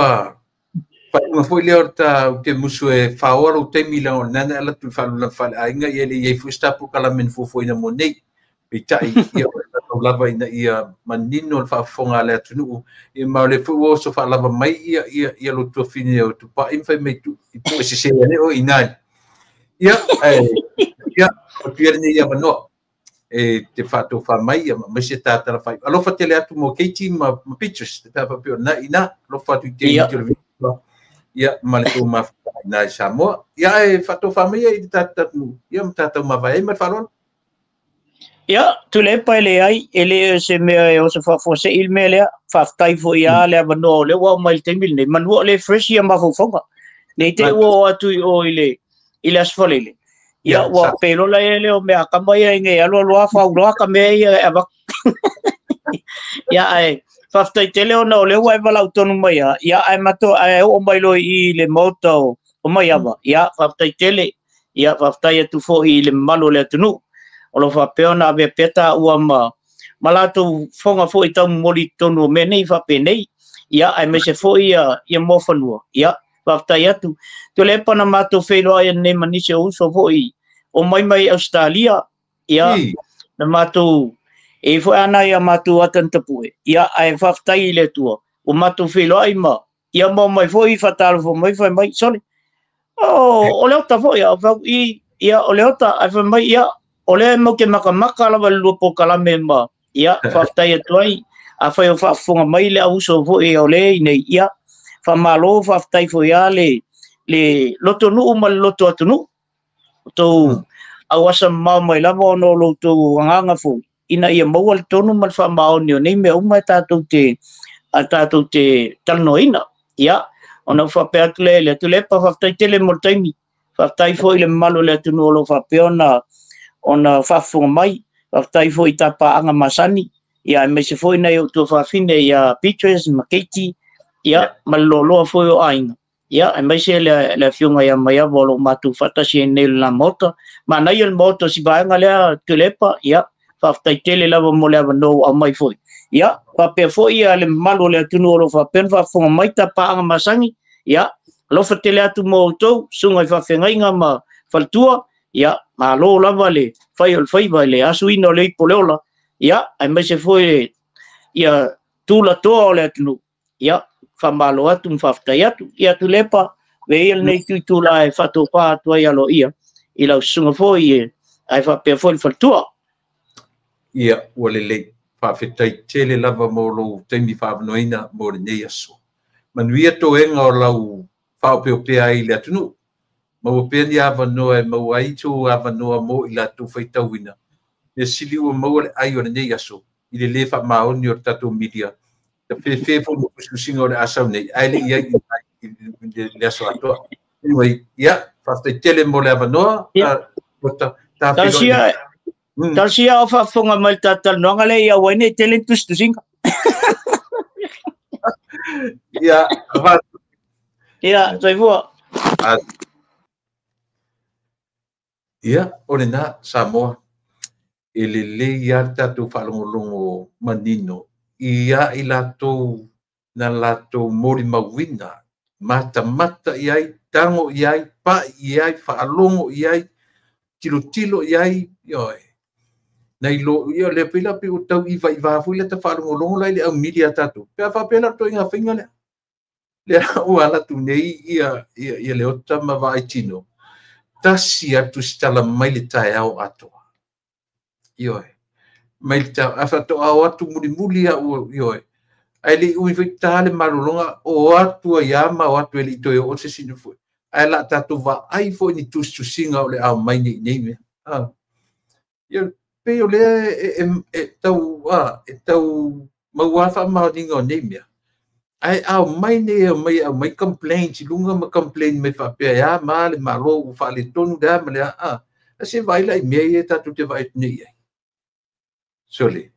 whainga foi leo ta te musu e whaora o te mila o nana ala tu whalula whale ainga ia le iei fuistapu kalamen fufoina mo nei. Pe tai ia o tau lava ina ia manino le whaafonga le atunu. Ia mao le fu o so whalava mai ia lo tua fine o tu pa imwhai mei tu. I tu e se ne o inai. Ia, o tuere ia manoa. E te whātou whamai, ma se tātara whai. Alofa te le atu mō keiti ma pictures, te pēpa pēo na ina, alofa atu I te televisiwa. Ia, ma le tō mawhai nā I Samoa. Ia, e whātou whamai I te tātatu. Ia, ma tātou mawhai, ma whalona. Ia, tu le pai le ai, e le se mea e o se whawhose il mea lea, whaftai fo ia le avanoa le wau mai te mil nei. Manua le fresh ia mawhawhonga. Nei te ua atu o I le asfalele. Ia wa pelo la ele o me akamba ia nge alo loa fa loa ka me ia ava. Ia ai faftai tele ona o le wa vala autonomo mai ia ai mato ai o mai lo I le moto o mai ava. Ia faftai tele ia faftai tu fo I le malo le tunu. O lo fa peona ave peta ua ma malato fonga fo I tau moli tonu me nei fa pe nei. Ia ai me se fo ia mofanua. Ia faftai atu. Tu le pana mato felo ai nei manise o so fo I o mai Australia ia na mato e fo ana ia mato atan tapue ia ai faftai le tua o mato felo ai ma ia mo mai fo I fatal fo mai sole o le ta fo ia o le ta ai fo mai ia o le mo ke maka la lu po kala memba ia faftai tu ai a fa o fa fonga mai le uso fo e o le nei ia fa malo faftai fo ia le loto nu mal loto atunu to awasa mau mai lava no lo to nganga fu ina ia mawal tonu mal fa mau ni nei me uma tatu te talnoina ia ona fa peatle le tu le pa fa tele moltaimi fa tai fo ile malo le tu no lo fa peona ona fa fu mai fa tai fo itapa anga masani ia me se fo ina yo to fa fine ia pictures maketi ia malolo fo yo ainga ia mai se le fiunga ia mai volo matu fata si nel la moto ma na il moto si baanga le tulepa ia fa tai tele lava mo le no au mai foi ia pa pe foi ia le malo le tunu lo fa pen fa fo mai ta pa anga masangi ia lo fa tele atu mo to sunga fa fenga ma faltua ia ma lo lava le fai le asu ino le poleola ia ai mai se foi ia tu la to le tunu ia fa malo atu mfaftai atu ia tu lepa ve il nei tu la e fato pa tu ia lo ia I la sunga foi ai fa pe foi faltua ia wale le fa fetai tele lava mo lo temi fa noina mo nei aso manuia to enga o lau fa pe ai le atunu mo pe ni ava no e mo ai tu ava no mo ila tu feita wina e sili o mo ai o nei aso I le fa ma on yor tatu media the faithful pushing or asam nei ai le ia le aso ato anyway ia fa te tele mo le ava no ta Tarsia o whaafonga mai tātal noanga le ia waine talentus tu singa. Ia, Ia, tai vua. Ia, ole na Samoa. Ele le ia tātou whalongolongo manino. Ia I lātou na lātou mori mawina. Mata iai, tango iai, pa iai, whaalongo iai, tilo iai, ioi. Nei lo ia le pila pe o tau I vai le ta whalongolongo lai le au media tātou. Pea whapela to inga whinga le. Le au ala tu nei ia le ota ma vai tino. Tasi atu stala mai le tae au atoa. Ioi. Mai le tae awhato au atu muli au ioi. Ai le ui whaitale marulonga o atu a yama o atu e li toi o se sinu fui. Ai la tatu va ai fo ni tu singa o le au mai nei me. Ia pe o le tau mauafa maudinga o nei me. Ai au mai ne mai complain si lunga ma complain me fa pe ya ma le malo fa le tonu da ma le se vai la me e tatu te vai nei. Sole.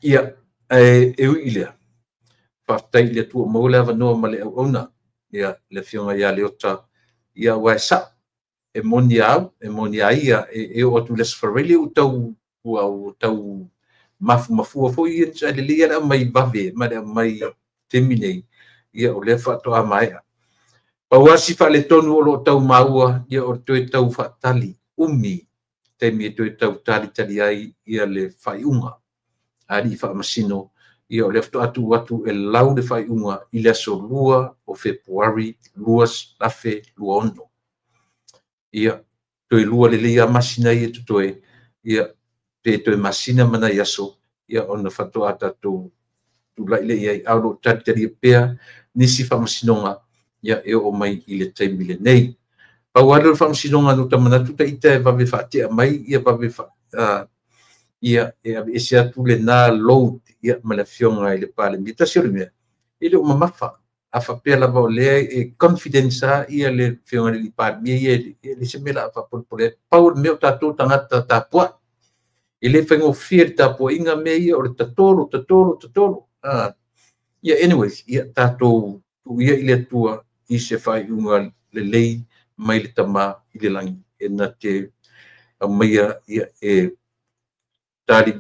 Ia e uile. Whaftai le tua maula wanoa ma le au ona. Ia le fionga ia le ota. Ia waisa. E moni ia e o atu les farele u tau mafu fo ia sa le lia mai bave ma le mai terminei. Ia o le whatoa mai. Pawasi fa le tonu o lo tau maua. Ia o toe tau whatali. Umi. Te mi toe tau tali ai ia le whaiunga. Ari fa masino ia o le atu e lau le whaiunga I le aso lua o Februari luas lafe lua ono. Ia toe lua le lia masina ia tutoe ia te toe masina mana I aso ia ona whatoa tatu tu lai le ia au lo tari pea nisi whamasinonga ia e o mai I le taimi le nei. Pawalo whamasinonga no tamana tuta ita e vawe whatea mai ia vawe ia e se atu le na load ia ma le fionga I le pale mita sio mea I le mamafa a whapea lava o lea e confidence ia le fionga le pale mea ia le se mela a whapolpole pau mea o tātou tangata tāpua I le whaingo fear tāpua inga mea ia o le tatolo ia anyways ia tātou ia I le atua I se whaiunga le lei mai le tama I le langi e na te a maia ia e tari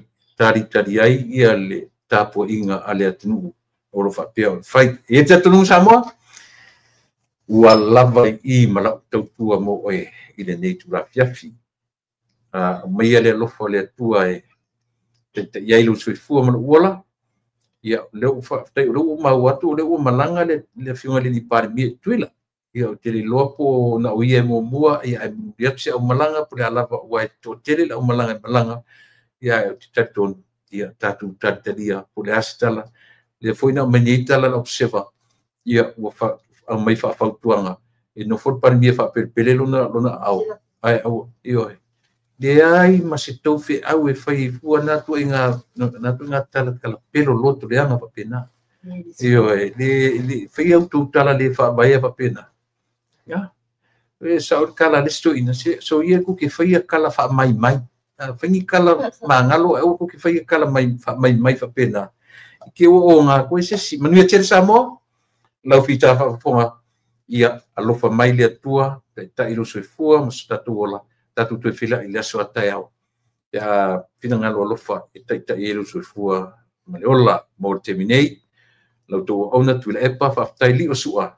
ai ia le tāpua inga ale atinu o lo whapea o whai. E te atunu Samoa? Ua lava I malau tautua mo oe I le nei tu rafiafi. Maia le alofa le atua e te iailu soifua mana uola. Ia leo whaftai o leo mau atu o leo malanga le whiunga le ni pare mie tuila. Ia o te le loapo na o ia mua ia e muriakse au malanga pule alava ua e to tele la au malanga. Ia te taton ia tatu tatalia pule astala le foi na menita la observa ia ua au mai fa fautuanga e no for par mie fa pele lona au ai au io de ai ma se tofe au e fai fu na tu inga tala kala pelo loto le anga pa pena io le fai au tu tala le fa vai pa pena ya e sa o kala listo ina se so ia ku ke fai kala fa mai Whingi kala mangalo au ko ki whai kala mai fa pena. Ke o nga ko se si manuia tere Samoa. Lau fita whafonga ia alofa mai le atua te tairo soifua ma tatu ola tatu toe whila I le aso atai au. Ia whingalo alofa e tairo soifua ma le ola mo te minei. Lau tō auna tuila epa whaftai li o sua